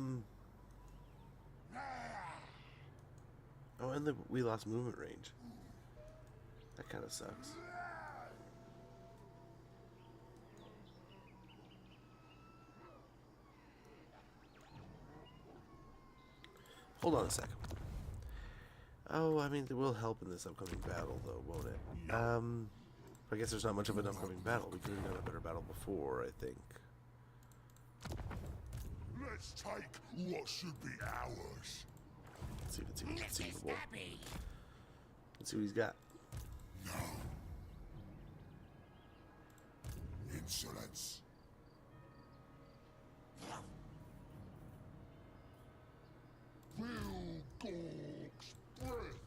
and we lost movement range. That kind of sucks. Hold on a second. Oh, I mean, it will help in this upcoming battle, though, won't it? I guess there's not much of an upcoming battle. We could have done a better battle before, I think. Let's take what should be ours. Let's see if it's even conceivable. Let's see what he's got. No. Insolence. Bill Gorg's breath.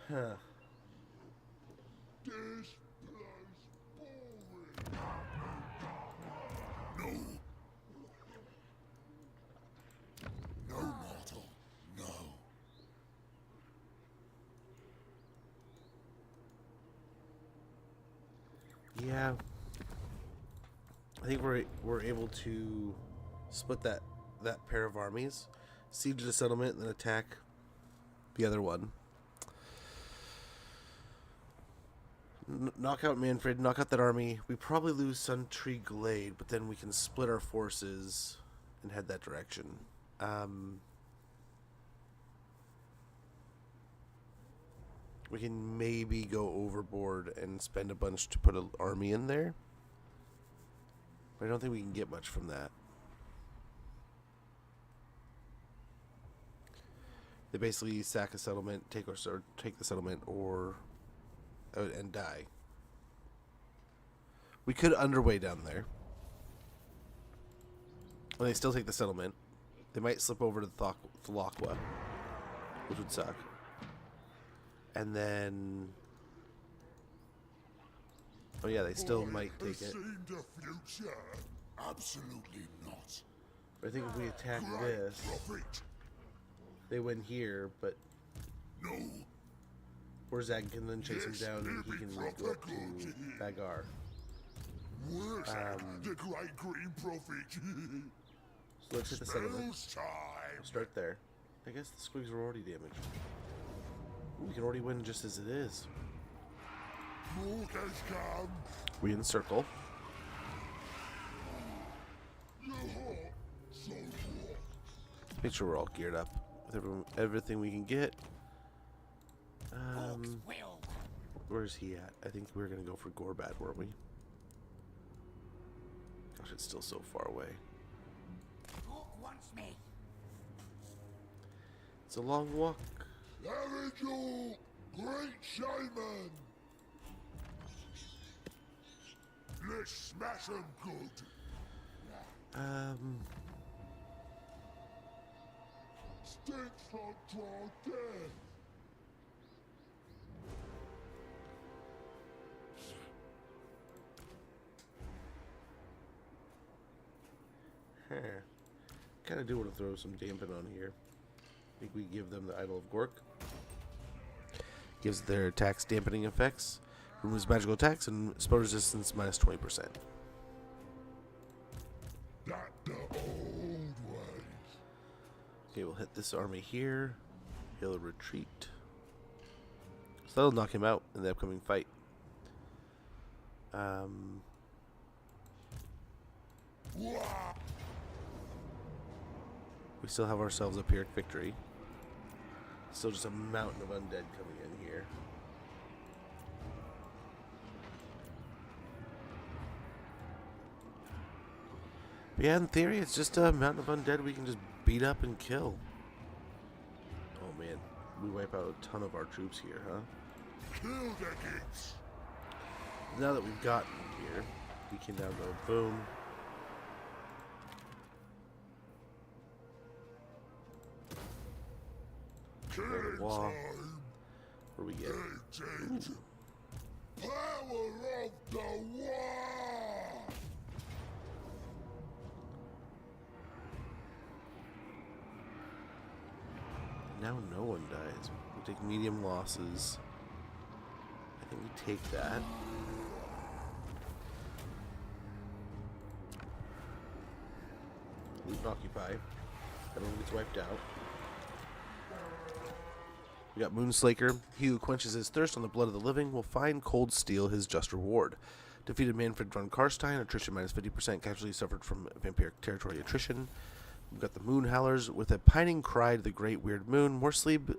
Huh. This place boring. No. No, mortal. No. Yeah. I think we're able to split that pair of armies, siege the settlement, and then attack the other one. Knock out Manfred, knock out that army. We probably lose Suntree Glade, but then we can split our forces and head that direction. We can maybe go overboard and spend a bunch to put an army in there. But I don't think we can get much from that. They basically sack a settlement, take the settlement, or and die. We could underway down there. When they still take the settlement, they might slip over to Thalakwa, which would suck. And then, oh yeah, they still might take it. Seen the future? Absolutely not. I think if we attack Great this, prophet. they win here, but No. Wurzag can then chase him down and he can go up to Bagar. Wurzag, the great green prophet. So let's hit the settlement. Spells time. Start there. I guess the squigs are already damaged. We can already win just as it is. Morg has come. We encircle. You're hot. So what? Make sure we're all geared up with everything we can get. Will. Where's he at? I think we were gonna go for Gorbad, weren't we? Gosh, it's still so far away. Orc wants me. It's a long walk. Arigel, great shaman. Let's smash 'em good. Stinks from draw death. Kind of do want to throw some dampen on here. I think we give them the Idol of Gork. Gives their attacks dampening effects. Removes magical attacks and spell resistance minus 20%. That the old ways. Okay, we'll hit this army here. He'll retreat. So that'll knock him out in the upcoming fight. We still have ourselves a Pyrrhic victory. Still just a mountain of undead coming in here. But yeah, in theory, it's just a mountain of undead we can just beat up and kill. Oh man, we wipe out a ton of our troops here, huh? Kill the gits. Now that we've gotten here, we can now go boom. Killing Wall. time. Where we get? Agent. Power of the war. Now no one dies. We take medium losses. I think we take that. Leave and occupy. Everyone gets wiped out. We got Moonslaker. He who quenches his thirst on the blood of the living will find cold steel his just reward. Defeated Manfred von Karstein. Attrition minus 50%. Casualty suffered from vampiric territory attrition. We've got the Moon Howlers. With a pining cry to the great weird moon, more sleep,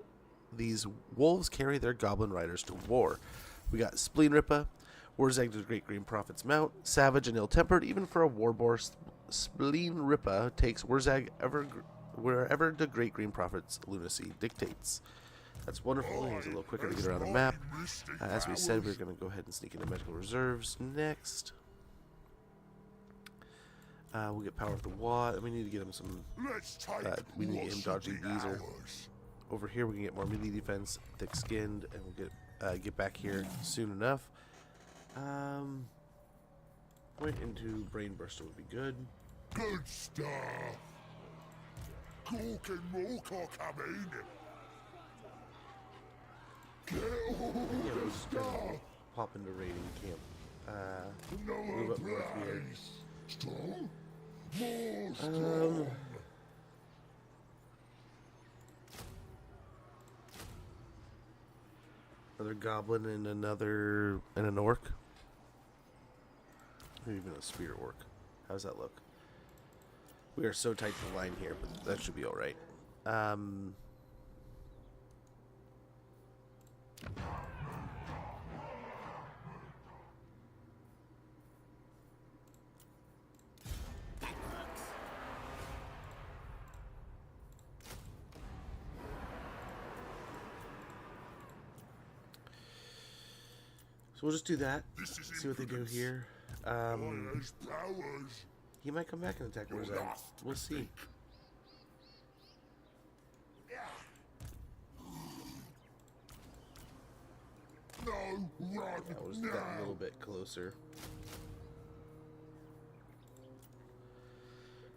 these wolves carry their goblin riders to war. We got Spleen Rippa. Wurzag the Great Green Prophet's mount. Savage and ill-tempered, even for a warboar. Spleen Rippa takes Wurzag wherever the Great Green Prophet's lunacy dictates. That's wonderful. He's a little quicker to get around the map. As we said, we're going to go ahead and sneak into Magical Reserves next. We'll get Power of the Wad. We need to get him some. We need to get him Dodgy Geezer. Over here, we can get more melee defense, thick skinned, and we'll get back here soon enough. Point into Brain Burster would be good. Good stuff. Gork and Mork are coming. Get all Yeah, we'll the just stuff. pop into raiding camp. No move up north here. place. Strong. More strong. Another goblin and an orc. Maybe even a spear orc. How does that look? We are so tight to the line here, but that should be all right. So we'll just do that. See what they do here. His powers. He might come back and attack Wurzag. We'll see. No, run That was now. that a little bit closer.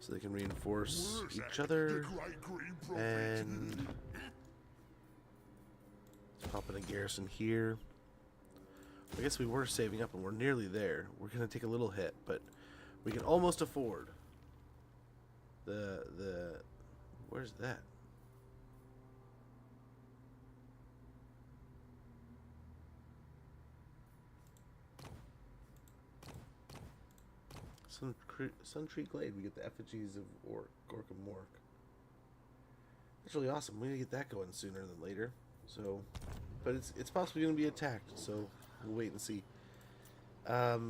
So they can reinforce each other. And let's pop in a garrison here. I guess we were saving up and we're nearly there. We're going to take a little hit, but we can almost afford the where's that? Suntree Glade. We get the effigies of Gork and Mork. That's really awesome. We need to get that going sooner than later. So, but it's possibly going to be attacked. So we'll wait and see. So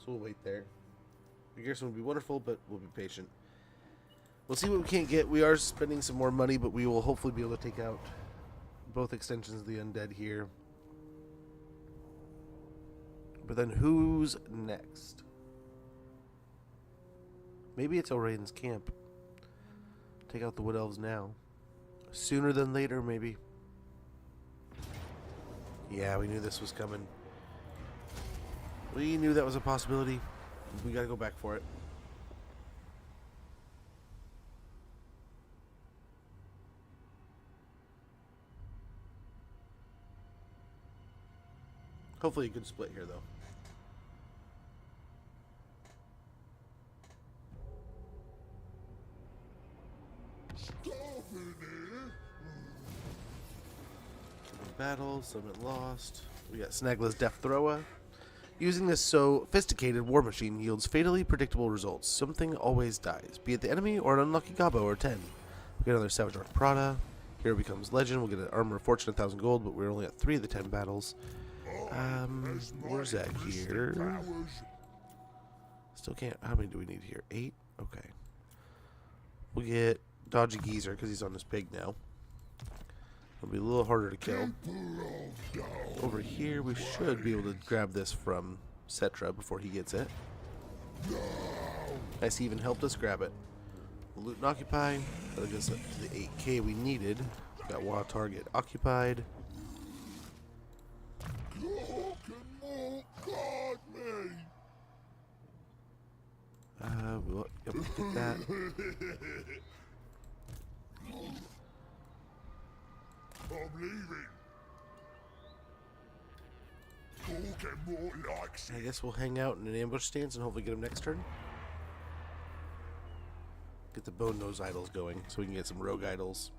we'll wait there. The garrison would be wonderful, but we'll be patient. We'll see what we can't get. We are spending some more money, but we will hopefully be able to take out both extensions of the undead here. But then who's next? Maybe it's Elraiden's camp. Take out the Wood Elves now. Sooner than later, maybe. Yeah, we knew this was coming. We knew that was a possibility. We gotta go back for it. Hopefully a good split here, though. Battle, summit lost. We got Snagla's Death Thrower. Using this sophisticated war machine yields fatally predictable results. Something always dies, be it the enemy or an unlucky gobbo or 10. We get another Savage Arc Prada. Hero becomes legend. We'll get an armor of fortune, 1,000 gold, but we're only at 3 of the 10 battles. Wurzag here. Still can't. How many do we need here? 8? Okay. We'll get Dodgy Geezer because he's on this pig now. It'll be a little harder to kill. Over here, we should be able to grab this from Cetra before he gets it. Nice, he even helped us grab it. We'll loot and occupy. That'll get us up to the 8k we needed. Got Wild Target occupied. We'll get that. I'm leaving. I guess we'll hang out in an ambush stance and hopefully get him next turn. Get the Bone Nose idols going so we can get some rogue idols.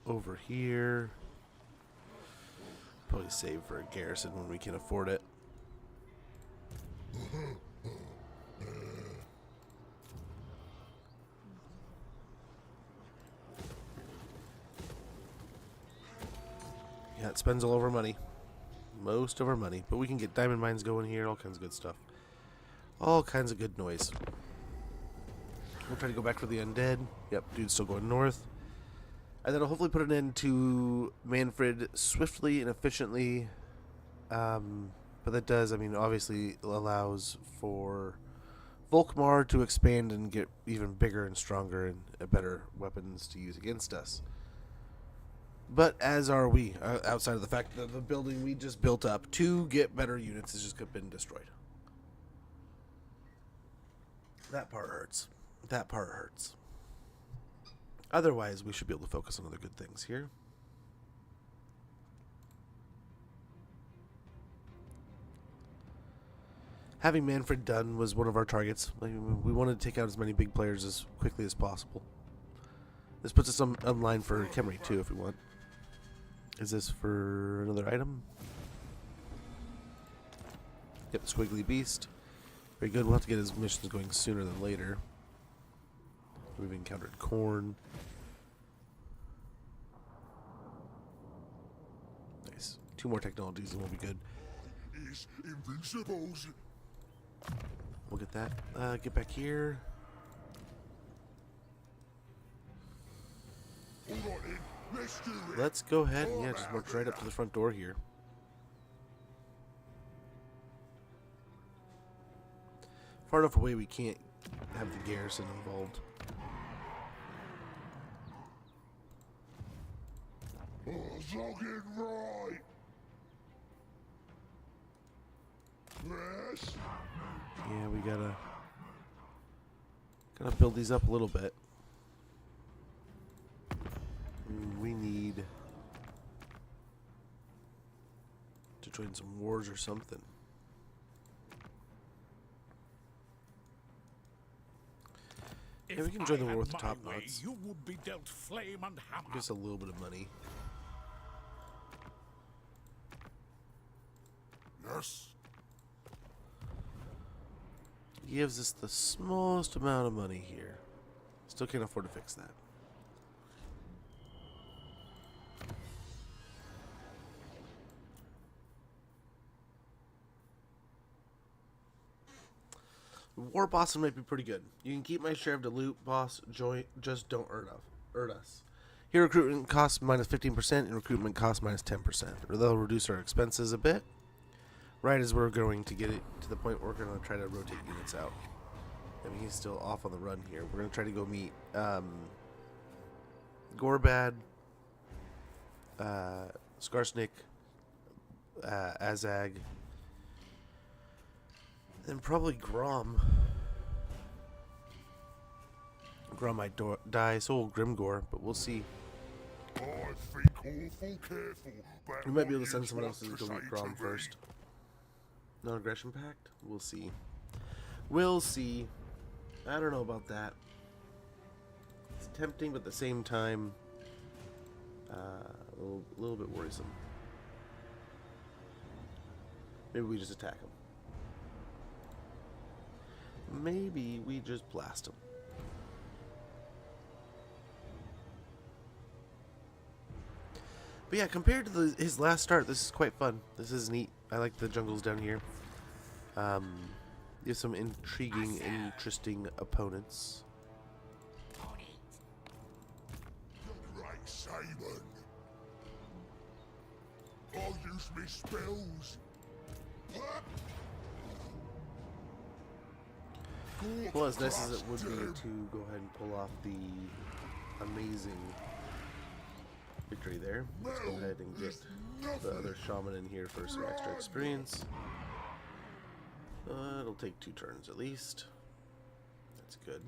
Over here. Probably save for a garrison when we can afford it. Yeah, it spends all of our money. Most of our money. But we can get diamond mines going here, all kinds of good stuff. All kinds of good noise. We'll try to go back for the undead. Yep, dude's still going north. And that'll hopefully put an end to Manfred swiftly and efficiently. But that does, I mean, obviously allows for Volkmar to expand and get even bigger and stronger and better weapons to use against us. But as are we, outside of the fact that the building we just built up to get better units has just been destroyed. That part hurts. That part hurts. Otherwise, we should be able to focus on other good things here. Having Manfred done was one of our targets. Like, we wanted to take out as many big players as quickly as possible. This puts us on line for Khemri too, if we want. Is this for another item? Yep, the Squiggly Beast. Very good. We'll have to get his missions going sooner than later. We've encountered corn. Nice. 2 more technologies and we'll be good. Is invincibles. We'll get that. Get back here. All right then, let's do it. Let's go ahead and just march right up to the front door here. Far enough away we can't have the garrison involved. Zogging right. Yes. Yeah, we gotta build these up a little bit. We need to join some wars or something. Yeah, we can join the war with the top knots. You would be dealt flame and hammer. Give us a little bit of money. Yes. Gives us the smallest amount of money here. Still can't afford to fix that. War bossing might be pretty good. You can keep my share of the loot, boss. Just don't earn us. Here, recruitment costs minus 15% and recruitment costs minus 10%. Or they'll reduce our expenses a bit. Right as we're going to get it to the point where we're going to try to rotate units out. I mean, he's still off on the run here. We're going to try to go meet Gorbad, Skarsnik, Azag, and probably Grom. Grom might die, so will Grimgor, but we'll see. I think awful careful about We might be what able to send yous someone want else to to go get say Grom to me. first. Non-aggression pact? We'll see. We'll see. I don't know about that. It's tempting, but at the same time, a little bit worrisome. Maybe we just attack him. Maybe we just blast him. But yeah, compared to his last start, this is quite fun. This is neat. I like the jungles down here. You have some intriguing, interesting opponents. Right, Simon. I'll use me spells. Well, as nice as it would be to go ahead and pull off the amazing victory there, let's go ahead and get the other shaman in here for some extra experience. It'll take 2 turns at least. That's good.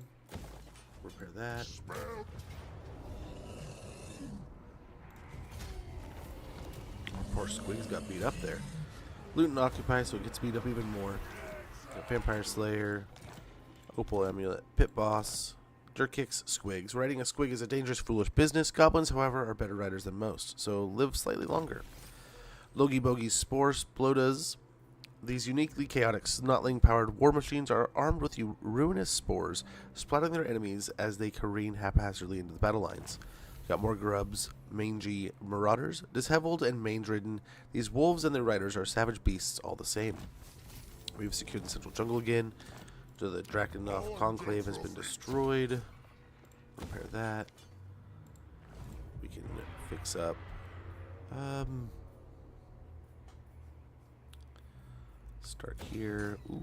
Repair that. Poor Squig's got beat up there. Loot and Occupy, so it gets beat up even more. Got Vampire Slayer, Opal Amulet, Pit Boss, Dirt Kicks, Squigs. Riding a Squig is a dangerous, foolish business. Goblins, however, are better riders than most, so live slightly longer. Logie Bogie's Spore Splodas. These uniquely chaotic, snotling-powered war machines are armed with ruinous spores, splatting their enemies as they careen haphazardly into the battle lines. Got more grubs, mangy marauders, disheveled and mange-ridden. These wolves and their riders are savage beasts all the same. We've secured the central jungle again. So the Drakenhof Conclave has been destroyed. Repair that. We can fix up. Start here. Ooh,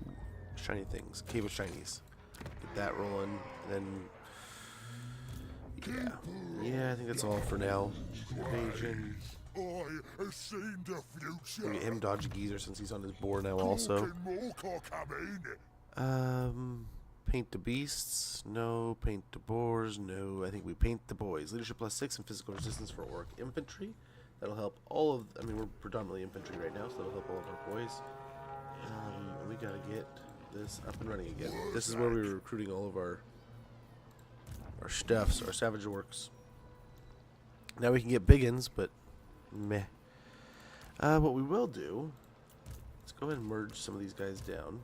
shiny things. Cave of Shinies. Get that rolling. And then, yeah, I think that's all for now. Evasion. I have seen the future. We'll get him dodge geezer since he's on his boar now also. Paint the beasts. No. Paint the boars. No. I think we paint the boys. Leadership +6 and physical resistance for orc infantry. That'll help all of. I mean, we're predominantly infantry right now, so that'll help all of our boys. We gotta get this up and running again. This is where we were recruiting all of our stuffs, our savage orcs. Now we can get biggins, but meh. What we will do, let's go ahead and merge some of these guys down.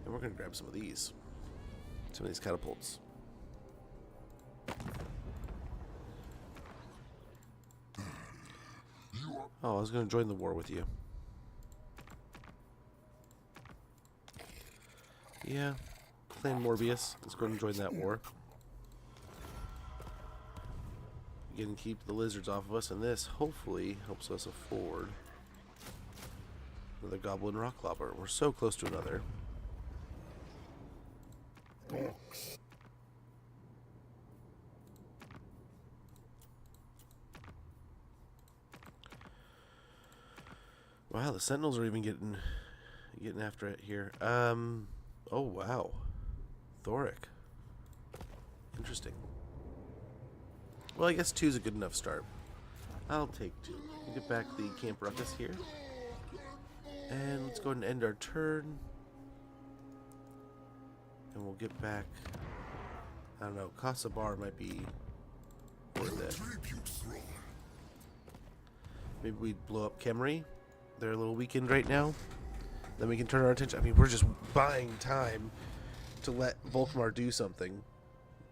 And we're gonna grab some of these catapults. Oh, I was going to join the war with you. Yeah. Clan Morbius. Let's go and join that war. We can keep the lizards off of us, and this hopefully helps us afford another Goblin Rock Clobber. We're so close to another. Wow, the Sentinels are even getting after it here. Oh wow, Thoric. Interesting. Well, I guess 2 is a good enough start. I'll take 2. We'll get back the Camp Ruckus here, and let's go ahead and end our turn. And we'll get back. I don't know. Casa Bar might be worth it. Maybe we blow up Kemri. They're a little weakened right now. Then we can turn our attention. I mean, we're just buying time to let Volkmar do something.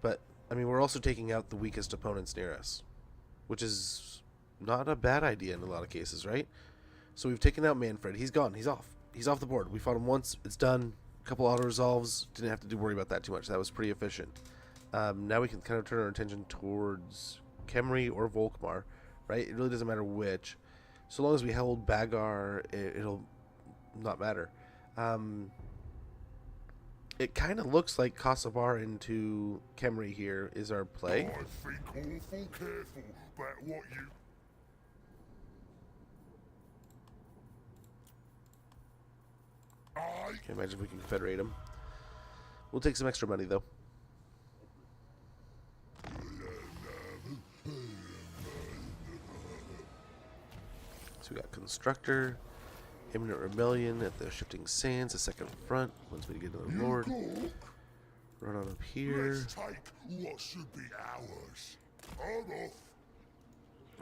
But, I mean, we're also taking out the weakest opponents near us, which is not a bad idea in a lot of cases, right? So we've taken out Manfred. He's gone. He's off. He's off the board. We fought him once. It's done. A couple auto-resolves. Didn't have to worry about that too much. That was pretty efficient. Now we can kind of turn our attention towards Kemri or Volkmar, right? It really doesn't matter which. So long as we hold Bagar, it'll not matter. It kind of looks like Kasabar into Kemri here is our play. I think awful careful about what you... Can't imagine if we can confederate them. We'll take some extra money though. So we got Constructor, Imminent Rebellion at the Shifting Sands, the second front, once we get to the Lord. Run on up here. Let's take what should be ours. I'm off.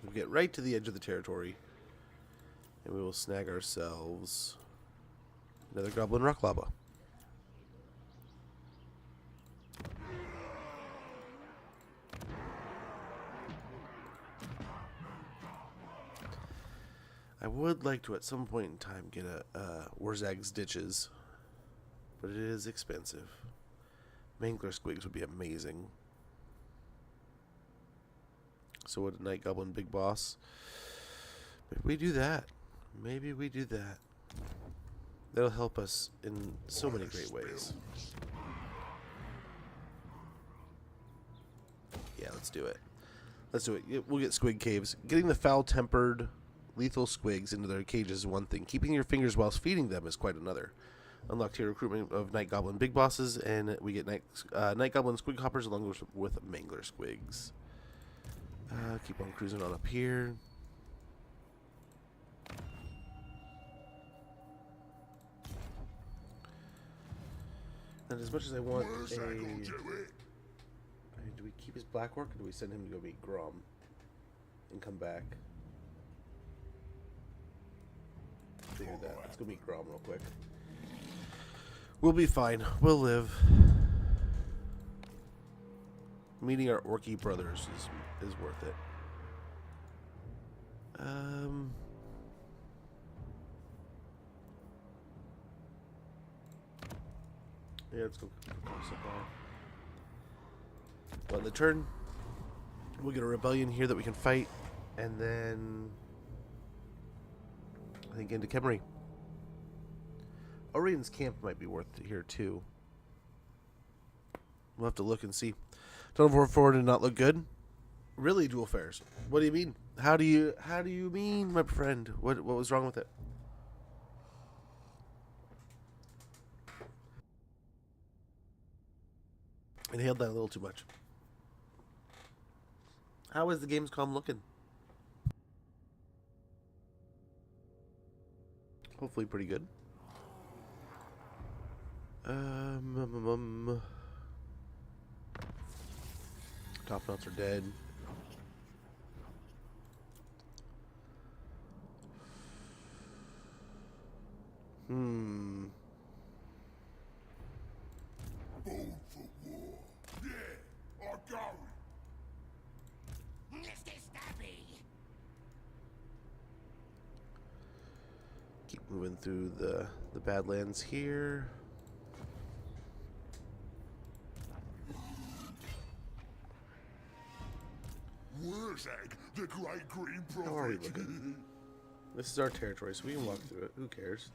We'll get right to the edge of the territory. And we will snag ourselves another Goblin Rock Lava. I would like to, at some point in time, get a Wurzag's Ditches, but it is expensive. Mangler Squigs would be amazing. So would a Night Goblin Big Boss. Maybe we do that. Maybe we do that. That'll help us in so many great ways. Yeah, let's do it. Let's do it. We'll get Squig Caves. Getting the foul-tempered, lethal squigs into their cages is one thing. Keeping your fingers whilst feeding them is quite another. Unlock tier recruitment of Night Goblin Big Bosses, and we get Night Goblin Squig Hoppers along with Mangler Squigs. Keep on cruising on up here. And as much as I want a... do we keep his Black Orc, or do we send him to go meet Grom and come back? Figure that. Let's go meet Grom real quick. We'll be fine. We'll live. Meeting our Orky brothers is worth it. Yeah, let's go on the turn. We'll get a rebellion here that we can fight, and then I think into Khemri. Orian's camp might be worth it here too. We'll have to look and see. Tunnel forward did not look good. Really, dual fares. What do you mean? How do you mean, my friend? What was wrong with it? Inhaled that a little too much. How is the Gamescom looking? Hopefully pretty good. Top knots are dead. Bold for war. Yeah, I'm going. Mr. Stabby! Keep moving through the Badlands here. Wurzag, the great green How are we prophet. looking? This is our territory, so we can walk through it. Who cares?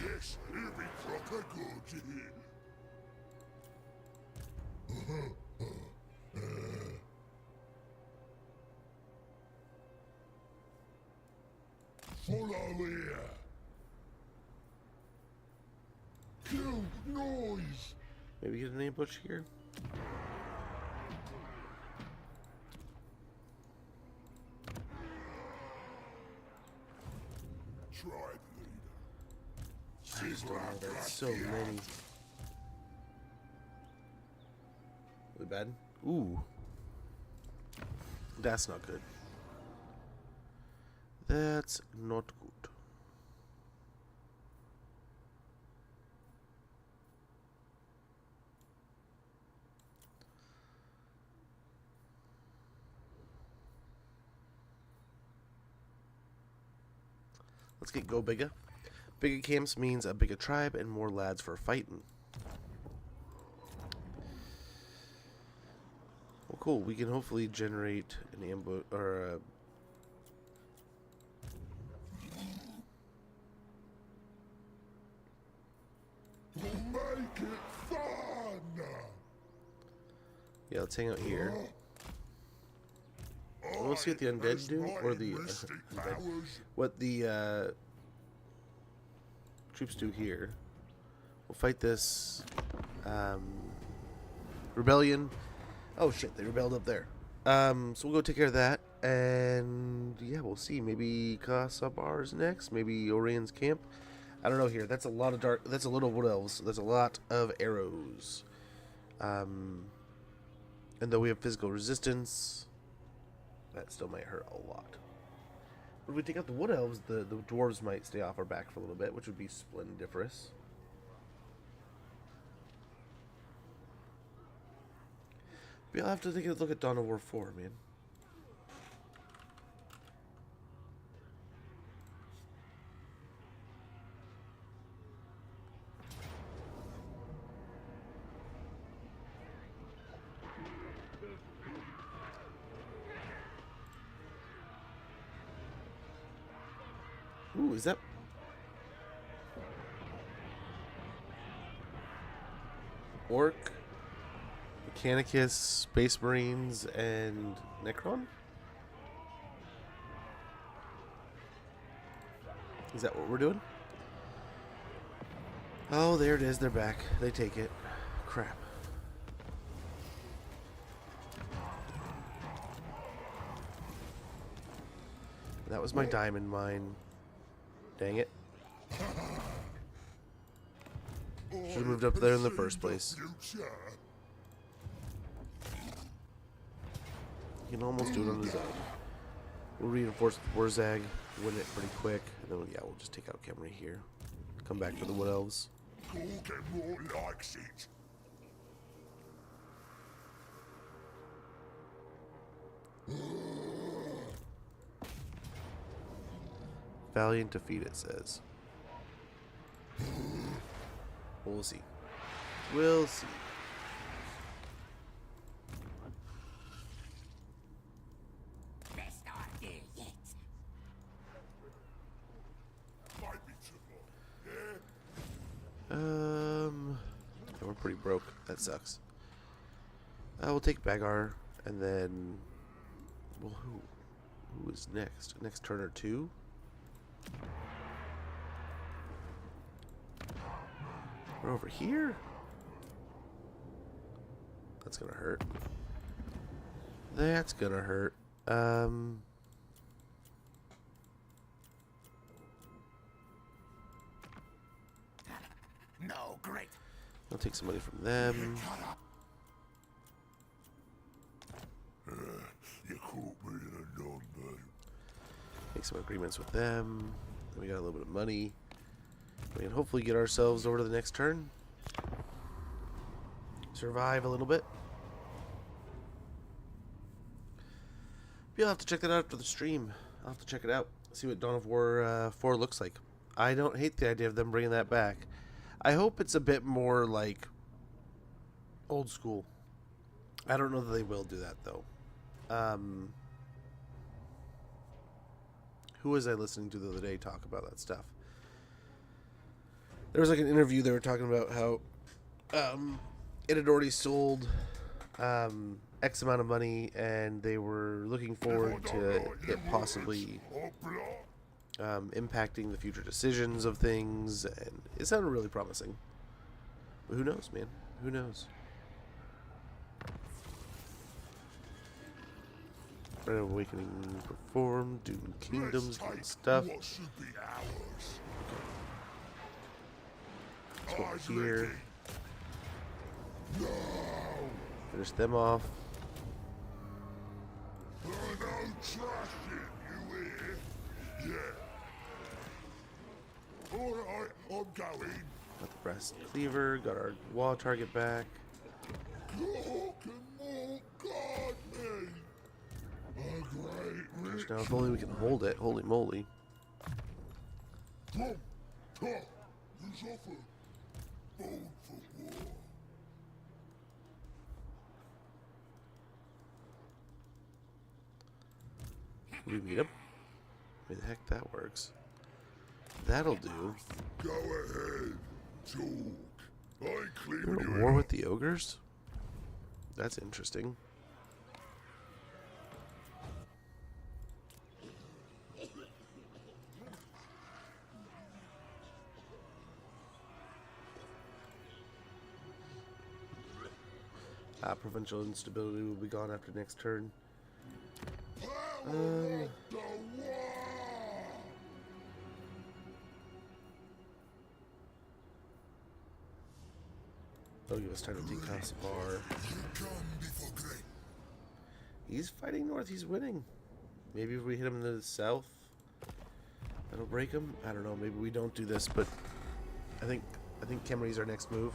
Yes, it'll be proper good. Follow here. Kill noise. Maybe get an ambush here. Tribe leader. Wow, that's so many. Really bad? Ooh. That's not good. That's not good. Let's get go bigger. Bigger camps means a bigger tribe and more lads for fighting. Well, cool. We can hopefully generate an ambush or a... Make it fun. Yeah, let's hang out here. We'll see what the undead do, or the undead. What the troops do here. We'll fight this rebellion. Oh shit, they rebelled up there. So we'll go take care of that, and yeah, we'll see. Maybe Kasabar's next. Maybe Orion's camp. I don't know here. That's a lot of dark. That's a lot of wood elves. That's a lot of arrows. And though we have physical resistance, that still might hurt a lot. But if we take out the wood elves, the dwarves might stay off our back for a little bit, which would be splendiferous. But I'll have to take a look at Dawn of War 4, man. Ooh, is that... Orc, Mechanicus, Space Marines, and Necron? Is that what we're doing? Oh, there it is. They're back. They take it. Crap. That was my diamond mine. Dang it. Should have moved up there in the first place. He can almost do it on his own. We'll reinforce with Wurzag, win it pretty quick, and then yeah, we'll just take out Khemri here. Come back to the Wood Elves. Likes it. Valiant defeat, it says. We'll see. We'll see. Best idea yet. Might be too long. We're pretty broke. That sucks. We'll take Bagar, and then... Well, who is next? Next Turner 2? We're over here? That's gonna hurt. That's gonna hurt. No, great. I'll take some money from them. You caught me in a non-mate. Make some agreements with them. Then we got a little bit of money. We can hopefully get ourselves over to the next turn. Survive a little bit. You'll have to check that out after the stream. I'll have to check it out. See what Dawn of War 4 looks like. I don't hate the idea of them bringing that back. I hope it's a bit more like old school. I don't know that they will do that though. Who was I listening to the other day talk about that stuff? There was like an interview they were talking about how it had already sold X amount of money, and they were looking forward to it possibly impacting the future decisions of things, and it sounded really promising. But who knows, man? Who knows? Red Awakening performed, Doom Kingdoms, doing stuff. What should be ours? Let's go over here. No! Finish them off. No trashing, you hear? Yeah. Alright, I'm going. Got the Brass Cleaver, got our wall target back. Cock and more guard me. A great rich. Now if only we can hold it, holy moly. Come, come, use offer. Bold for war. We meet him. Maybe the heck that works. That'll do. Go ahead, talk. I ain't You're cleaning at you war out. with the ogres? That's interesting. provincial instability will be gone after next turn. That'll give us time to declass the bar. He's fighting north. He's winning. Maybe if we hit him in the south, that'll break him. I don't know. Maybe we don't do this, but I think Khemri's our next move.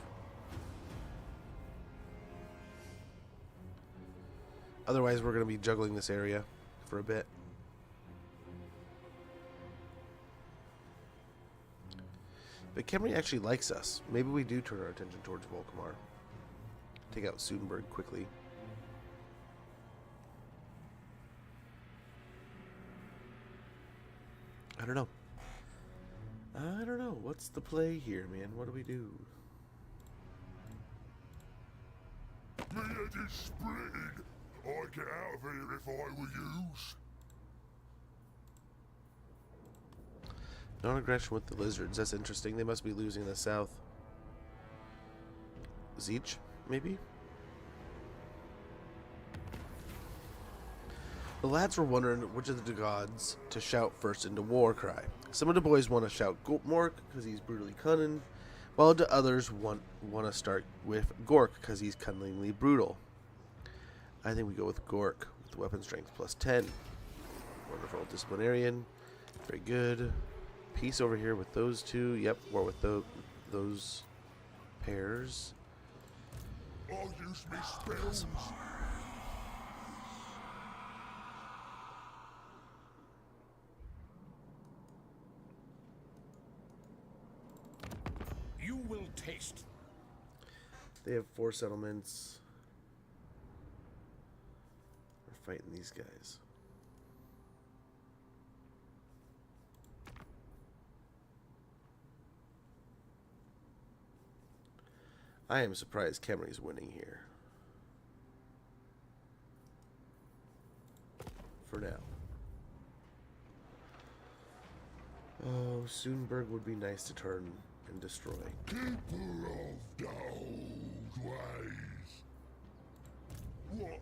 Otherwise, we're going to be juggling this area for a bit. But Khemri actually likes us. Maybe we do turn our attention towards Volkamar. Take out Sudenburg quickly. I don't know. I don't know. What's the play here, man? What do we do? My head is splitting. I'd get out of here if I were yous. Non-aggression with the lizards. That's interesting. They must be losing in the south. Zeech, maybe? The lads were wondering which of the gods to shout first into war cry. Some of the boys want to shout Mork because he's brutally cunning, while the others want to start with Gork because he's cunningly brutal. I think we go with Gork with weapon strength plus 10. Wonderful. Disciplinarian. Very good. Peace over here with those two. Yep, war with those pairs. I'll use me spells. You will taste. They have 4 settlements. We're fighting these guys. I am surprised Khemri's winning here. For now. Oh, Sudenburg would be nice to turn and destroy. Keeper of the old ways. What?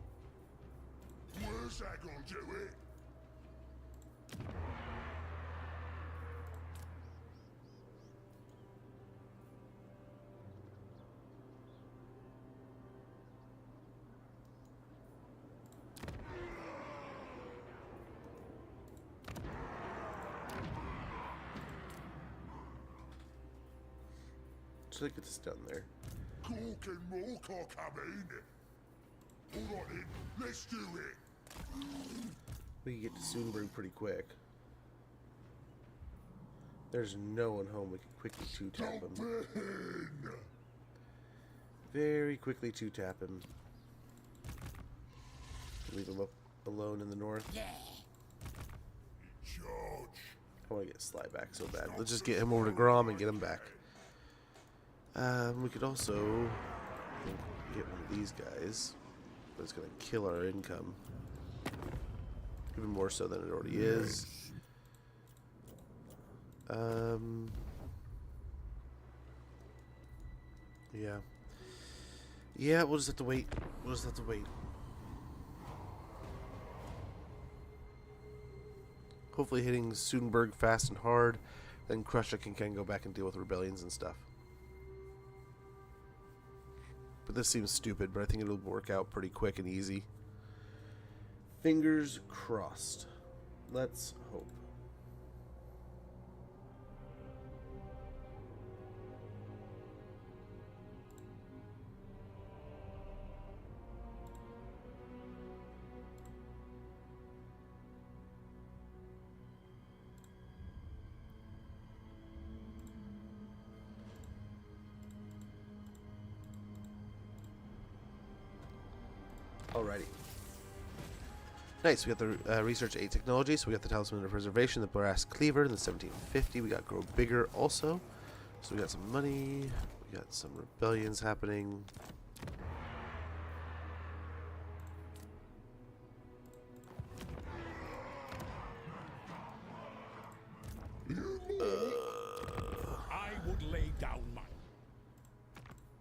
Wurzag will do it. So get this done there. Gork and Mork are coming. Alright then, let's do it. We can get to Sudenburg pretty quick. There's no one home. We can quickly 2-tap him. Open. Very quickly 2-tap him. Leave him up alone in the north. Charge. I want to get Sly back so bad. Let's just get him over to Grom and get him back. We could also get one of these guys, but it's going to kill our income. Even more so than it already is. Yeah. Yeah, we'll just have to wait. We'll just have to wait. Hopefully hitting Sudenburg fast and hard, then Krusha can go back and deal with rebellions and stuff. But this seems stupid, but I think it'll work out pretty quick and easy. Fingers crossed. Let's hope. Alrighty. Nice, we got the Research 8 technology, so we got the Talisman of Preservation, the Brass Cleaver, in the 1750. We got Grow Bigger also. So we got some money, we got some rebellions happening. I would lay down my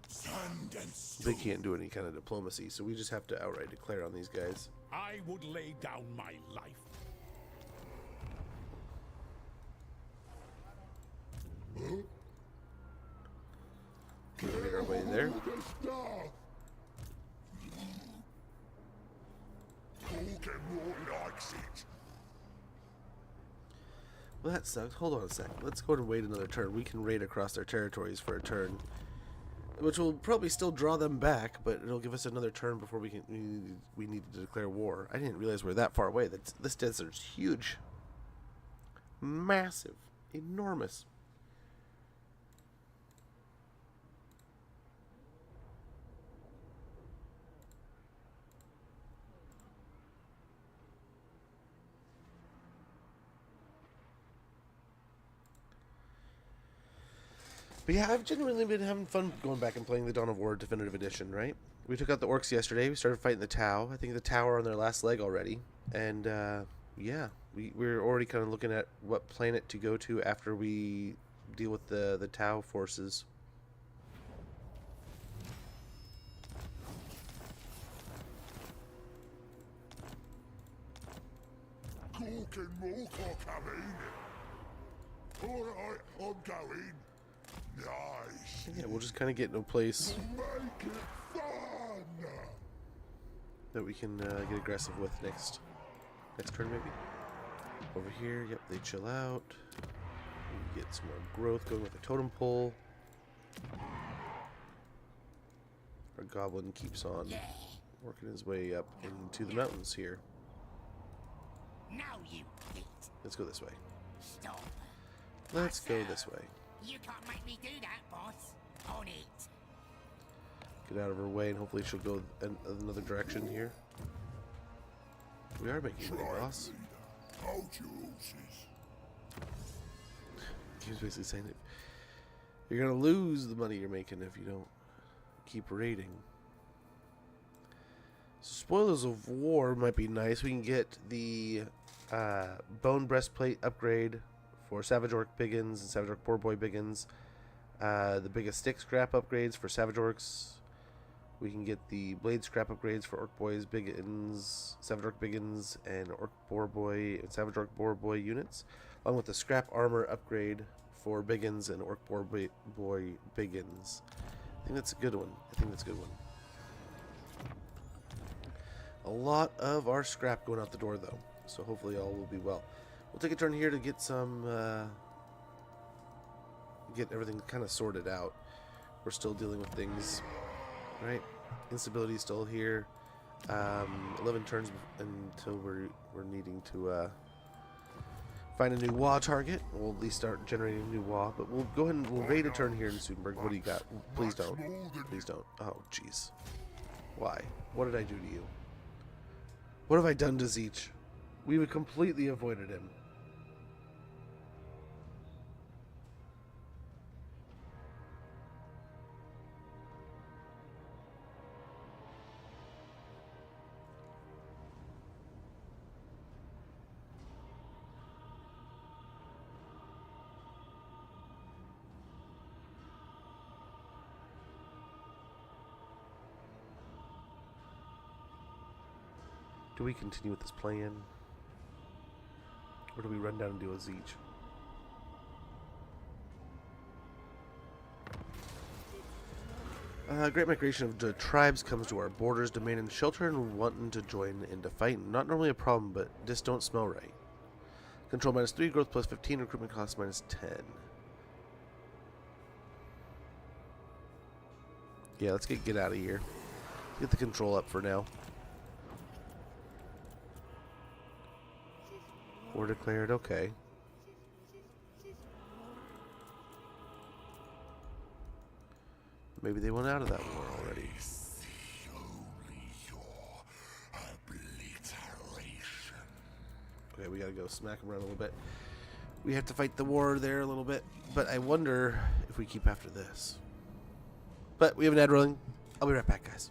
Sand and they can't do any kind of diplomacy, so we just have to outright declare on these guys. I would lay down my life. Can we get our way there? Well, that sucks. Hold on a sec. Let's go and wait another turn. We can raid across their territories for a turn, which will probably still draw them back, but it'll give us another turn before we need to declare war. I didn't realize we're that far away. This desert's huge, massive, enormous. But yeah, I've genuinely been having fun going back and playing the Dawn of War Definitive Edition, right? We took out the orcs yesterday. We started fighting the Tau. I think the Tau are on their last leg already. And, yeah, we're already kind of looking at what planet to go to after we deal with the Tau forces. Alright, I'm going. Nice. Yeah, we'll just kind of get in a place Make it fun. that we can get aggressive with next turn, maybe. Over here, yep, they chill out. We get some more growth going with the totem pole. Our goblin keeps on working his way up into the mountains here. Now you eat. Let's go this way. Stop. Let's go this way. You can't make me do that, boss. On it. Get out of her way, and hopefully she'll go another direction here. We are making money, boss. Hold your horses. He's basically saying that you're gonna lose the money you're making if you don't keep raiding. Spoilers of War might be nice. We can get the bone breastplate upgrade for Savage Orc Biggins and Savage Orc Poor Boy Biggins. The biggest stick scrap upgrades for Savage Orcs. We can get the blade scrap upgrades for Orc Boys Biggins, Savage Orc Biggins, and Orc Boar Boy and Savage Orc Boar Boy units, along with the scrap armor upgrade for Biggins and Orc Boar Boy Biggins. I think that's a good one. A lot of our scrap going out the door, though, so hopefully all will be well. We'll take a turn here to get some, get everything kind of sorted out. We're still dealing with things, right? Instability is still here. 11 turns until we're needing to find a new WA target. We'll at least start generating a new WA, but we'll go ahead and we'll raid a turn here in Sudenburg. What do you got? Please don't. Please don't. Oh, jeez. Why? What did I do to you? What have I done to Zeech? We completely avoided him. Do we continue with this plan? Or do we run down and deal with Zeech? Great migration of the tribes comes to our borders, demanding shelter and wanting to join into fighting. Not normally a problem, but just don't smell right. Control -3, growth +15, recruitment cost -10. Yeah, let's get out of here. Get the control up for now. War declared, okay. Maybe they went out of that war already. Okay, we gotta go smack them around a little bit. We have to fight the war there a little bit, but I wonder if we keep after this. But we have an ad rolling. I'll be right back, guys.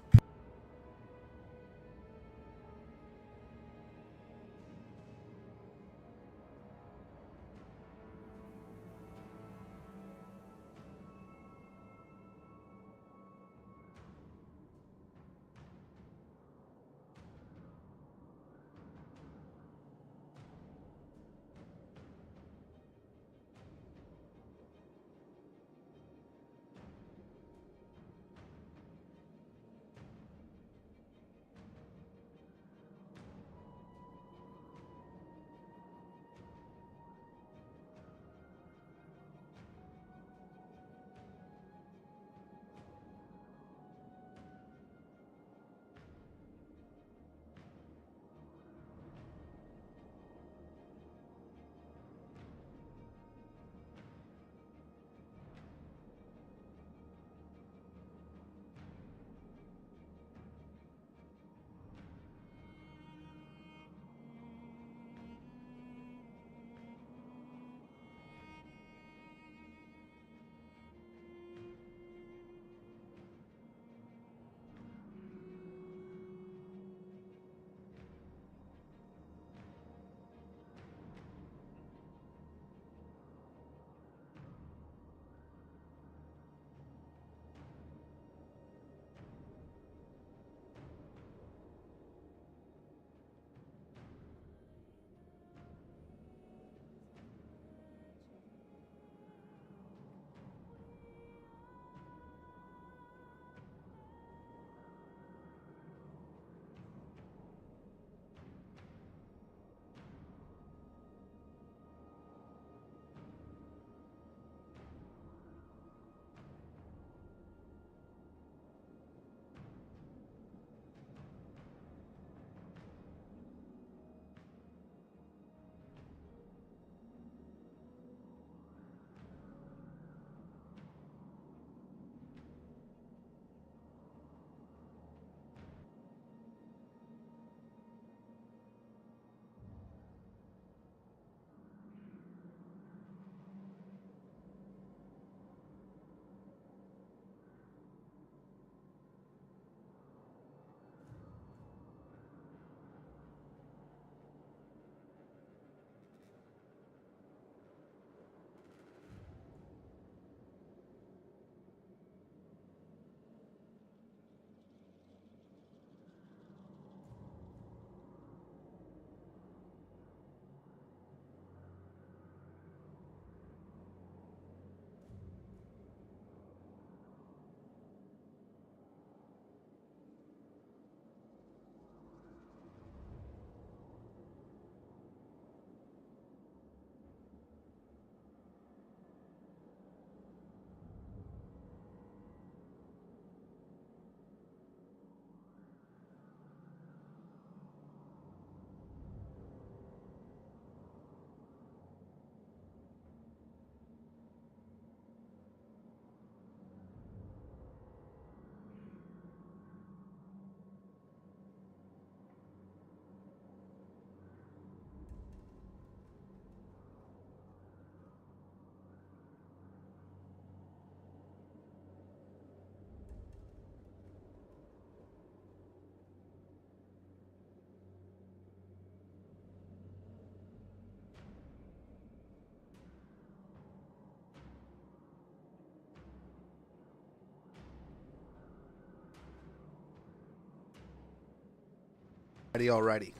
Alrighty.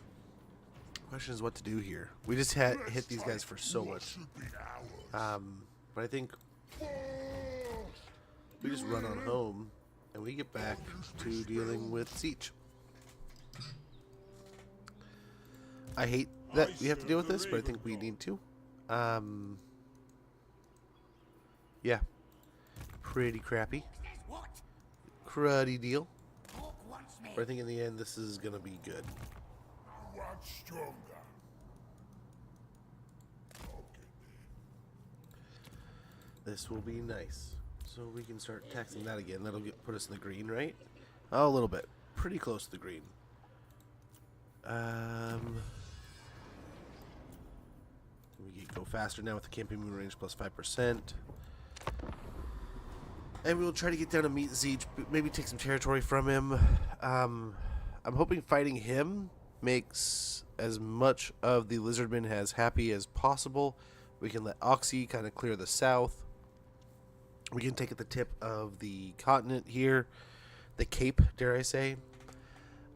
Question is what to do here. We just hit these guys for so much. But I think we just run on home and we get back to dealing with siege. I hate that we have to deal with this, but I think we need to. Yeah. Pretty crappy. Cruddy deal. But I think in the end this is gonna be good. Stronger. This will be nice. So we can start taxing that again. That'll put us in the green, right? Oh, a little bit. Pretty close to the green. We can go faster now with the camping moon range plus 5%. And we'll try to get down to meet Siege, maybe take some territory from him. I'm hoping fighting him makes as much of the lizardmen as happy as possible. We can let Oxy kind of clear the south. We can take at the tip of the continent here, the Cape, dare I say.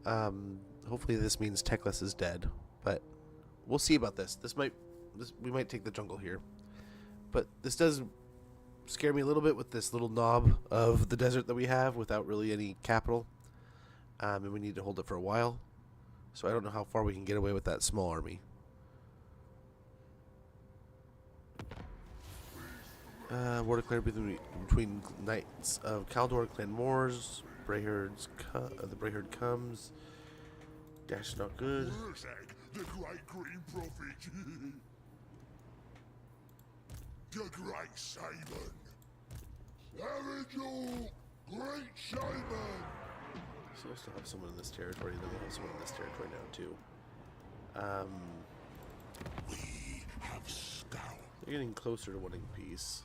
Hopefully this means Teclis is dead, but we'll see about this. We might take the jungle here, but this does scare me a little bit with this little knob of the desert that we have without really any capital, and we need to hold it for a while. So I don't know how far we can get away with that small army. War declared between Knights of Kaldor, Clan Moors, the Brayherd comes. Dash not good. Wurzag, the great green prophet. The great shaman. Arijal, great shaman. So we'll still have someone in this territory, then we'll have someone in this territory now too. We have scout. They're getting closer to winning peace.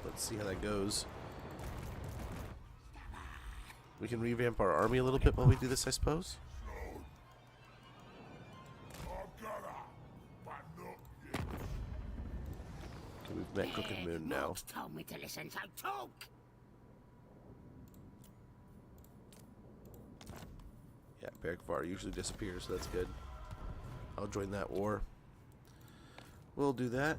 Let's see how that goes. We can revamp our army a little bit while we do this, I suppose. Okay, we've met Crooked Moon now. Told me to listen, so talk. Yeah, Bergvar usually disappears, so that's good. I'll join that war. We'll do that.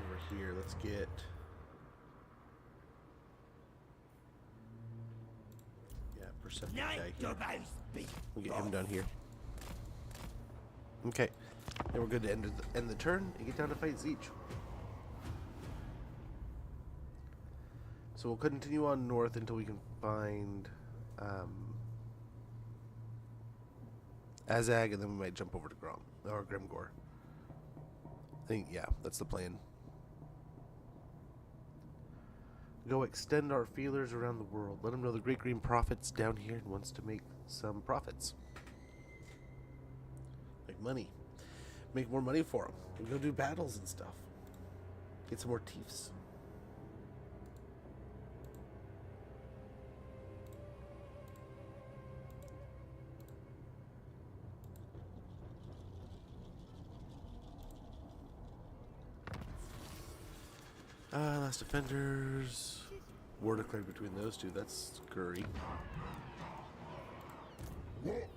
Over here, let's get... Yeah, Perceptive guy here. We'll get him down here. Okay. Then we're good to end the turn and get down to fight Siege. So we'll continue on north until we can find Azag, and then we might jump over to Grimgor. I think, yeah, that's the plan. Go extend our feelers around the world. Let them know the Great Green Prophet's down here and wants to make some profits. Make money. Make more money for him. And go do battles and stuff. Get some more Tiefs. Last defenders. War declared between those two. That's scurry. What?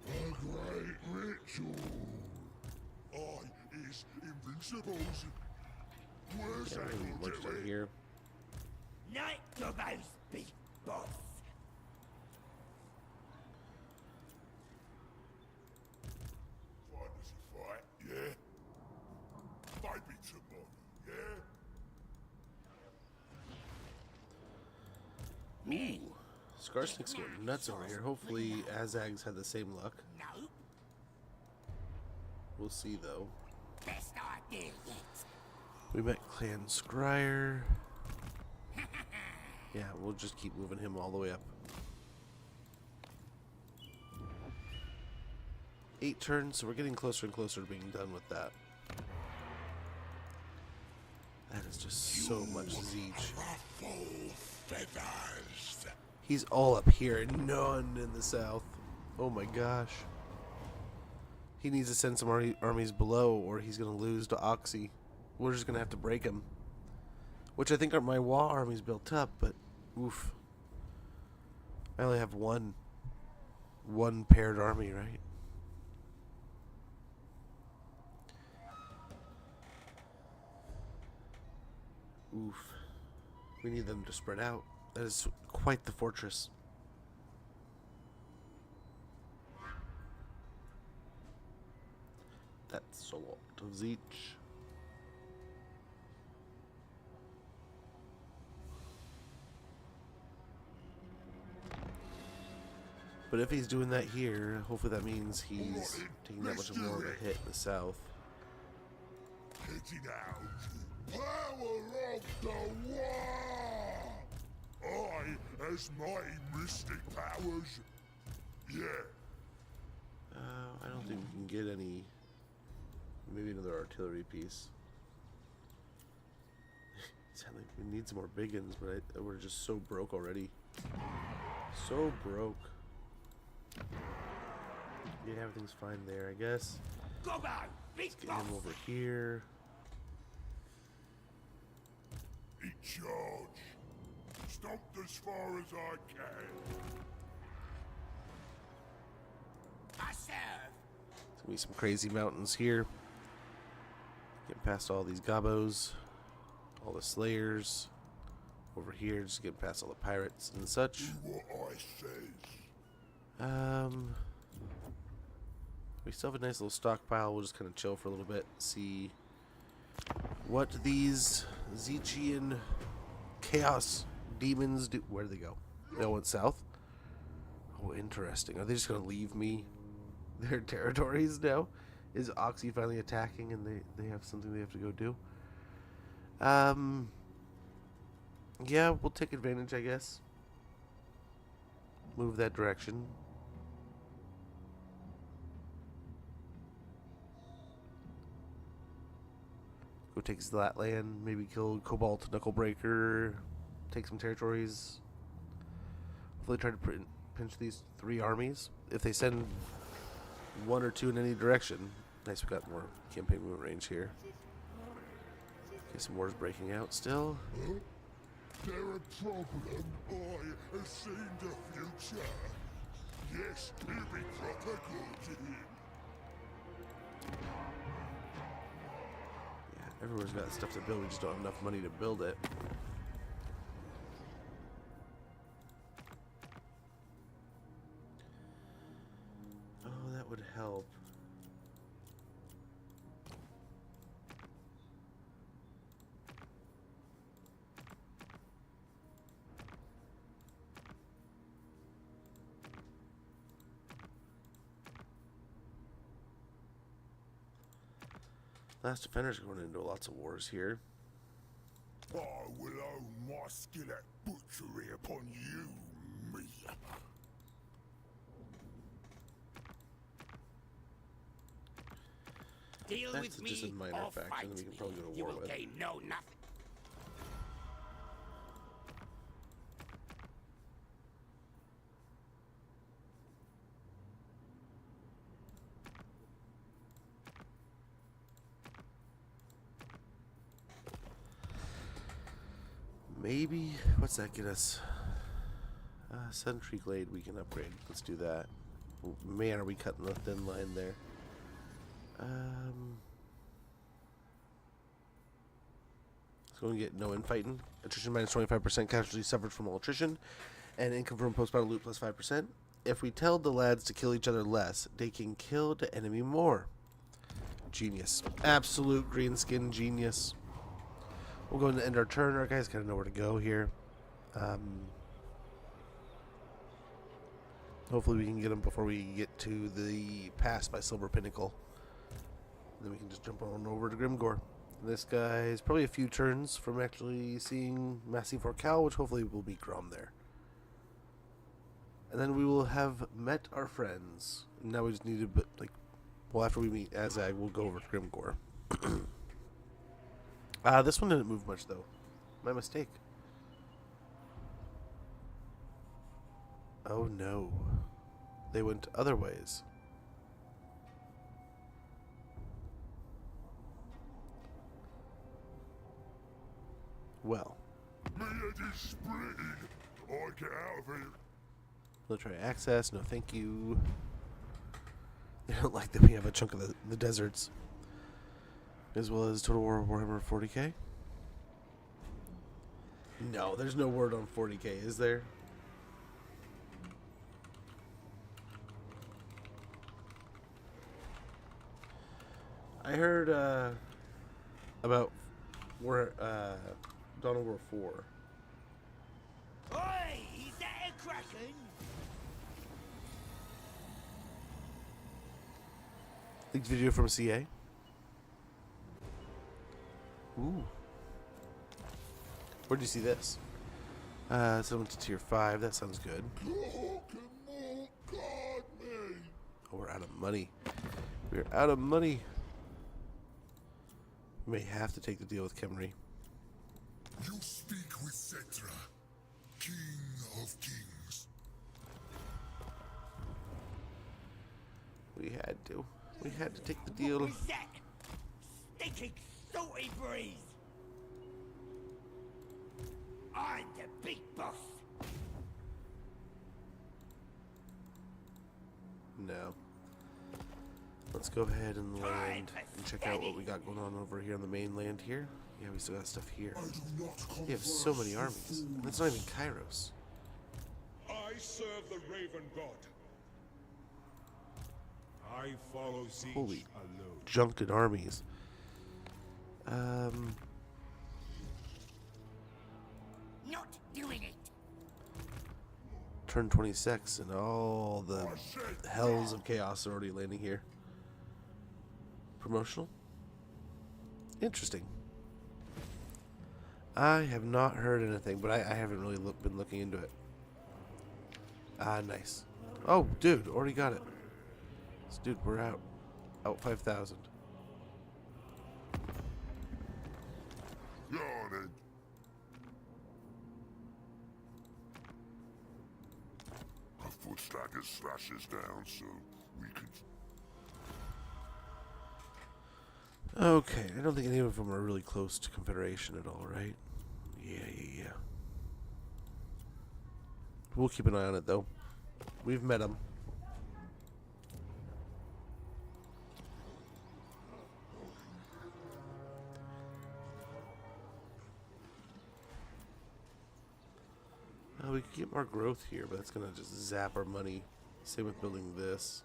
A great ritual. I is invincibles. Where's Can't really much down here. Night to those big boss. Find us a fight, yeah? Maybe tomorrow, yeah? Ooh, Skarsnik's going nuts over here. Hopefully Azag's had the same luck. No. We'll see though. Best idea yet. We met Clan Scryer. Yeah, we'll just keep moving him all the way up. 8 turns, so we're getting closer and closer to being done with that. That is just so much Siege. Ruffle feathers. He's all up here and none in the south. Oh my gosh. He needs to send some armies below or he's going to lose to Oxy. We're just going to have to break him. Which I think are my Wa armies built up, but oof. I only have one paired army, right? Oof. We need them to spread out. That is quite the fortress. That's a lot of each. But if he's doing that here, hopefully that means he's taking that much more of a hit in the south. Getting out. Power of the war! I, as my mystic powers. Yeah. I don't think we can get any. Maybe another artillery piece. Sadly, we need some more big uns, but we're just so broke already. So broke. Yeah, everything's fine there, I guess. Let's get him over here. Eat charge. Stomped as far as I can. I serve. There's gonna be some crazy mountains here. Getting past all these gobos, all the slayers. Over here, just getting past all the pirates and such. Do what I says. We still have a nice little stockpile. We'll just kind of chill for a little bit, see what these Zechian chaos demons do. Where do they go? They all went south? Oh, interesting. Are they just going to leave me their territories now? Is Oxy finally attacking and they have something they have to go do? Yeah, we'll take advantage, I guess. Move that direction. Go take that land, maybe kill Cobalt Knucklebreaker, take some territories. Hopefully try to pinch these 3 armies. If they send 1 or 2 in any direction. Nice, we got more campaign movement range here. Okay, some wars breaking out still. Huh? There a problem? I have seen the future. Yes, he'll be proper good to him. Yeah, everyone's got stuff to build, we just don't have enough money to build it. Oh, that would help. Last Defender's going into lots of wars here. I will own my skill at butchery upon you, me. Deal That's with just a me minor or faction fight that we can me. probably go to You war will with. gain no nothing. Maybe, what's that get us? Sentry Glade we can upgrade. Let's do that. Man, are we cutting the thin line there. It's going to get no infighting. Attrition minus 25%, casualty suffered from all attrition, and income from post-battle loot plus 5%. If we tell the lads to kill each other less, they can kill the enemy more. Genius. Absolute greenskin genius. We'll go ahead and end our turn. Our guys kind of know where to go here. Hopefully we can get them before we get to the pass by Silver Pinnacle. And then we can just jump on over to Grimgore. This guy is probably a few turns from actually seeing Massey Fort Cal, which hopefully will meet Grom there. And then we will have met our friends. Now we just need to, well, after we meet Azag, we'll go over to Grimgore. This one didn't move much, though. My mistake. Oh, no. They went other ways. Well, My head is splitting. I get out of here. military access. No, thank you. They don't like that we have a chunk of the deserts, as well as Total War Warhammer 40k. No, there's no word on 40k, is there? I heard about Dawn of War 4. Oi! Is that a kraken? Leaked video from CA. Ooh. Where'd you see this? Someone to tier 5. That sounds good. Oh, we're out of money. We're out of money. We may have to take the deal with Kemri. You speak with Cetra, King of Kings. We had to. We had to take the deal. What was that? Stinking salty breeze! I'm the big boss! No. Let's go ahead and land and check out what we got going on over here on the mainland here. Yeah, we still got stuff here. We have so many armies. And that's not even Kairos. I serve the Raven God. I follow Siege Holy alone. junked armies. Not doing it! Turn 26 and all the hells of chaos are already landing here. Promotional? Interesting. I have not heard anything, but I haven't really been looking into it. Ah, nice. Oh, dude, already got it. So, dude, we're out. Out 5,000. Yarning. A foot stagger slashes down, so we could. Okay, I don't think any of them are really close to Confederation at all, right? Yeah. We'll keep an eye on it, though. We've met them. We could get more growth here, but that's going to just zap our money. Same with building this.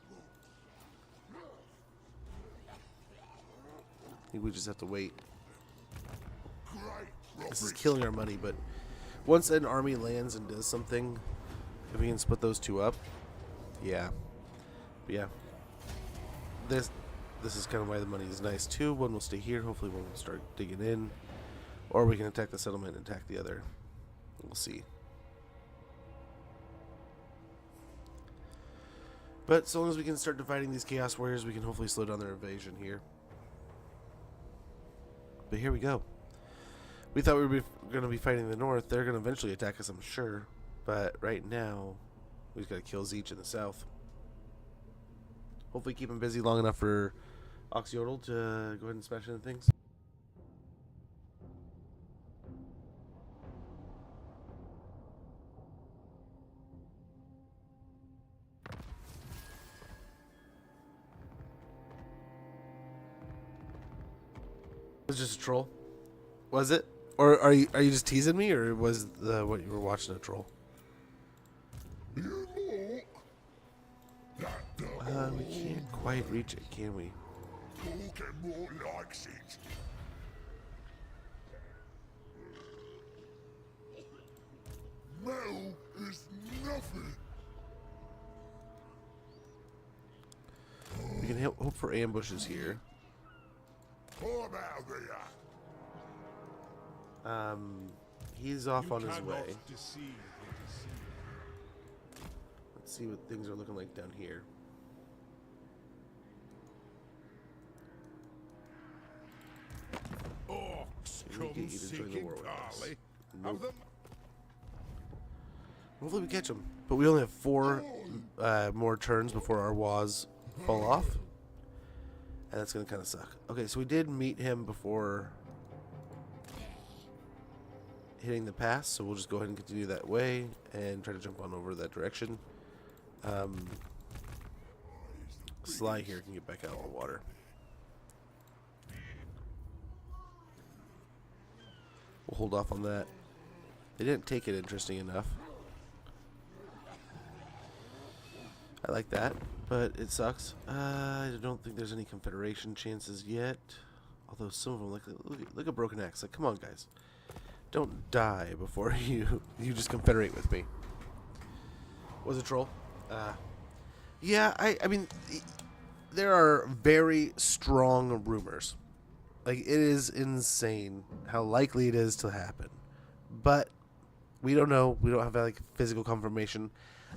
I think we just have to wait. This is killing our money, but once an army lands and does something, if we can split those two up, yeah. But yeah. This is kind of why the money is nice too. One will stay here, hopefully one will start digging in. Or we can attack the settlement and attack the other. We'll see. But so long as we can start dividing these Chaos Warriors, we can hopefully slow down their invasion here. But here we go. We thought we were going to be fighting the north. They're going to eventually attack us, I'm sure. But right now, we just got to kill Zeech in the south. Hopefully keep him busy long enough for Oxyodal to go ahead and smash into things. It was just a troll. Was it? Or are you just teasing me, or was what you were watching a troll? We can't quite reach it, can we? More likes it. Metal is nothing. We can hope for ambushes here. I'm out there. He's off You on his cannot way. deceive the deceiver. Let's see what things are looking like down here. Orcs We come get you to join the seeking war with us. parley. Nope. Have them Hopefully we catch them. But we only have 4 more turns before our Waz fall off. And that's going to kind of suck. Okay, so we did meet him before hitting the pass, so we'll just go ahead and continue that way and try to jump on over that direction. Sly here can get back out of the water. We'll hold off on that. They didn't take it interesting enough. I like that, but it sucks. I don't think there's any Confederation chances yet. Although some of them, look at Broken Axe. Like, come on, guys. Don't die before you just confederate with me. Was it troll? Yeah, I mean, there are very strong rumors. Like, it is insane how likely it is to happen. But we don't know. We don't have like physical confirmation.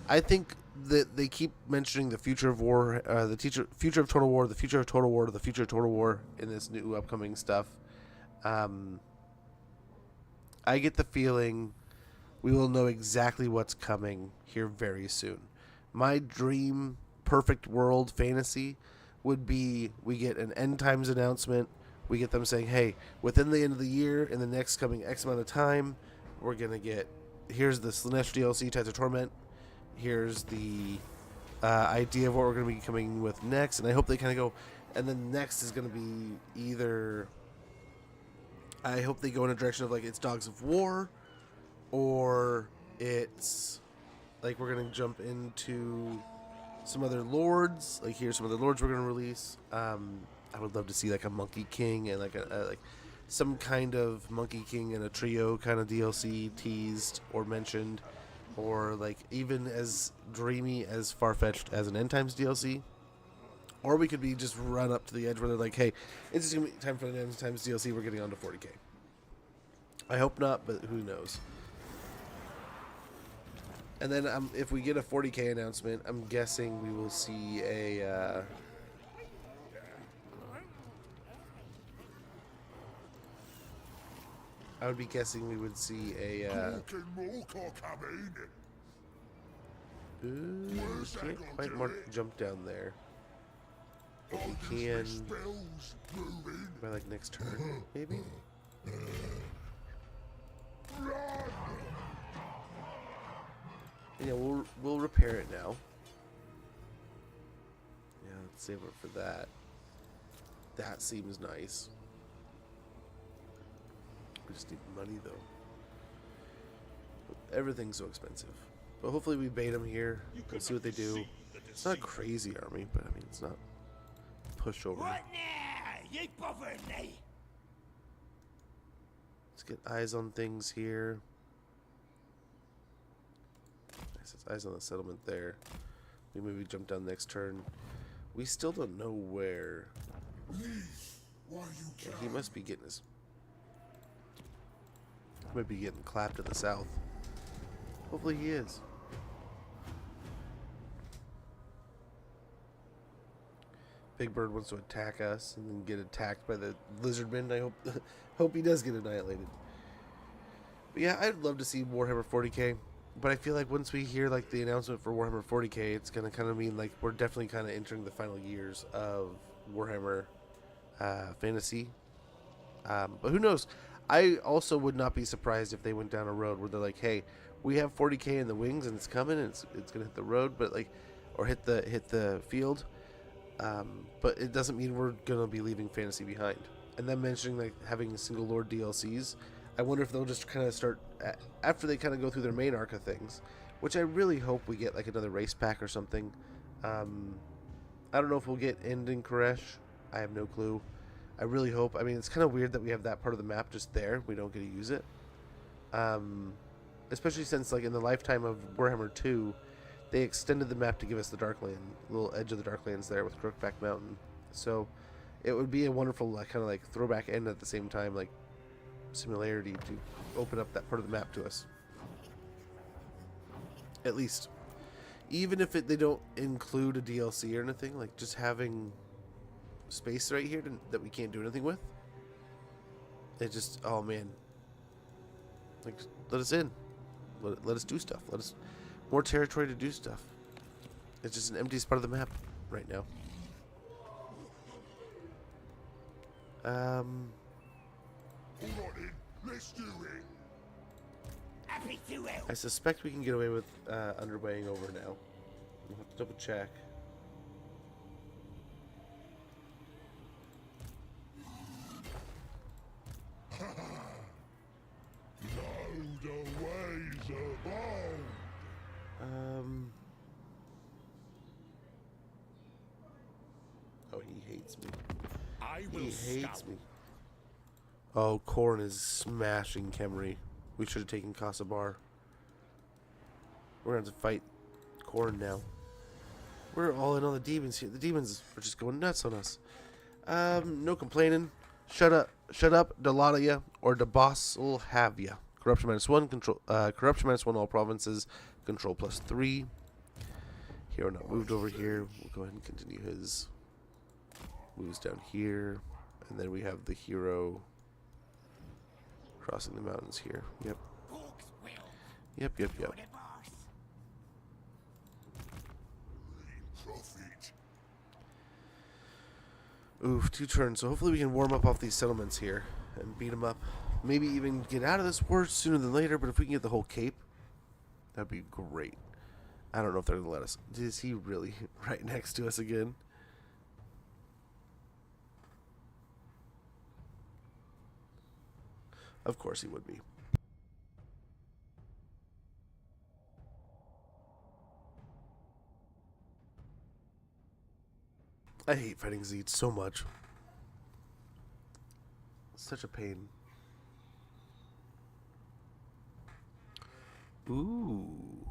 I think that they keep mentioning the future of war, future of Total War, the future of Total War, the future of Total War in this new upcoming stuff. I get the feeling we will know exactly what's coming here very soon. My dream perfect world fantasy would be we get an end times announcement. We get them saying, hey, within the end of the year, in the next coming X amount of time, we're going to get, here's the Slanesh DLC, Tides of Torment. Here's the idea of what we're going to be coming with next. And I hope they kind of go, and then next is going to be either, I hope they go in a direction of like it's Dogs of War, or it's like we're going to jump into some other lords. Like here's some other lords we're going to release. I would love to see like a Monkey King and like like some kind of Monkey King and a trio kind of DLC teased or mentioned, or like even as dreamy as Farfetched as an End Times DLC. Or we could be just run up to the edge where they're like, hey, it's just going to be time for an End Times DLC. We're getting on to 40k. I hope not, but who knows. And then if we get a 40k announcement, I'm guessing we will see a... I would be guessing we would see a... we can't quite jump down there. But we can... by like next turn, maybe? Yeah, we'll repair it now. Yeah, let's save it for that. That seems nice. We just need money though. Everything's so expensive. But hopefully we bait them here. We'll see what they do. It's not a crazy army, but I mean it's not pushover. What now? You bothering me? Let's get eyes on things here. Nice, it's eyes on the settlement there. We maybe jump down next turn. We still don't know where. Yeah, he must be getting his. He might be getting clapped to the south. Hopefully he is. Big Bird wants to attack us and then get attacked by the lizardmen. I hope he does get annihilated. But yeah, I'd love to see Warhammer 40k. But I feel like once we hear like the announcement for Warhammer 40k, it's gonna kind of mean like we're definitely kind of entering the final years of Warhammer fantasy. But who knows? I also would not be surprised if they went down a road where they're like, hey, we have 40k in the wings and it's coming and it's gonna hit the road, but like, or hit the field. But it doesn't mean we're gonna be leaving fantasy behind. And then mentioning like having single lord DLCs, I wonder if they'll just kind of start after they kind of go through their main arc of things, which I really hope we get like another race pack or something. I don't know if we'll get End in Koresh. I have no clue. I really hope. I mean, it's kind of weird that we have that part of the map just there. We don't get to use it. Especially since like in the lifetime of Warhammer 2, they extended the map to give us the Darkland, little edge of the Darklands there with Crookback Mountain. So it would be a wonderful kind of like throwback and at the same time like similarity to open up that part of the map to us. At least, even if they don't include a DLC or anything, like just having space right here that we can't do anything with. It just, oh man, like let us in, let us do stuff. Let us more territory to do stuff. It's just an empty spot of the map right now. All right, then, let's do it. Happy to help. I suspect we can get away with underweighing over now. We'll have to double check. Know the ways of old. Oh, he hates me. I will He hates scout. me. Oh, Corn is smashing Kemri. We should have taken Kasabar. We're going to have to fight Corn now. We're all in on the demons here. The demons are just going nuts on us. No complaining. Shut up, Delalia, or the boss will have ya. Corruption -1, control. Corruption -1 all provinces. Control +3. Hero not moved over here. We'll go ahead and continue his moves down here, and then we have the hero crossing the mountains here. Yep. Yep. Profit. Oof, 2 turns. So hopefully we can warm up off these settlements here and beat them up. Maybe even get out of this war sooner than later, but if we can get the whole cape, that'd be great. I don't know if they're going to let us. Is he really right next to us again? Of course he would be. I hate fighting Zeet so much. It's such a pain. Ooh,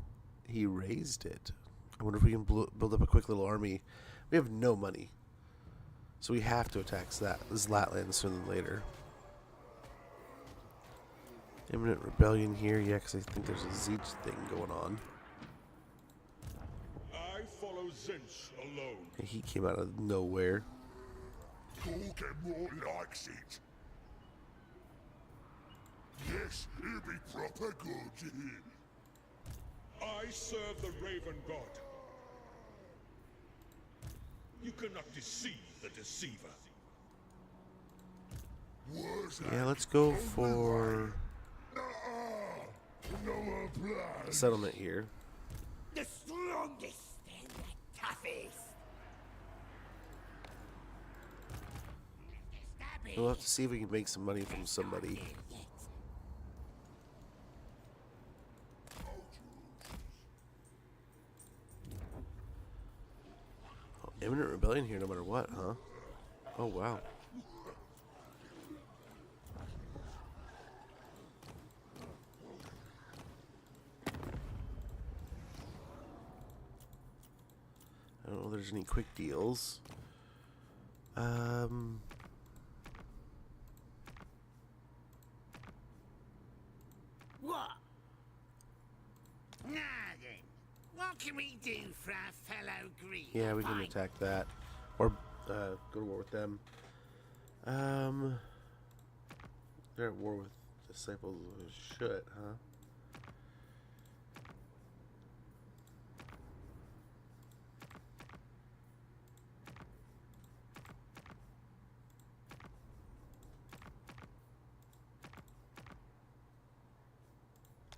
he raised it. I wonder if we can build up a quick little army. We have no money, so we have to attack Zlatland sooner than later. Imminent rebellion here, yeah, because I think there's a Zeech thing going on. I follow Zinch alone. And he came out of nowhere. Gorgamore likes it. Yes, he'll be proper good. I serve the Raven God. You cannot deceive the deceiver. Yeah, let's go for a settlement here. The strongest and the toughest. We'll have to see if we can make some money from somebody. Oh, imminent rebellion here no matter what, huh? Oh, wow. I don't know if there's any quick deals. What? Now then, what can we do for our fellow green? Yeah, we can attack that. Or go to war with them. They're at war with disciples of shit, huh?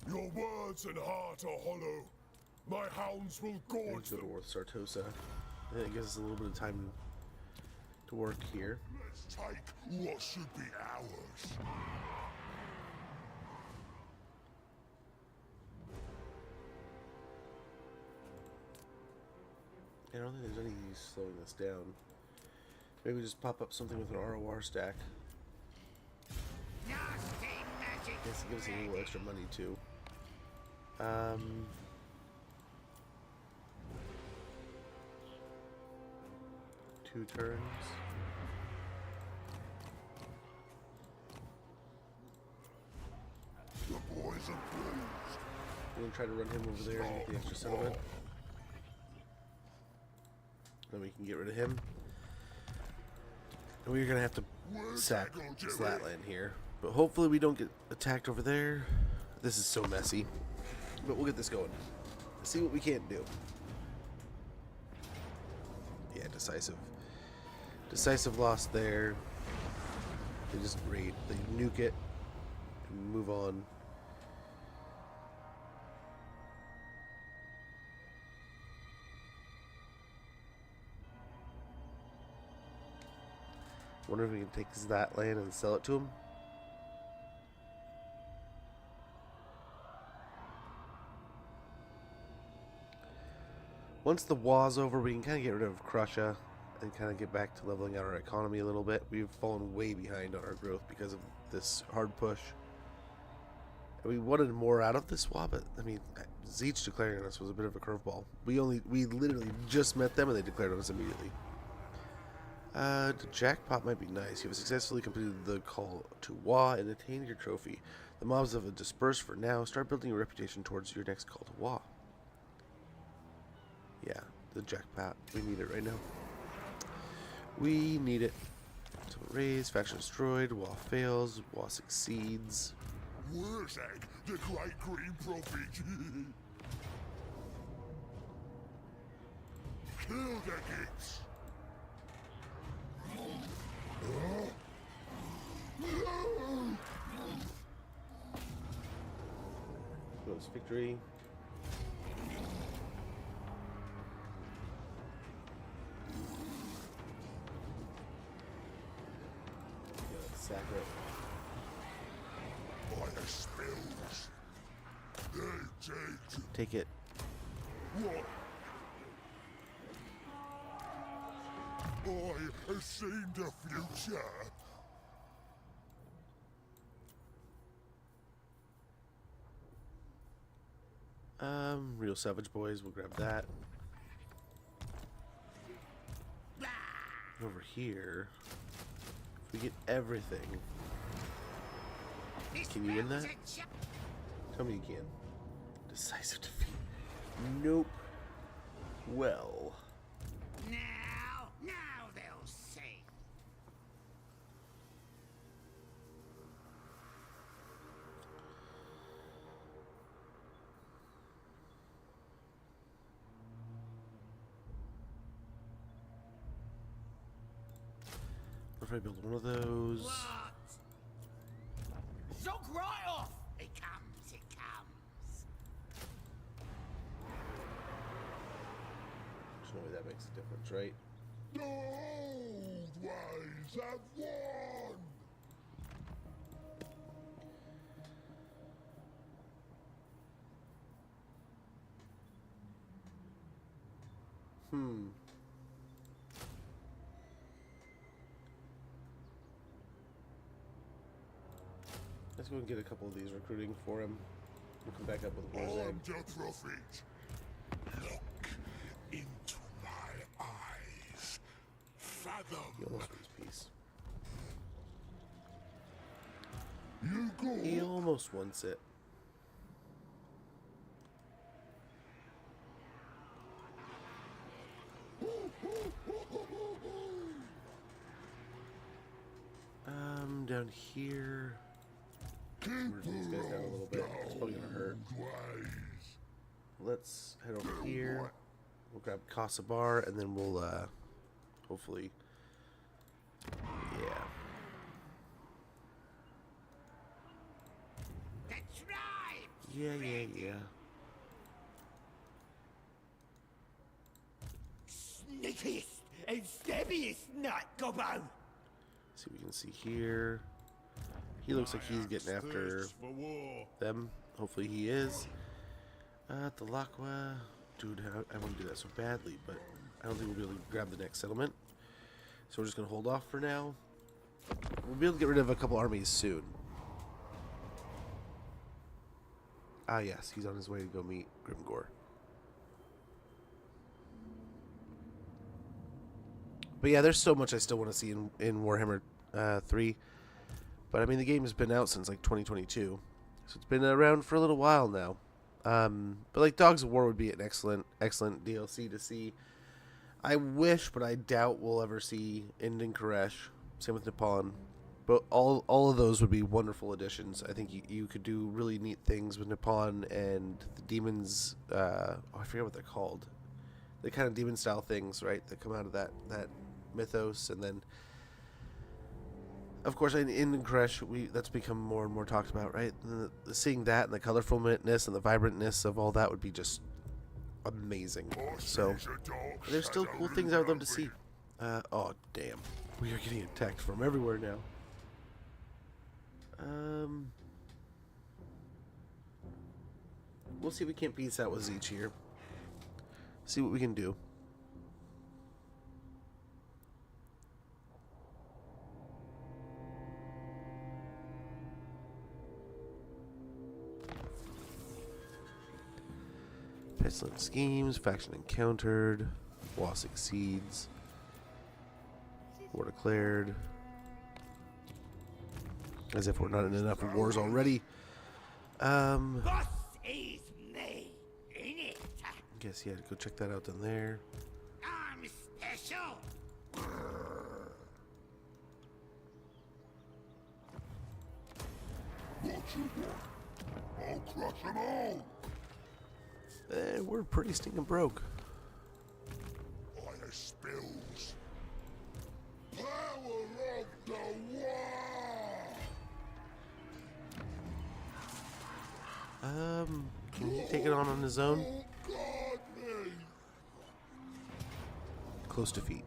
Your words and heart are hollow. My hounds will gorge Let's go to them. war with Sartosa. I think it gives us a little bit of time to work here. Let's take what should be ours. I don't think there's any use slowing this down. Maybe we just pop up something with an ROR stack. Nasty magic. I guess it gives us a little extra money too. 2 turns. The boys are bruised. We're gonna try to run him over there and get the extra settlement. Then we can get rid of him. And we're gonna have to sack Zlatland here. But hopefully we don't get attacked over there. This is so messy. But we'll get this going. Let's see what we can do. Yeah, decisive. Decisive loss there. They just raid. They nuke it and move on. Wonder if we can take that land and sell it to him. Once the war's over, we can kind of get rid of Crusher and kind of get back to leveling out our economy a little bit. We've fallen way behind on our growth because of this hard push. And we wanted more out of this war, but I mean, Zeech declaring on us was a bit of a curveball. We literally just met them and they declared on us immediately. The jackpot might be nice. You have successfully completed the call to war and attained your trophy. The mobs have dispersed for now. Start building your reputation towards your next call to war. Yeah, the jackpot. We need it right now. We need it. So raise, faction destroyed, war fails, war succeeds. Wurzag, the great green prophet. Kill the gits. Close victory. Sack it. By the spells, they Take it. what? I have seen the future. Real Savage Boys, we'll grab that. Over here, if we get everything, can you win that? Tell me you can. Decisive defeat. Nope. Well. Now they'll see. What if I build one of those? What? Zog right off! It comes, it comes. There's no way that makes a difference, right? The old ways have won. Let's go and get a couple of these recruiting for him. We'll come back up with Wurzag. I'm the prophet. Look into my eyes. Fathom. He almost wants peace. You go. He almost wants it. Down here. Merge these guys down a little bit. It's probably gonna hurt. Let's head over here. We'll grab Kasabar and then we'll hopefully, yeah. That's right. Yeah. Sneakiest and stabbiest nut, Gobbo. See what we can see here. He looks like he's getting after them. Hopefully he is. The Lakwa. Dude, I want to do that so badly, but I don't think we'll be able to grab the next settlement. So we're just going to hold off for now. We'll be able to get rid of a couple armies soon. Ah, yes. He's on his way to go meet Grimgor. But yeah, there's so much I still want to see in Warhammer 3. But I mean, the game has been out since like 2022. So it's been around for a little while now. But like Dogs of War would be an excellent DLC to see. I wish, but I doubt we'll ever see Indian Koresh. Same with Nippon. But all of those would be wonderful additions. I think you could do really neat things with Nippon and the demons. I forget what they're called. The kind of demon style things, right? That come out of that mythos, and then of course in Koresh that's become more and more talked about, right? And seeing that and the colorfulness and the vibrantness of all that would be just amazing. So there's still cool things I would love to see. Oh damn. We are getting attacked from everywhere now. We'll see if we can't piece out with Zeech here. See what we can do. Pestilent schemes, faction encountered, war succeeds, war declared. As if we're not in enough wars already. Boss is me, innit? Guess yeah, go check that out down there. I'm special. What you want? I'll crush them all. We're pretty stinking broke. Fire spills. Power of the war. Can he take it on his own? Oh, God, me. Close defeat.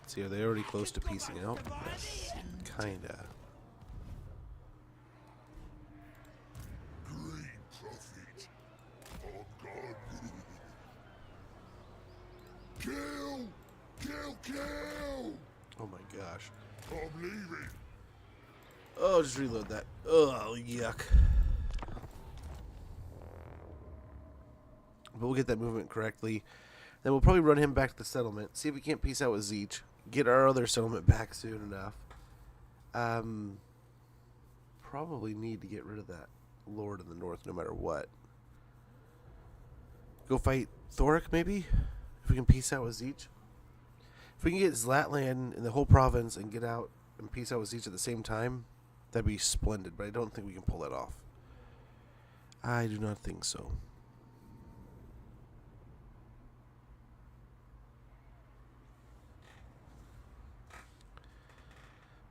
See, are they already close to piecing out? Yes, kinda. Great profit. Oh, God. Kill! Kill, kill! Oh my gosh. I'm leaving. Oh, just reload that. Oh, yuck. But we'll get that movement correctly. Then we'll probably run him back to the settlement. See if we can't piece out with Zeech. Get our other settlement back soon enough. Probably need to get rid of that lord in the north no matter what. Go fight Thoric maybe? If we can piece out with Zeech. If we can get Zlatland in the whole province and get out and piece out with Zeech at the same time, that'd be splendid. But I don't think we can pull that off. I do not think so.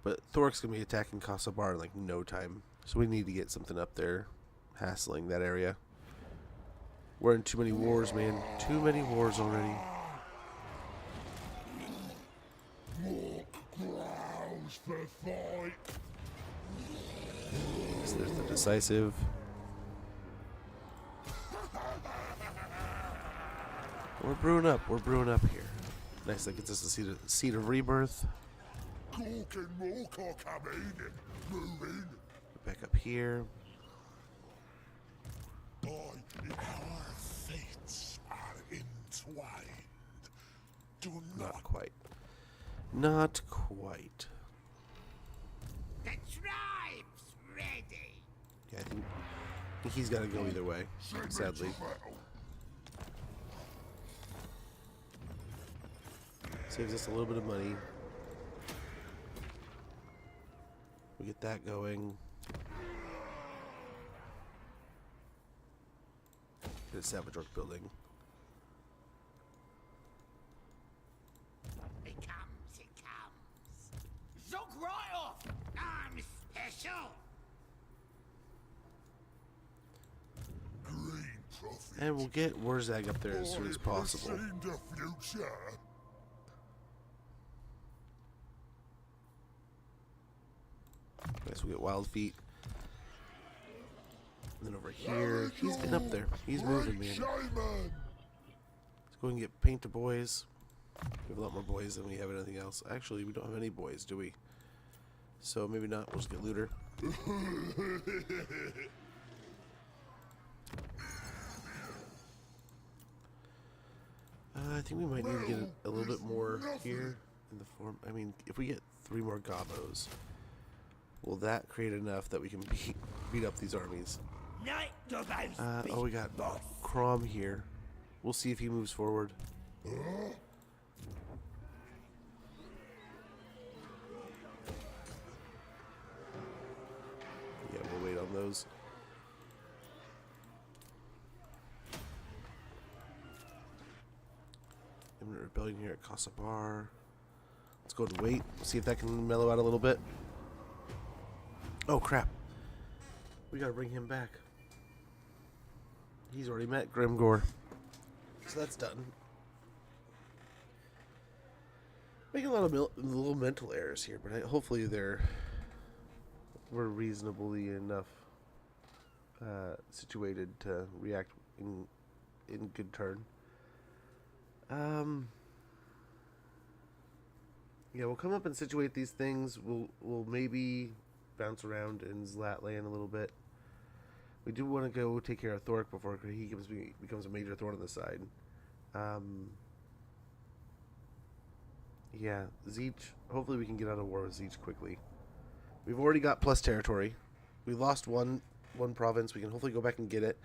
But Thoric's going to be attacking Kasabar in like no time. So we need to get something up there hassling that area. We're in too many wars, man. Too many wars already. More grounds for fight. So there's the decisive. We're brewing up. We're brewing up here. Nice, that gets us the seed of rebirth. Cork and Mork are coming. Moving. Back up here. Our fates are entwined. Do Not not quite. Not quite. The tribe's ready. Yeah, I think he's got to go either way, sadly. Saves us a little bit of money. We get that going. Get a Savage Orc building. It comes, it comes. Zook right off. I'm special. Great profit. And we'll get Wurzag up there as soon as possible. Seen the future. Guess we get Wild Feet. And then over here, he's getting up there. He's moving, man. Shaman. Let's go and get Painter Boys. We have a lot more boys than we have anything else. Actually, we don't have any boys, do we? So maybe not. We'll just get Looter. I think we might need to get a little bit more here in the form. I mean, if we get 3 more Gobos, will that create enough that we can beat up these armies? Night of Oh, we got Crom here. We'll see if he moves forward. Yeah, we'll wait on those. Imminent rebellion here at Kasabar. Let's go and wait. See if that can mellow out a little bit. Oh crap. We gotta bring him back. He's already met Grimgore. So that's done. Making a lot of little mental errors here, but hopefully we're reasonably enough situated to react in good turn. Yeah, we'll come up and situate these things. We'll maybe bounce around in Zlatland a little bit. We do want to go take care of Thork before he becomes a major thorn on the side. Yeah, Zeech. Hopefully we can get out of war with Zeech quickly. We've already got plus territory. We lost one province. We can hopefully go back and get it.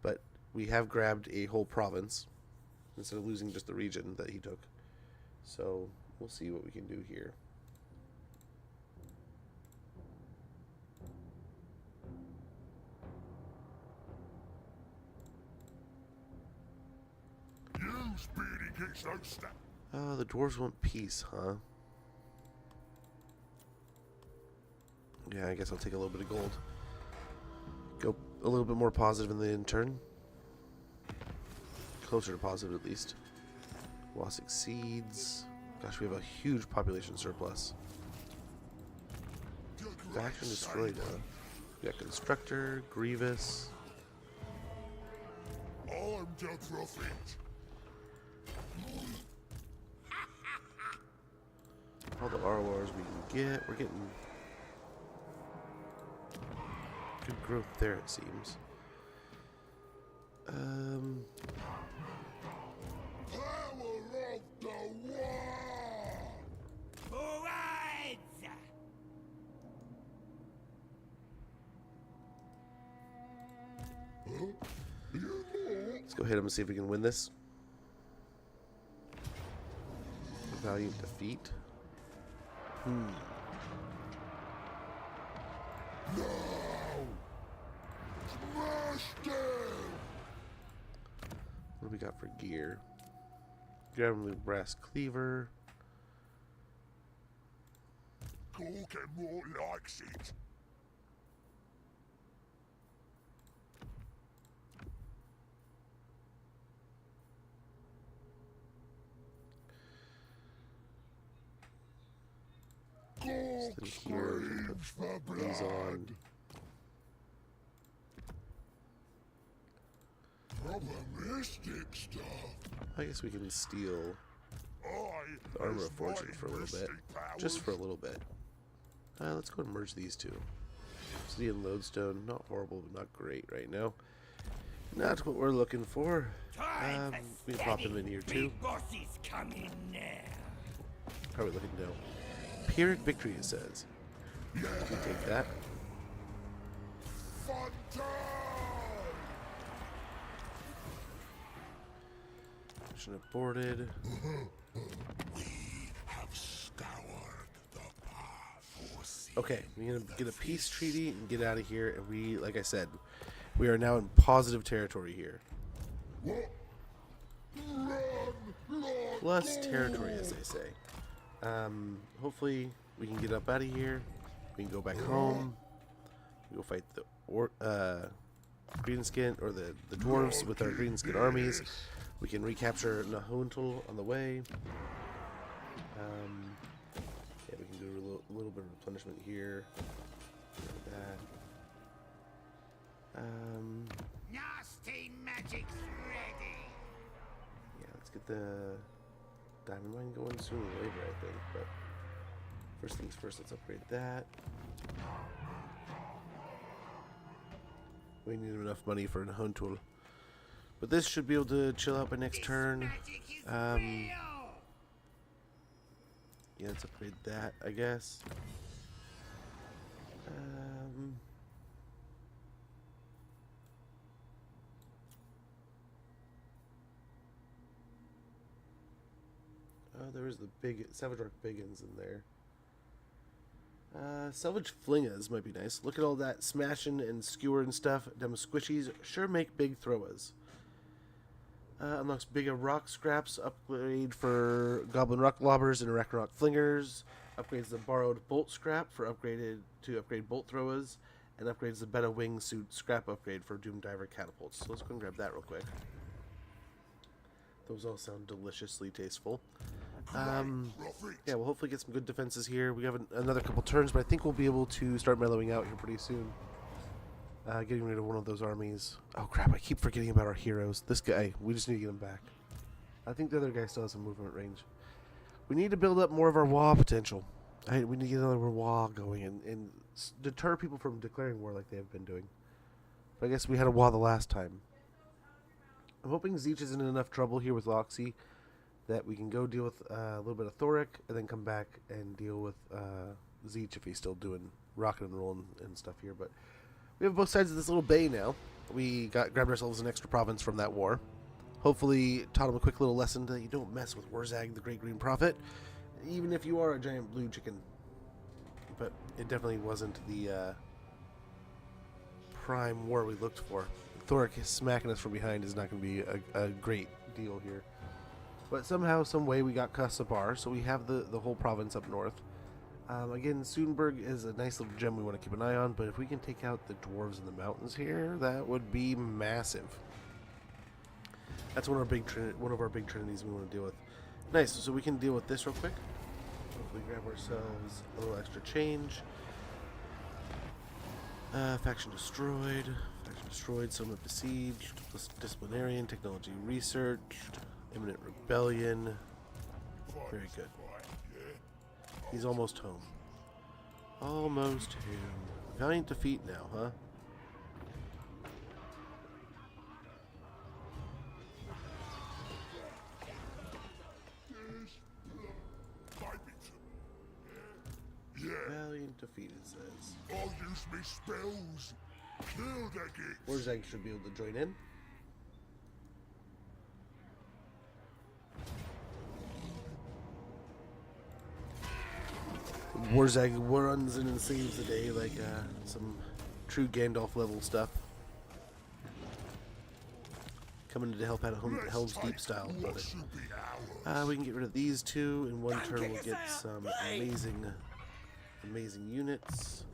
But we have grabbed a whole province instead of losing just the region that he took. So we'll see what we can do here. You speedy kicks don't snap. Oh, the dwarves want peace, huh? Yeah, I guess I'll take a little bit of gold. Go a little bit more positive in the intern. Closer to positive, at least. Loss exceeds. Gosh, we have a huge population surplus. Faction destroyed, huh? We got Constructor, Grievous. I'm the prophet. All the RORs we can get. We're getting good growth there, it seems. Power of the war. Right. Let's go hit him and see if we can win this. Valiant defeat. No. Smash them. What do we got for gear? Grab him with brass cleaver. More likes it. Then here, put these on. Probabilistic stuff. I guess we can steal I the Armor of Fortune for a little bit. Just for a little bit. Let's go and merge these two. City and Lodestone, not horrible, but not great right now. Not what we're looking for. We can pop him in here too. Bosses coming now. How are we looking now? Pyrrhic victory, it says. We take that. Fun time. Mission aborted. We have scoured the path for sea. Okay, we're gonna get a peace treaty and get out of here. And we, like I said, we are now in positive territory here. Plus territory, as they say. Hopefully we can get up out of here. We can go back home. We go fight the greenskin or the dwarves with our greenskin armies. We can recapture Nahuntul on the way. Yeah, we can do a little bit of replenishment here. Like that. Nasty magic's ready. Yeah, let's get the diamond mine going sooner or later, I think. But first things first, let's upgrade that. We need enough money for a hunt tool. But this should be able to chill out by next turn. Yeah, let's upgrade that, I guess. Oh, there is the big Savage Rock Biggins in there. Salvage Flingas might be nice. Look at all that smashing and skewering stuff. Them squishies sure make big throwers. Unlocks bigger rock scraps. Upgrade for Goblin Rock Lobbers and Arachnoid Flingers. Upgrades the borrowed bolt scrap for upgrade bolt throwers. and upgrades the Beta wingsuit scrap upgrade for Doom Diver catapults. So let's go and grab that real quick. Those all sound deliciously tasteful. Yeah, we'll hopefully get some good defenses here. We have another couple turns, but I think we'll be able to start mellowing out here pretty soon. Getting rid of one of those armies. Oh crap, I keep forgetting about our heroes. This guy, we just need to get him back. I think the other guy still has some movement range. We need to build up more of our WA potential. We need to get another WA going and deter people from declaring war like they have been doing. But I guess we had a WA the last time. I'm hoping Zeech isn't in enough trouble here with Loxy that we can go deal with a little bit of Thoric and then come back and deal with Zeech if he's still doing rocket and roll and stuff here. But we have both sides of this little bay now. We grabbed ourselves an extra province from that war. Hopefully taught him a quick little lesson that you don't mess with Wurzag, the Great Green Prophet, even if you are a giant blue chicken. But it definitely wasn't the prime war we looked for. Thoric smacking us from behind is not going to be a great deal here. But somehow, some way, we got Kasabar, so we have the whole province up north. Again, Sudenburg is a nice little gem we want to keep an eye on, but if we can take out the dwarves in the mountains here, that would be massive. That's one of our big trinities we want to deal with. Nice, so we can deal with this real quick. Hopefully grab ourselves a little extra change. Faction destroyed, Summit besieged, disciplinarian, technology researched, imminent rebellion. Very good. He's almost home. Almost home. Valiant defeat now, huh? Valiant defeat, it says. I'll use me spells. Kill the geeks. Wurzag should be able to join in. Wurzag runs in and saves the day like some true Gandalf level stuff. Coming to help out at Helm's Deep style, brother. We can get rid of these two in one turn. We'll get some amazing units.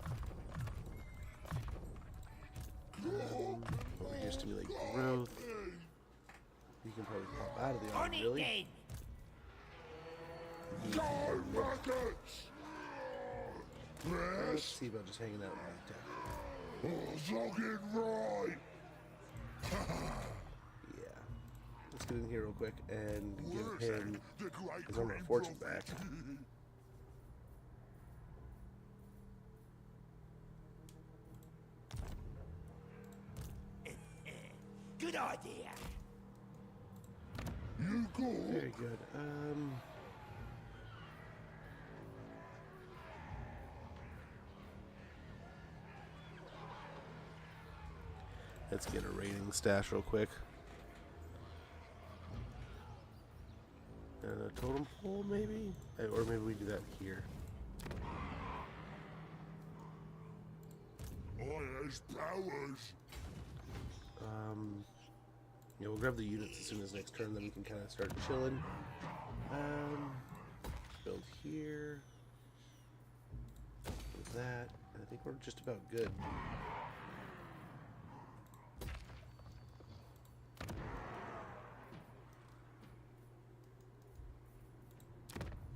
Over here, stimulate growth. You can probably pop out of the army, really. Let's see about just hanging out in the attack. Yeah. Let's get in here real quick and give him his armor of fortune back. Good idea. You go. Very good. Let's get a rating stash real quick. And a totem pole, maybe? Or maybe we do that here. I has powers. Yeah, we'll grab the units as soon as next turn, then we can kind of start chilling. Build here. With that. I think we're just about good.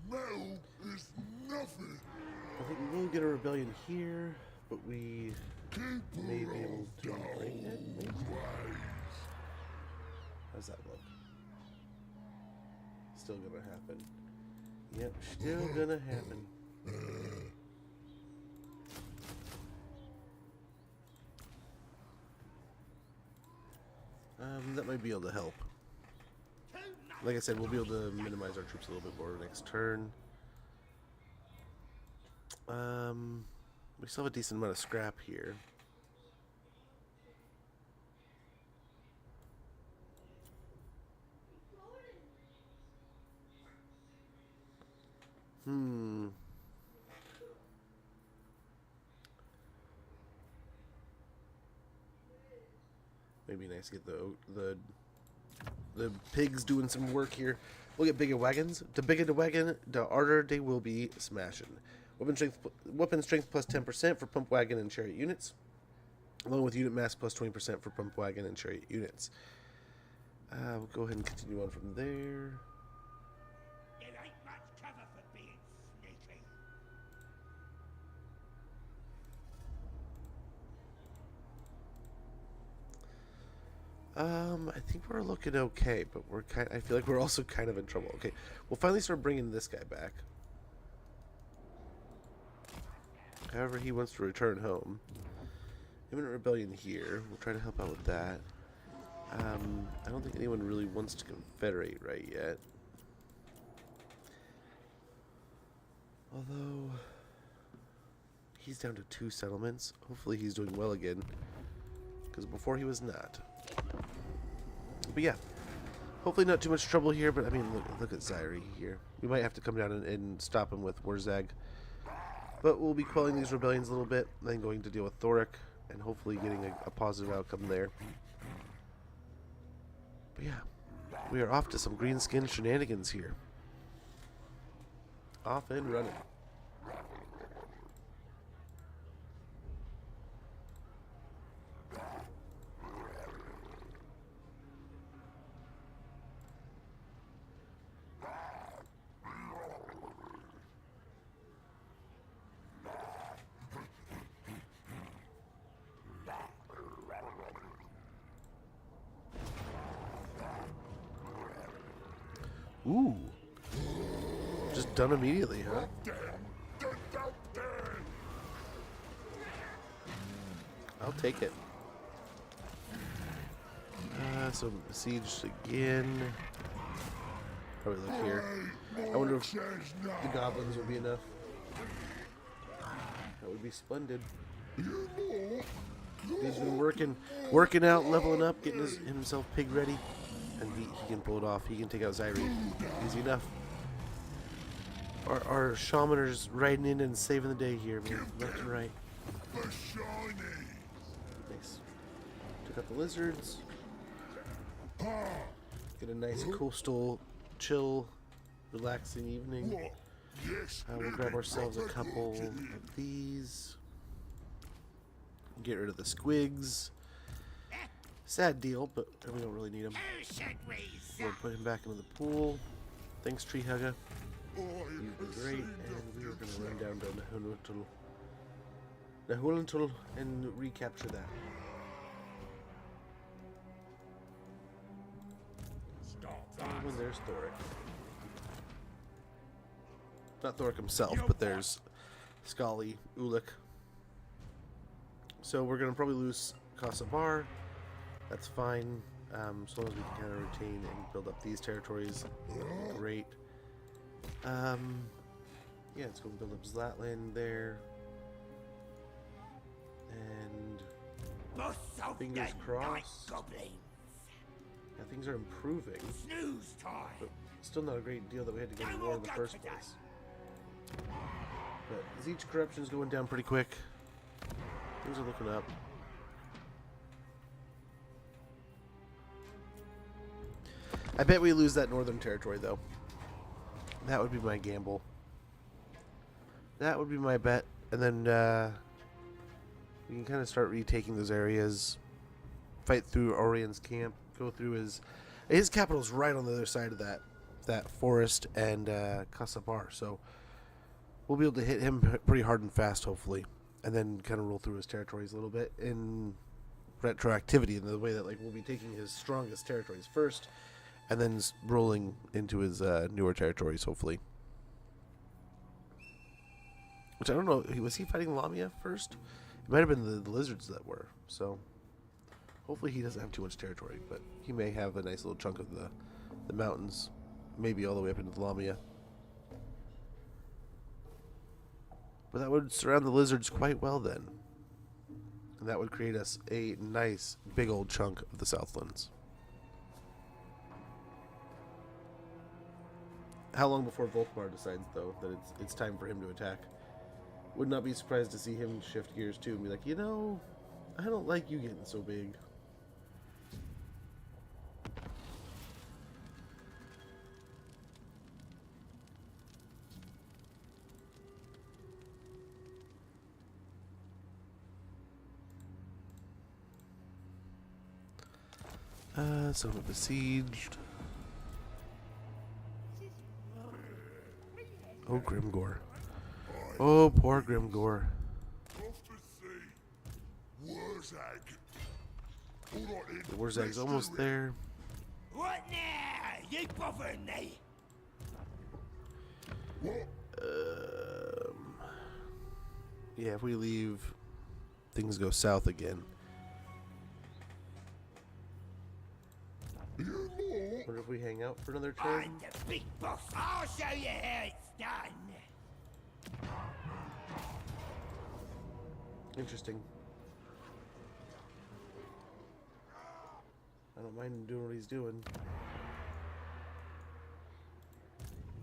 Metal is nothing. I think we will get a rebellion here, but we may be able to break it. Maybe. How's that look? Still gonna happen. Yep, still gonna happen. That might be able to help. Like I said, we'll be able to minimize our troops a little bit more next turn. We still have a decent amount of scrap here. Maybe nice to get the pigs doing some work here. We'll get bigger wagons. The bigger the wagon, the harder they will be smashing. Weapon strength plus 10% for pump wagon and chariot units. along with unit mass plus 20% for pump wagon and chariot units. We'll go ahead and continue on from there. It ain't much cover for being sneaky. I think we're looking okay, but I feel like we're also kind of in trouble. Okay, we'll finally start bringing this guy back. However, he wants to return home. Imminent rebellion here. We'll try to help out with that. I don't think anyone really wants to confederate right yet. Although, he's down to 2 settlements. Hopefully he's doing well again. Because before he was not. But yeah. Hopefully not too much trouble here, but I mean, look at Zaire here. We might have to come down and stop him with Wurzag. But we'll be quelling these rebellions a little bit, then going to deal with Thoric, and hopefully getting a positive outcome there. But yeah, we are off to some greenskin shenanigans here. Off and running. Ooh. Just done immediately, huh? I'll take it. So siege again. Probably look here. I wonder if the goblins will be enough. That would be splendid. He's been working out, leveling up, getting himself pig ready. And he can pull it off. He can take out Zaire. Easy enough. Our shaman are just riding in and saving the day here, man. Left and right. Nice. Took out the lizards. Get a nice coastal, chill, relaxing evening. We'll grab ourselves a couple of these. Get rid of the squigs. Sad deal, but we don't really need him. We'll put him back into the pool. Thanks, Tree Hugger. You've been great, and we are going to run down to Nahulantul and recapture that. And there's Thoric. Not Thoric himself, but there's Scully, Ulick. So we're going to probably lose Kasabar. That's fine, as long as we can kind of retain and build up these territories. Great. Yeah, let's go build up Zlatland there. And fingers crossed. Yeah, things are improving. But still not a great deal that we had to get in war in the first place. But Zeech corruption is going down pretty quick. Things are looking up. I bet we lose that northern territory, though. That would be my gamble. That would be my bet. And then we can kind of start retaking those areas. Fight through Orion's camp. Go through his capital's right on the other side of that forest and Kasabar. So we'll be able to hit him pretty hard and fast, hopefully. And then kind of roll through his territories a little bit in retroactivity, in the way that we'll be taking his strongest territories first. And then rolling into his newer territories, hopefully. Which I don't know. Was he fighting Lamia first? It might have been the lizards that were. So hopefully he doesn't have too much territory. But he may have a nice little chunk of the mountains. Maybe all the way up into the Lamia. But that would surround the lizards quite well then. And that would create us a nice big old chunk of the Southlands. How long before Volkmar decides, though, that it's time for him to attack? Would not be surprised to see him shift gears, too, and be like, you know, I don't like you getting so big. Some are besieged. Oh, Grimgore. Oh, poor Grimgore. Off to sea. Wurzag. All right then. The Wurzag's let's almost do it. there. What now? You bothering me? What? Yeah, if we leave, things go south again. You more? Wonder if we hang out for another turn? I'm the big boss. I'll show you how it's done. Interesting. I don't mind him doing what he's doing.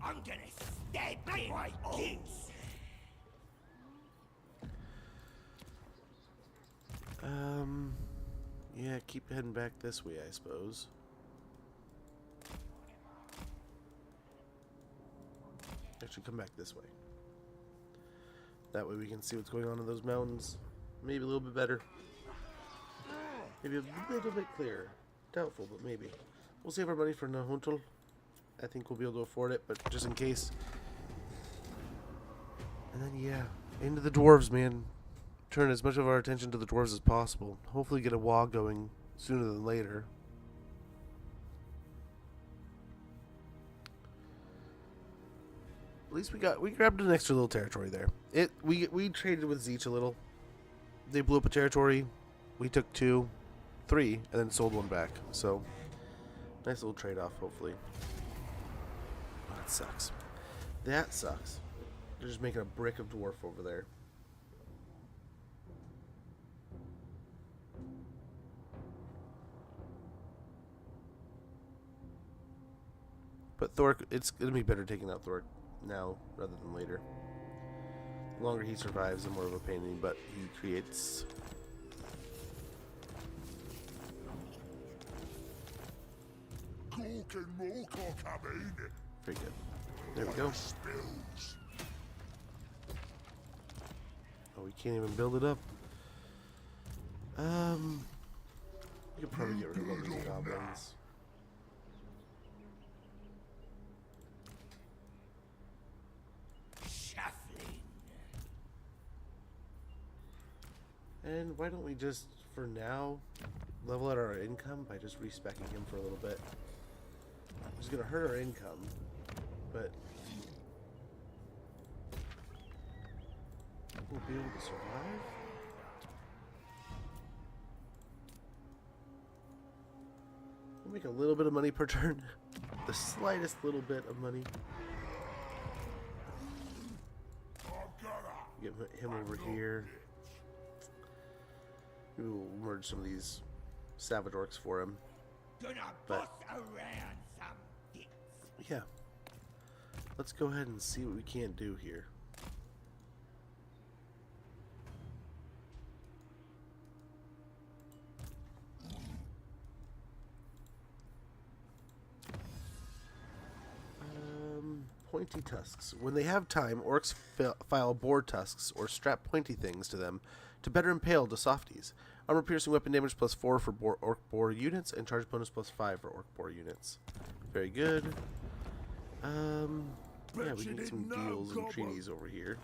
I'm gonna stab you my kids. Yeah, keep heading back this way, I suppose. Actually, come back this way. That way we can see what's going on in those mountains. Maybe a little bit better. Maybe a little bit clearer. Doubtful, but maybe. We'll save our money for Nahuntul. I think we'll be able to afford it, but just in case. And then, yeah, into the dwarves, man. Turn as much of our attention to the dwarves as possible. Hopefully get a wall going sooner than later. At least we grabbed an extra little territory there. We traded with Zeech a little. They blew up a territory. We took 2, 3, and then sold 1 back. So nice little trade-off, hopefully. Oh, that sucks. That sucks. They're just making a brick of dwarf over there. But Thork, it's going to be better taking out Thork now rather than later. The longer he survives, the more of a pain in the butt he creates. Cork and more cock coming. Very good. There we go. Spills. Oh, we can't even build it up. We could probably get rid of all these goblins. Shuffling. And why don't we just, for now, level out our income by just respecking him for a little bit. It's going to hurt our income, but we'll be able to survive. We'll make a little bit of money per turn. The slightest little bit of money. Get him over here. Maybe we'll merge some of these savage orcs for him. Gonna But- boss around some dicks. Yeah. Let's go ahead and see what we can do here. Pointy tusks. When they have time, orcs file boar tusks or strap pointy things to them to better impale the softies. Armor piercing weapon damage +4 for orc boar units and charge bonus +5 for orc boar units. Very good. Yeah, we can get some deals and treaties over here.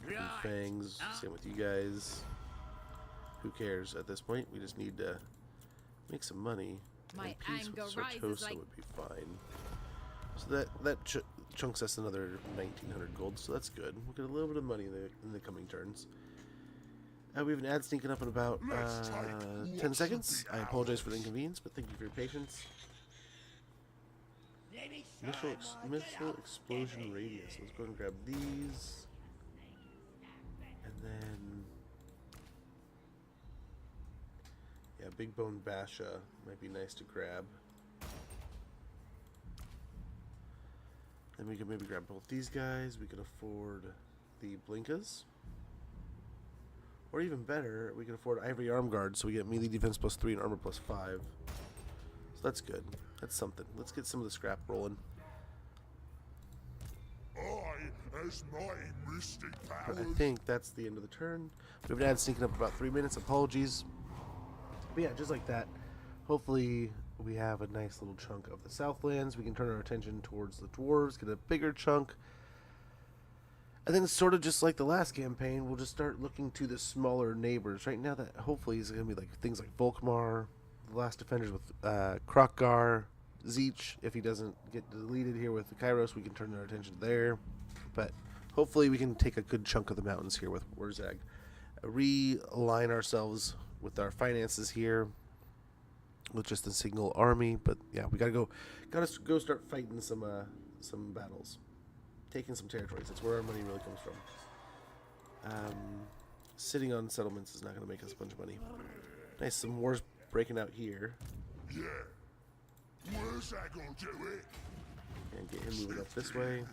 And fangs, same with you guys. Who cares at this point? We just need to make some money. My And peace with anger rises Sartosa like- would be fine. So that chunks us another 1,900 gold, so that's good. We'll get a little bit of money in the coming turns. We have an ad sneaking up in about 10 seconds. I apologize for the inconvenience, but thank you for your patience. Missile explosion radius. Let's go and grab these. And then... yeah, Big Bone Basha might be nice to grab. Then we can maybe grab both these guys. We can afford the Blinkas. Or even better, we can afford Ivory Arm Guard, so we get melee defense +3 and armor +5. So that's good. That's something. Let's get some of the scrap rolling. As mighty mystic But I powers. think that's the end of the turn. We have an ad sneaking up about 3 minutes. Apologies. But yeah, just like that. Hopefully we have a nice little chunk of the Southlands. We can turn our attention towards the dwarves, get a bigger chunk. And then it's sort of just like the last campaign, we'll just start looking to the smaller neighbors. Right now that hopefully is going to be like things like Volkmar, the last defenders with Krokgar, Zeech. If he doesn't get deleted here with the Kairos, we can turn our attention there. But hopefully we can take a good chunk of the mountains here with Wurzag. Realign ourselves with our finances here with just a single army. But yeah, we gotta go start fighting some battles. Taking some territories. That's where our money really comes from. Sitting on settlements is not going to make us a bunch of money. Nice, some wars breaking out here. Yeah. Where's that gonna do it? And get him moving up this way.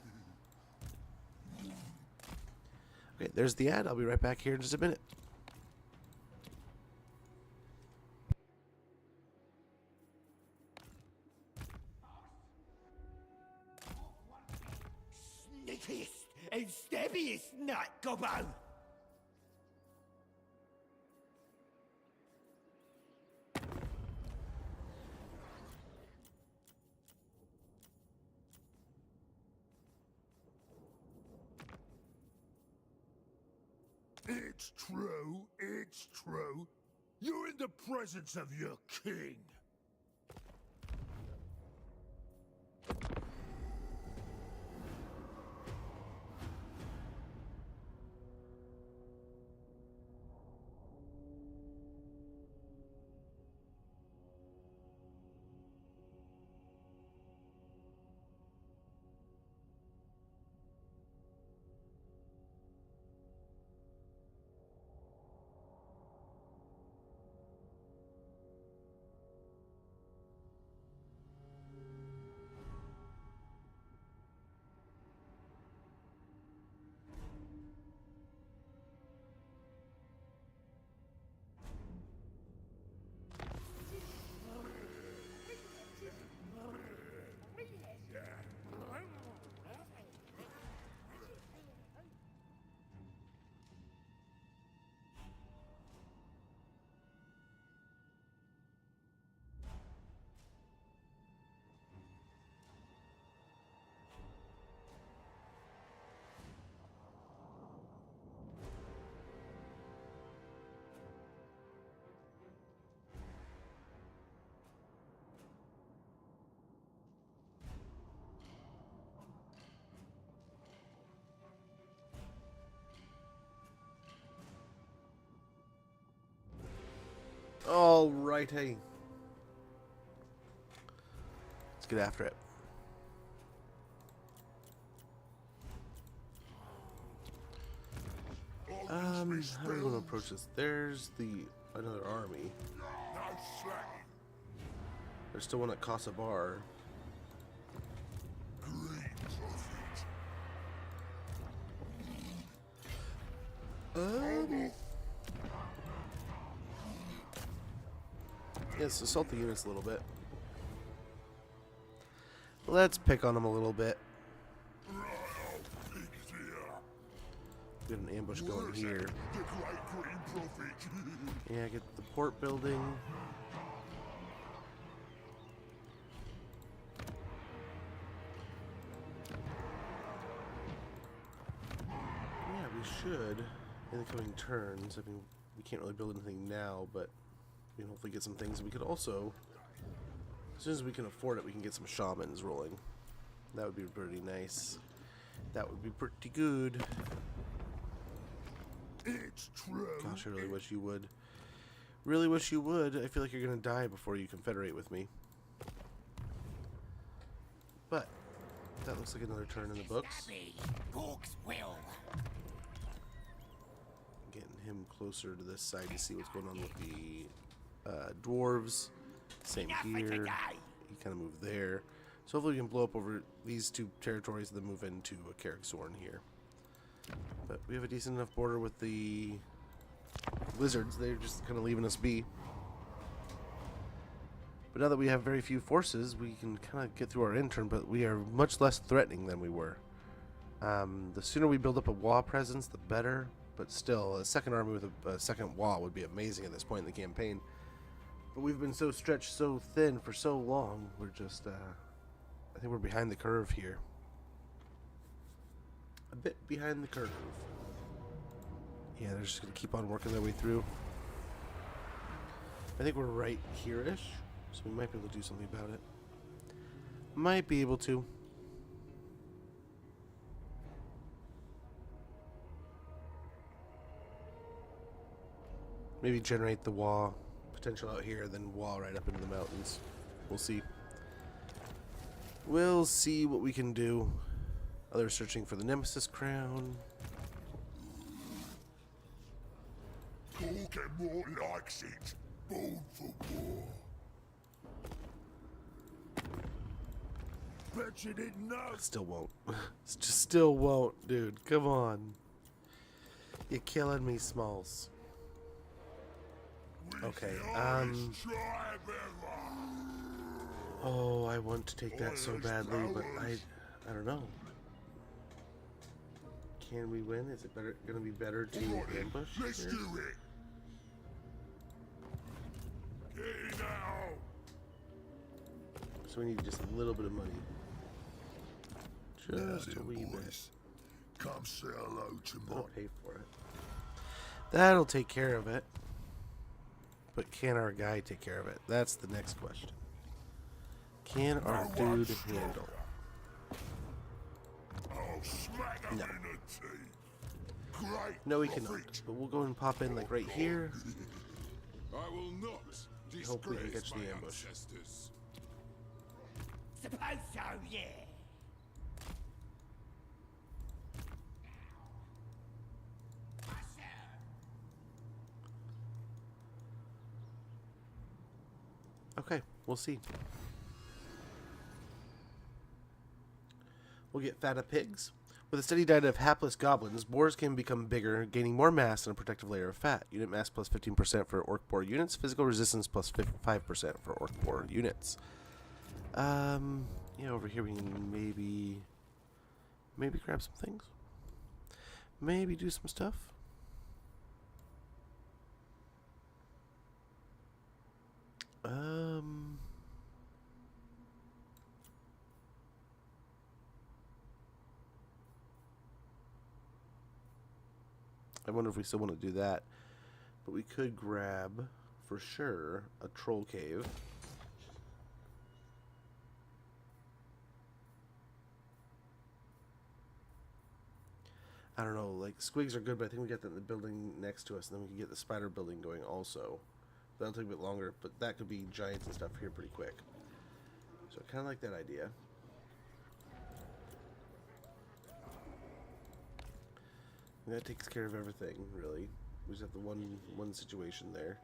Okay, there's the ad. I'll be right back here in just a minute. Sneakiest and stabbiest nut, Gobbo! It's true, it's true. You're in the presence of your king. All right, hey. Let's get after it. How do we want to approach this? There's another army. No slack. There's still one at Kosovar. Great prophet. Yes, assault the units a little bit. Let's pick on them a little bit. Get an ambush going here. The great green prophet. Yeah, get the port building. Yeah, we should in the coming turns. I mean, we can't really build anything now, but we can hopefully get some things. We could also, as soon as we can afford it, we can get some shamans rolling. That would be pretty nice. That would be pretty good. It's true. Gosh, I really wish you would. Really wish you would. I feel like you're gonna die before you confederate with me. But that looks like another turn in the books. Hawks will. Getting him closer to this side to see what's going on with the dwarves. Same here. He kind of moved there. So hopefully we can blow up over these two territories and then move into a Carricksorn here. But we have a decent enough border with the lizards. They're just kind of leaving us be. But now that we have very few forces, we can kind of get through our intern, but we are much less threatening than we were. The sooner we build up a Wa presence, the better. But still, a second army with a second Wa would be amazing at this point in the campaign. But we've been so stretched so thin for so long, we're just, I think we're behind the curve here. A bit behind the curve. Yeah, they're just going to keep on working their way through. I think we're right here-ish, so we might be able to do something about it. Might be able to. Maybe generate the wall potential out here, then wall right up into the mountains. We'll see. We'll see what we can do. Others searching for the Nemesis crown. More likes it. Born for war. Bet you didn't know. Still won't. Just still won't, dude. Come on. You're killing me, Smalls. Okay, oh, I want to take that so badly, but I don't know. Can we win? Is it better? Gonna be better to ambush? Let's do it. Get now. So we need just a little bit of money. Just a wee bit. Come say hello to I'll my. pay for it. That'll take care of it. But can our guy take care of it? That's the next question. Can our dude handle? I'll smack him No. in the teeth. Great. No, he cannot. profit. But we'll go and pop in like right here. I will not Hope we can disgrace catch the my ambush. ancestors. Suppose so, yeah. Okay, we'll see. We'll get fatter pigs. With a steady diet of hapless goblins, boars can become bigger, gaining more mass and a protective layer of fat. Unit mass plus 15% for orc boar units. Physical resistance plus 5% for orc boar units. Yeah, over here we can maybe grab some things. Maybe do some stuff. I wonder if we still want to do that. But we could grab, for sure, a troll cave. I don't know, like, squigs are good, but I think we got that in the building next to us, and then we can get the spider building going also. That'll take a bit longer, but that could be giants and stuff here pretty quick. So I kind of like that idea. And that takes care of everything, really. We just have the one situation there.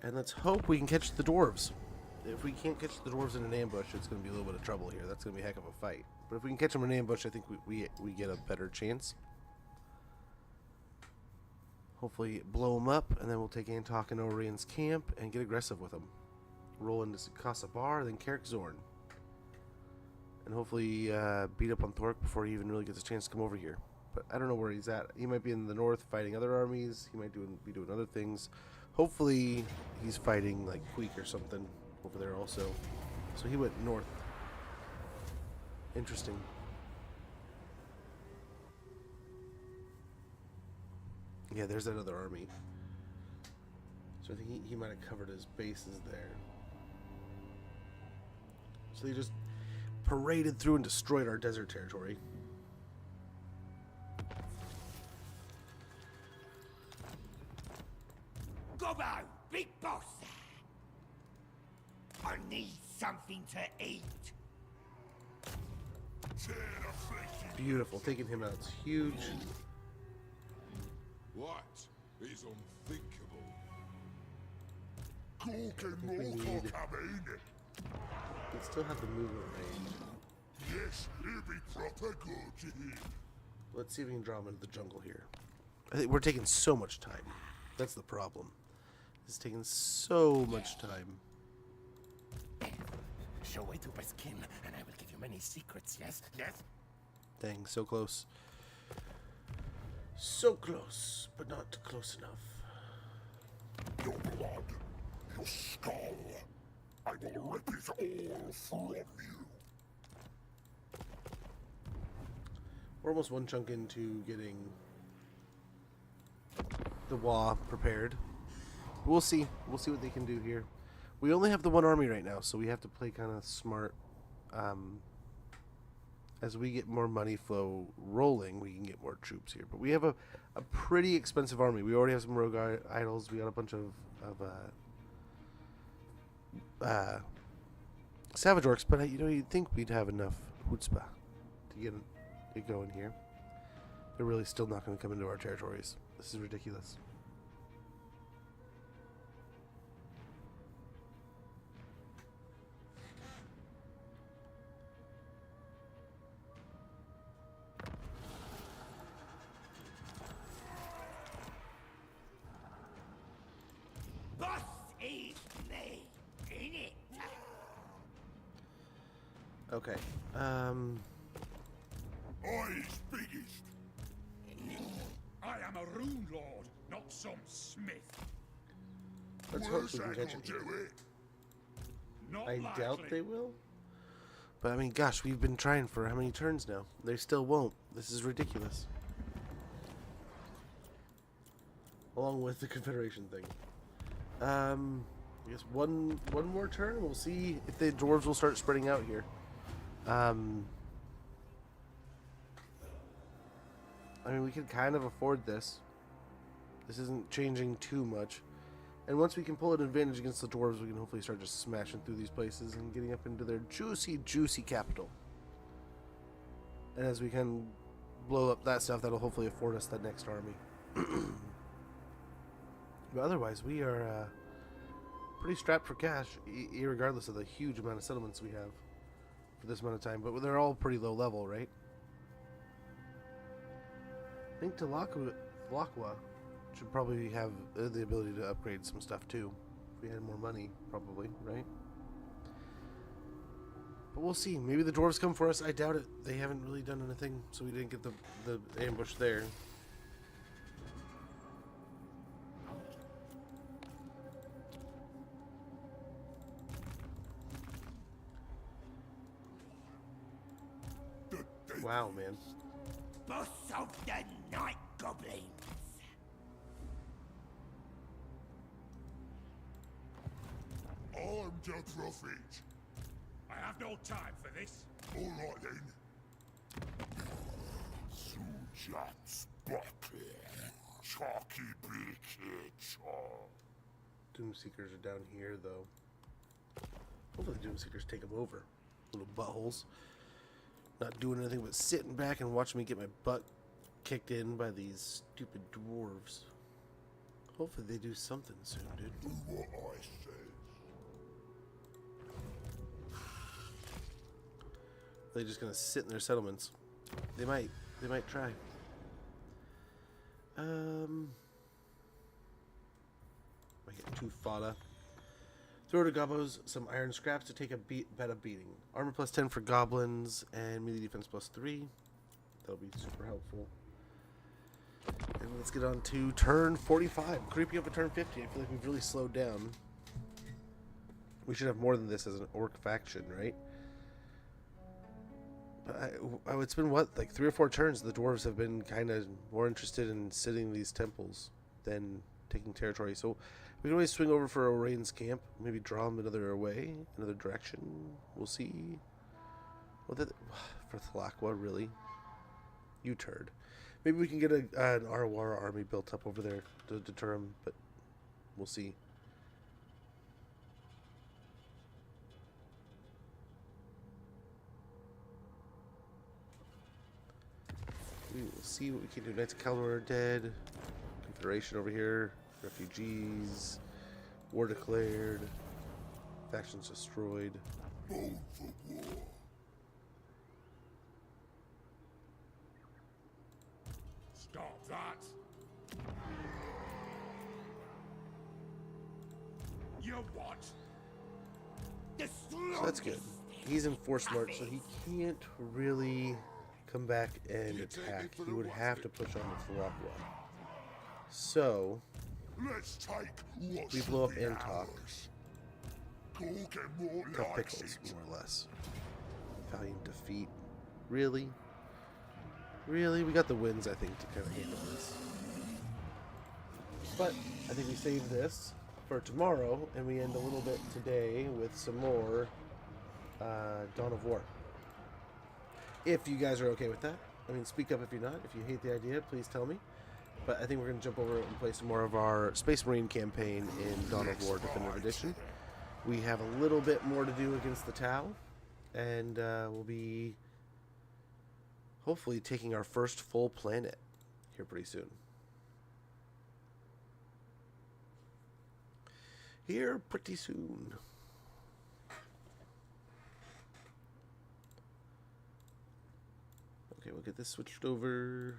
And let's hope we can catch the dwarves. If we can't catch the dwarves in an ambush, it's going to be a little bit of trouble here. That's going to be a heck of a fight. But if we can catch them in an ambush, I think we get a better chance. Hopefully blow them up, and then we'll take Antok and Orian's camp and get aggressive with them. Roll into Casa Bar, then Carrick Zorn. And hopefully beat up on Thork before he even really gets a chance to come over here. But I don't know where he's at. He might be in the north fighting other armies. He might be doing other things. Hopefully he's fighting like Queek or something over there also. So he went north. Interesting. Yeah, there's that other army. So I think he might have covered his bases there. So they just paraded through and destroyed our desert territory. Gobbo, big boss. I need something to eat. Beautiful. Taking him out is huge. What is unthinkable? We still have the movement range. Yes, he'll be proper good. Let's see if we can draw him into the jungle here. I think we're taking so much time. That's the problem. It's taking so much time. Show way to my skin, and I will give you many secrets. Yes, yes. Dang, so close. So close, but not close enough. Your blood, your skull. I will rip it all from you. We're almost one chunk into getting the wall prepared. We'll see. We'll see what they can do here. We only have the one army right now, so we have to play kind of smart. As we get more money flow rolling, we can get more troops here. But we have a pretty expensive army. We already have some rogue idols. We got a bunch of savage orcs, but you'd think we'd have enough chutzpah to get it going here. They're really still not going to come into our territories. This is ridiculous. Boss is me, in it. Okay. I's biggest. I am a rune lord, not some smith. Let's hope we can Wurzag catch will it. do it. Not I likely. doubt they will. But I mean, gosh, we've been trying for how many turns now? They still won't. This is ridiculous. Along with the Confederation thing. I guess one more turn. We'll see if the dwarves will start spreading out here. I mean, we could kind of afford this. This isn't changing too much. And once we can pull an advantage against the dwarves, we can hopefully start just smashing through these places and getting up into their juicy, juicy capital. And as we can blow up that stuff, that'll hopefully afford us that next army. But otherwise, we are pretty strapped for cash, irregardless of the huge amount of settlements we have for this amount of time. But they're all pretty low level, right? I think Talakwa should probably have the ability to upgrade some stuff too. If we had more money, probably, right? But we'll see. Maybe the dwarves come for us. I doubt it. They haven't really done anything, so we didn't get the ambush there. Wow, man. Boss of the night goblins. I'm the prophet. I have no time for this. All right then. Sujat's bucket. Chalky beakage. Doomseekers are down here, though. Hopefully the Doomseekers take them over. Little buttholes. Not doing anything but sitting back and watching me get my butt kicked in by these stupid dwarves. Hopefully they do something soon, dude. Do what I says. They're just gonna sit in their settlements. They might try. I get 2 fodder. Throw to gobos some iron scraps to take a better beating. Armor plus 10 for goblins and melee defense plus 3. That'll be super helpful. And let's get on to turn 45. Creeping up at turn 50. I feel like we've really slowed down. We should have more than this as an orc faction, right? But it's been what, like 3 or 4 turns. The dwarves have been kind of more interested in sitting these temples than taking territory. So we can always swing over for Oraine's camp. Maybe draw them another way, another direction. We'll see. Well, for Thalakwa, really? You turd. Maybe we can get an Arawara army built up over there to deter them, but we'll see. We will see what we can do. Knights of Kalador are dead. Confederation over here. Refugees. War declared. Factions destroyed. Bone for war. Stop that. You what? So that's good. He's in force march, so he can't really come back and attack. He would have to push on the Thalakwa. So Let's take what We should blow up be and talk. ours. Go get more Tough likes pickles, it. more or less. Valiant defeat. Really? Really? We got the wins, I think, to kind of handle this. But I think we save this for tomorrow, and we end a little bit today with some more Dawn of War. If you guys are okay with that. I mean, speak up if you're not. If you hate the idea, please tell me. But I think we're going to jump over and play some more of our Space Marine campaign in Dawn of War Definitive Edition. We have a little bit more to do against the Tau, and we'll be hopefully taking our first full planet here pretty soon. Here pretty soon. Okay, we'll get this switched over.